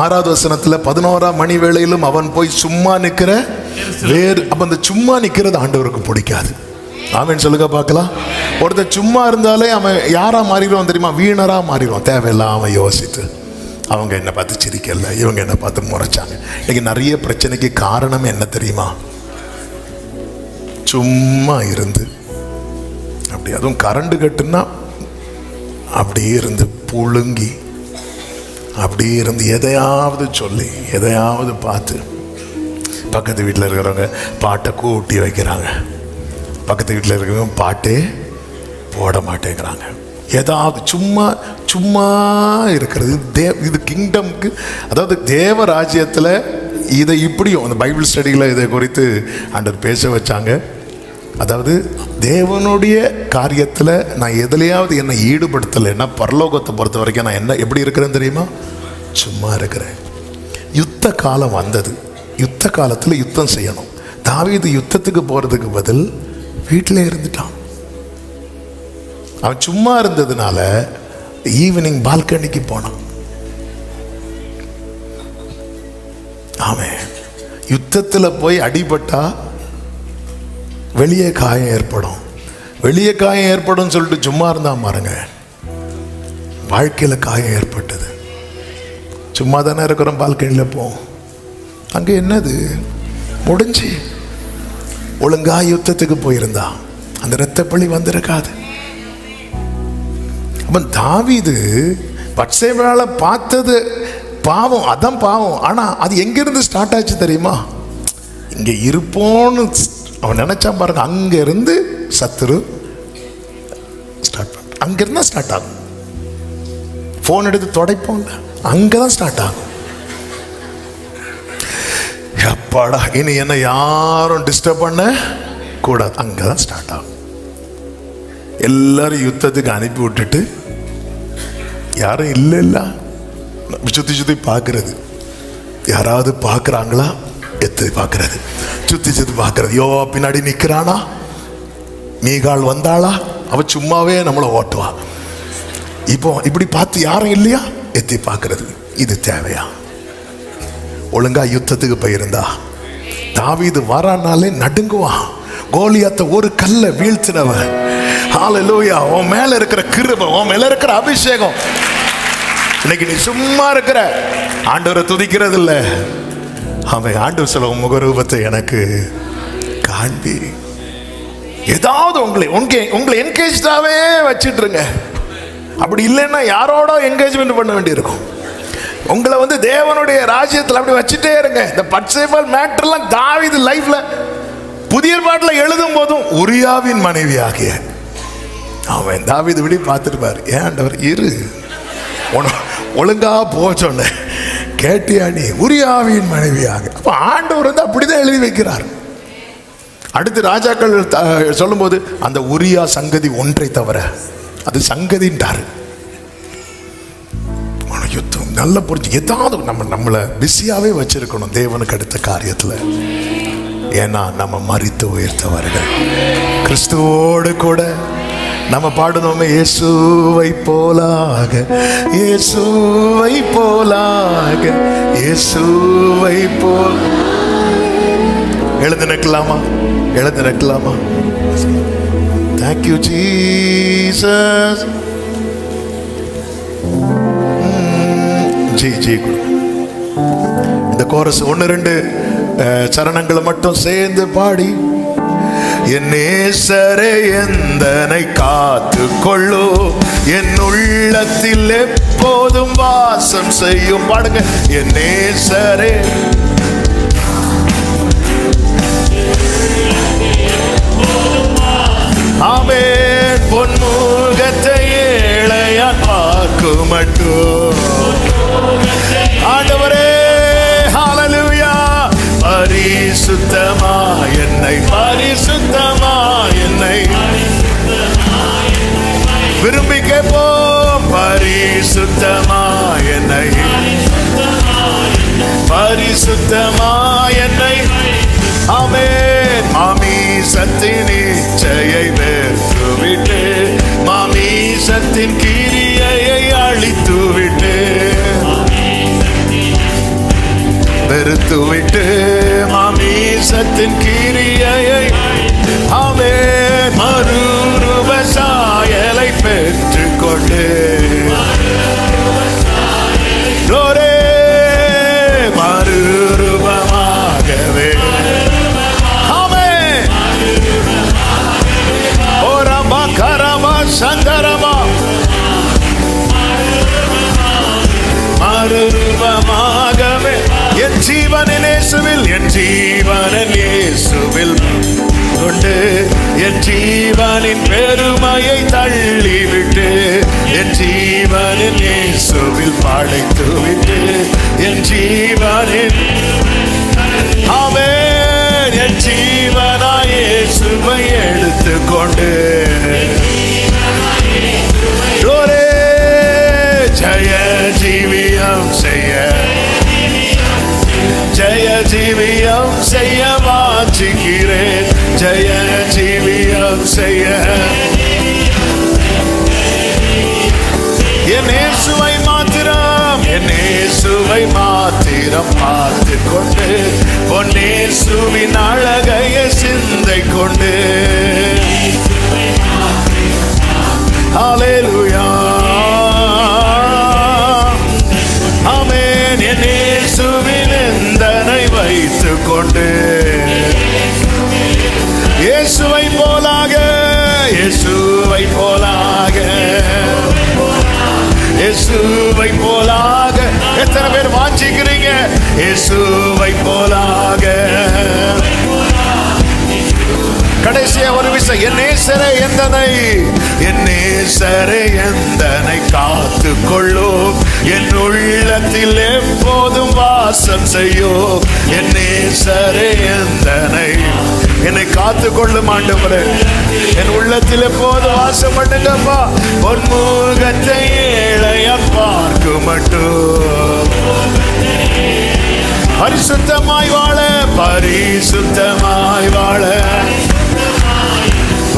6வது வசனத்தில் 11ஆம் மணி வேளையிலும் அவன் போய் சும்மா நிற்கிற வேறு. அப்போ அந்த சும்மா நிற்கிறது ஆண்டவருக்கு பிடிக்காது. ஆமேன் சொல்லுங்க பார்க்கலாம். ஒருத்தர் சும்மா இருந்தாலே அவன் யாரா மாறிடுவான் தெரியுமா? வீணரா மாறிடுவான். தேவையில்லாம யோசித்து, அவங்க என்னை பார்த்து சிரிக்கல, இவங்க என்னை பார்த்து முறைச்சாங்க. இன்னைக்கு நிறைய பிரச்சனைக்கு காரணம் என்ன தெரியுமா? சும்மா இருந்து அப்படி, அதுவும் கரண்ட் கட்டுன்னா அப்படியே இருந்து புழுங்கி, அப்படியே இருந்து எதையாவது சொல்லி எதையாவது பார்த்து. பக்கத்து வீட்டில் இருக்கிறவங்க பாட்டை கூட்டி வைக்கிறாங்க, பக்கத்து வீட்டில் இருக்கிறவங்க பாட்டே போட மாட்டேங்கிறாங்க. ஏதாவது சும்மா சும்மா இருக்கிறது. இது கிங்டம்க்கு, அதாவது தேவ ராஜ்யத்தில் இதை இப்படியும் அந்த பைபிள் ஸ்டடியில் இதை குறித்து ஆண்டவர் பேச வச்சாங்க. அதாவது தேவனுடைய காரியத்தில் நான் எதுலையாவது என்னை ஈடுபடுத்தலைன்னா பரலோகத்தை பொறுத்த வரைக்கும் நான் என்ன எப்படி இருக்கிறேன்னு தெரியுமா? சும்மா இருக்கிறேன். யுத்த காலம் வந்தது. யுத்த காலத்தில் யுத்தம் செய்யணும். தாவீது யுத்தத்துக்கு போகிறதுக்கு பதில் வீட்டில் இருந்துட்டான். அவன் சும்மா இருந்ததுனால ஈவினிங் பால்கனிக்கு போனான். அவன் யுத்தத்தில் போய் அடிபட்டா வெளியே காயம் ஏற்படும், வெளியே காயம் ஏற்படும் சொல்லிட்டு சும்மா இருந்தான் பாருங்க. வாழ்க்கையில் காயம் ஏற்பட்டது. சும்மா தானே இருக்கிறோம், பால்கனியில் போவோம். அங்கே என்னது முடிஞ்சு ஒழுங்கா யுத்தத்துக்கு போயிருந்தா அந்த இரத்தப்பழி வந்திருக்காது. அப்ப தாவீது பத்சேபாளை பார்த்தது பாவம், அதான் பாவம். ஆனால் அது எங்கிருந்து ஸ்டார்ட் ஆச்சு தெரியுமா? இங்கே இருப்போன்னு அவன் நினைச்சான் பாருங்க. அங்கிருந்து சத்துரு ஸ்டார்ட் பண்ண, அங்கிருந்தா ஸ்டார்ட் ஆகும். ஃபோன் எடுத்து தொடைப்போம்ல, அங்கதான் ஸ்டார்ட் ஆகும். எப்பாடா இனி என்ன யாரும் டிஸ்டர்ப் பண்ண கூடாது, அங்கதான் ஸ்டார்ட் ஆகும். எல்லாரும் யுத்தத்துக்கு அனுப்பி விட்டுட்டு யாரும் இல்லை சுத்தி சுத்தி பார்க்கறது. யாராவது பார்க்குறாங்களா எத்து பார்க்கறது, சுத்தி சுத்தி பார்க்கறது. யோ பின்னாடி நிற்கிறானா, மீகால் வந்தாளா, அவ சும்மாவே நம்மளை ஓட்டுவா. இப்போ இப்படி பார்த்து யாரும் இல்லையா எத்தி பார்க்கறது. இது தேவையா? ஒழுங்கா யுத்தத்துக்கு போயிருந்தா தாவீது வரானாலே நடுங்குவான். கோலியாத்தை ஒரு கல்ல வீழ்த்தினவன். ஹல்லேலூயா. உன் மேல இருக்கிற கிருபை, உன் மேல இருக்கிற அபிஷேகம். இன்னைக்கு நீ சும்மா இருக்கிற, ஆண்டவரை துதிக்கிறது இல்ல. அவன் ஆண்டவர் சொல்ல முகரூபத்தை எனக்கு காண்பி. ஏதாவது உங்களை என்கேஜாவே வச்சிட்டுருங்க. அப்படி இல்லைன்னா யாரோட என்கேஜ்மெண்ட் பண்ண வேண்டியிருக்கும். உங்களை தேவனுடைய ராஜ்யத்தில் அப்படி வச்சுட்டே இருங்க. இந்த பத்சேபாள் மேட்டர்லாம் தாவீது லைஃப்ல புதிய பாட்டில் எழுதும் போதும் உரியாவின் மனைவியாகிய அவன் தாவீது விடி பார்த்துட்டு பாரு. ஏன் ஆண்டவர் இரு, ஒழுங்கா போ சொன்ன கேட்டியா நீ, உரியாவின் மனைவியாக. அப்ப ஆண்டவர் அப்படிதான் எழுதி வைக்கிறார். அடுத்து ராஜாக்கள் சொல்லும் போது அந்த உரியா சங்கதி ஒன்றை தவிர, அது சங்கதின்றாரு. யுத்தம் நல்லா புரிஞ்சு ஏதாவது நம்மளை பிஸியாவே வச்சிருக்கணும் தேவனுக்கு அடுத்த காரியத்துல. ஏன்னா நம்ம மரித்து உயர்த்தவர்கள் கிறிஸ்துவோடு கூட நம்ம பாடணுமே, இயேசுவை போலாக, இயேசுவை போலாக, இயேசுவை போல். எழுந்து நிற்கலாமா? எழுந்து நிற்கலாமா? Thank you Jesus. ஜி ஜி இந்த கோரஸ் 1-2 சரணங்களை மட்டும் சேர்ந்து பாடி, என் நேசரே எந்தனை காத்து கொள்ளு, என் உள்ளத்தில் எப்போதும் வாசம் செய்யும். பாடுங்க, என் நேசரே. ஆமென். பொன்முகத்தை ஏழையான் பார்க்கும் மட்டும் ஆண்டவரே ஹல்லேலூயா. பரிசுத்தமா என்னை, பரிசுத்தமா என்னை விரும்பி கேட்போம். பரிசுத்தமா என்னை, பரிசுத்தமா என்னை. ஆமென். மாமீசத்தின் இச்சையை வெறுத்துவிட்டு, மாமீசத்தின் கிரியையை அழித்துவிட்டு, வெறுத்துவிட்டு மாமீசத்தின் கிரியையை. ஆமென். மறுரூப சாயலை பெற்றுக்கொண்டு, மறுரூபமாகவே. ஆமென். ஓரமா கரமா சந்தரமா, மறுரூபமாகவே. என் ஜீவனின் இயேசுவில், என் ஜீவனின் இயேசுவில் கொண்டு என் ஜீவனின் பெருமையை தள்ளிவிட்டு என் ஜீவனின் இயேசுவில் படைத்து விட்டு என் ஜீவனின் ஆமென் என் ஜீவனாய் இயேசுவை எடுத்துக்கொண்டு ஜெய ஜீவியம் செய்ய ஜெய ஜீவியம் செய்ய வாஞ்சிக்கிறேன் ஜெய ஜீவியம் செய்ய என் இயேசுவை மாத்திரம் பார்த்து கொண்டு பொன் இயேசுவின் அழகைய சிந்தை கொண்டு ஹல்லேலூயா ஆமென் என் இயேசுவின் எந்தனை வைத்துக் கொண்டு இயேசுவை போலாக இயேசுவை போலாக இயேசுவை போலாக எத்தனை பேர் வாஞ்சிக்கிறீங்க இயேசுவை போலாக கடைசியா ஒரு விஷயம் என் நேசரே எந்தனை காத்து கொள்ளும் என் உள்ளத்தில் எப்போதும் வாசம் செய்யும் என் நேசரே எந்தனை என்னை காத்து கொள்ளும் ஆண்டவரே என் உள்ளத்தில் எப்போதும் வாசம் பண்ணுங்கப்பா உன் முகத்தை ஏழையான் பார்க்க மட்டும் பரிசுத்தமாய் வாழ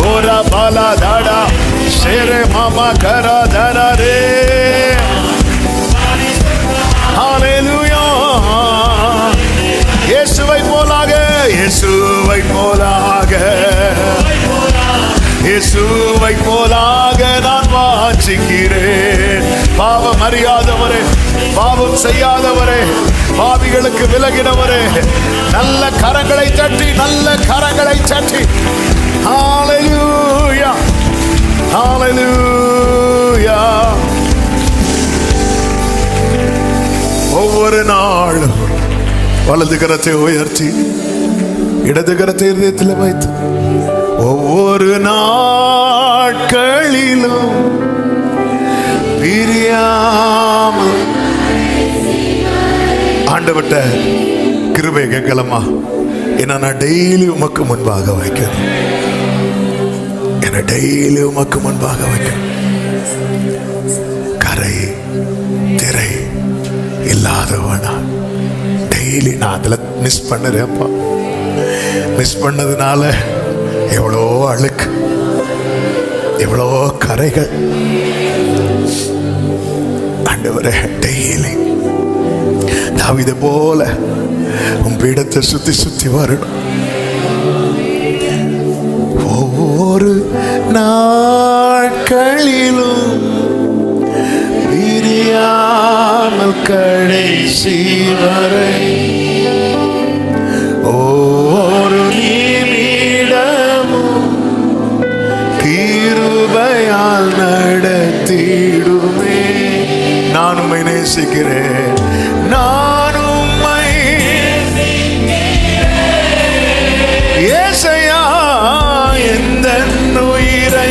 ஓரா பாலா தாடா ஷேரே மாமா கரா தாரா ரே ஹல்லேலூயா இயேசுவை போலாக இயேசுவை போலாக இயேசுவை போலாக நான் வாஞ்சிக்கிறேன் பாவம் அறியாதவரே பாவம் செய்யாதவரே பாவிகளுக்கு விலகினவரே நல்ல கரங்களை தட்டி ஹல்லேலூயா ஹல்லேலூயா ஒவ்வொரு நாளும் வலது கரத்தை உயர்த்தி இடது கரத்தை இதயத்தில் வைத்து ஒவ்வொரு நாட்களிலும் பிரியாமல் ஆண்டவட்ட கிருபை கேட்கலாமா என்ன நான் டெய்லி உமக்கு முன்பாக வைக்கணும் என்ன டெய்லி உமக்கு முன்பாக வைக்கணும் கரை திரை இல்லாதவனா டெய்லி நான் அதில் மிஸ் பண்ணுறேன்ப்பா மிஸ் பண்ணதுனால எவ்வளோ அழுக்கு எவ்வளோ கரைகள் ஆண்டவரே டெய்லி தாவீதை போல உன் பீடத்தை சுத்தி வரணும் ஒவ்வொரு நாட்களிலும் பிரியாமல் கடைசி வரை ஒவ்வொரு நிமிடமும் கிருபையால் நடத்திடுமே நான் உம்மை நேசிக்கிறேன் நான் உம்மை ஏசையா எந்த உயிரை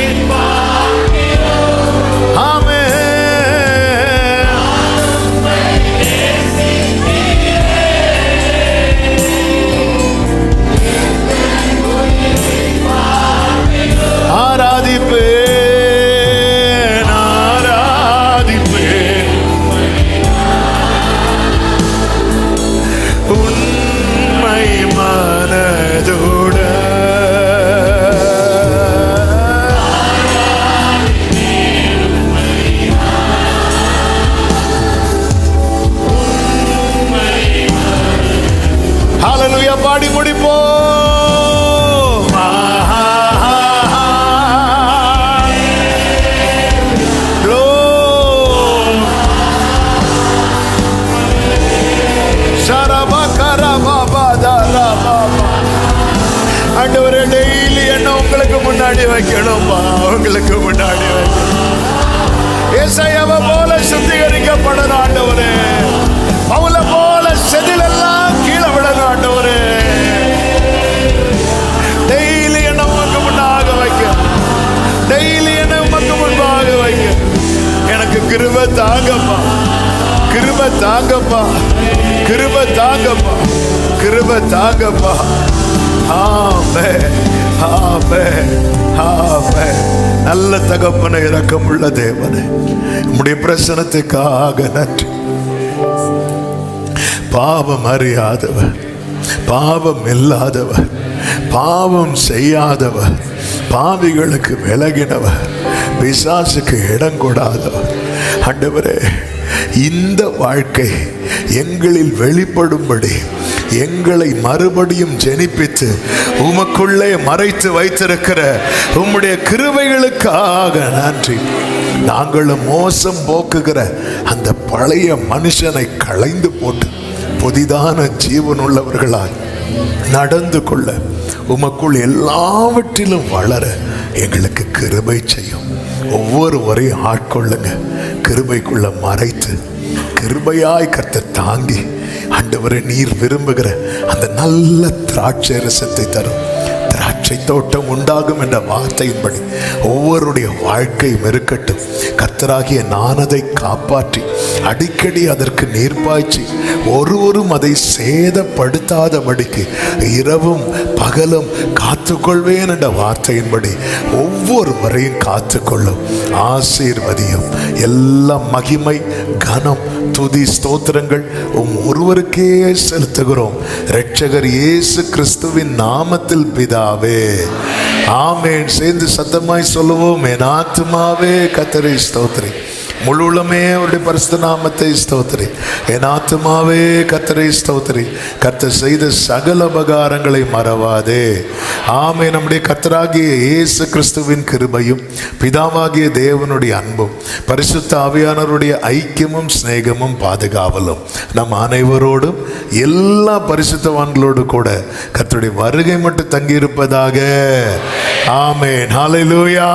பாடி முடிப்போம். ஆண்டவரே டெய்லி என்ன உங்களுக்கு முன்னாடி வைக்கணும்பா, உங்களுக்கு முன்னாடி வைக்கணும். ஏசாயாவை போல சுத்திகரிக்கப்படணும் ஆண்டவரே, அவளை போல செதிலெல்லாம் கீழே விடணும் ஆண்டவரே. டெய்லி என்ன தாங்கப்பா, கிருபை தாங்கப்பா. ஆமென், ஆமென், ஆமென். நல்ல தகப்பனை, இரக்கமுள்ள தேவனே, உம்முடைய பிரசனத்துக்காக நன்றி. பாவம் அறியாதவர், பாவம் இல்லாதவர், பாவம் செய்யாதவர், பாவிகளுக்கு விலகினவர், பிசாசுக்கு இடம் கொடாதவர். ஆண்டவரே, இந்த வாழ்க்கை எங்களில் வெளிப்படும்படி எங்களை மறுபடியும் ஜெனிப்பித்து உமக்குள்ளே மறைத்து வைத்திருக்கிற உம்முடைய கிருபைகளுக்காக நன்றி. நாங்களும் மோசம் போக்குகிற அந்த பழைய மனுஷனை களைந்து போட்டு புதிதான ஜீவனுள்ளவர்களாய் நடந்து கொள்ள, உமக்குள் எல்லாவற்றிலும் வளர எங்களுக்கு கிருபை செய்யும். ஒவ்வொருவரையும் ஆட்கொள்ளுங்க, கிருபைக்குள்ள மறைத்து கிருபையாய் கர்த்தர் தாங்கி, ஆண்டவரே, நீர் விரும்புகிற அந்த நல்ல திராட்சை ரசத்தை தரும் திராட்சை தோட்டம் உண்டாகும் என்ற வார்த்தையின்படி ஒவ்வொருடைய வாழ்க்கையும் இருக்கட்டும். கர்த்தராகிய நான் அதை காப்பாற்றி அடிக்கடி அதற்கு நீர் பாய்ச்சி ஒருவரும் அதை சேதப்படுத்தாதபடிக்கு இரவும் பகலும் காத்துக்கொள்வேன் என்ற வார்த்தையின்படி ஒவ்வொருவரையும் காத்துக்கொள்ளும். ஆசீர்வதியும். எல்லா மகிமை, கனம், துதி, ஸ்தோத்திரங்கள் ஒருவருக்கே செலுத்துகிறோம். இரட்சகர் இயேசு கிறிஸ்துவின் நாமத்தில் பிதாவே, ஆமென். சேர்ந்து சத்தமாய் சொல்லுவோம். என் ஆத்துமாவே கர்த்தரை ஸ்தோத்திரி, முழு உள்ளமே அவருடைய பரிசுத்த நாமத்தை ஸ்தோத்திரி. என் ஆத்துமாவே கர்த்தரை ஸ்தோத்திரி, கர்த்தர் செய்த சகல உபகாரங்களை மறவாதே. ஆமென். நம்முடைய கர்த்தராகிய இயேசு கிறிஸ்துவின் கிருபையும் பிதாவாகிய தேவனுடைய அன்பும் பரிசுத்த ஆவியானவருடைய ஐக்கியமும் சிநேகமும் பாதுகாவலும் நம் அனைவரோடும் எல்லா பரிசுத்தவான்களோடு கூட கர்த்தருடைய வருகை மட்டும் தங்கியிருப்பதாக. ஆமென். ஹல்லேலூயா.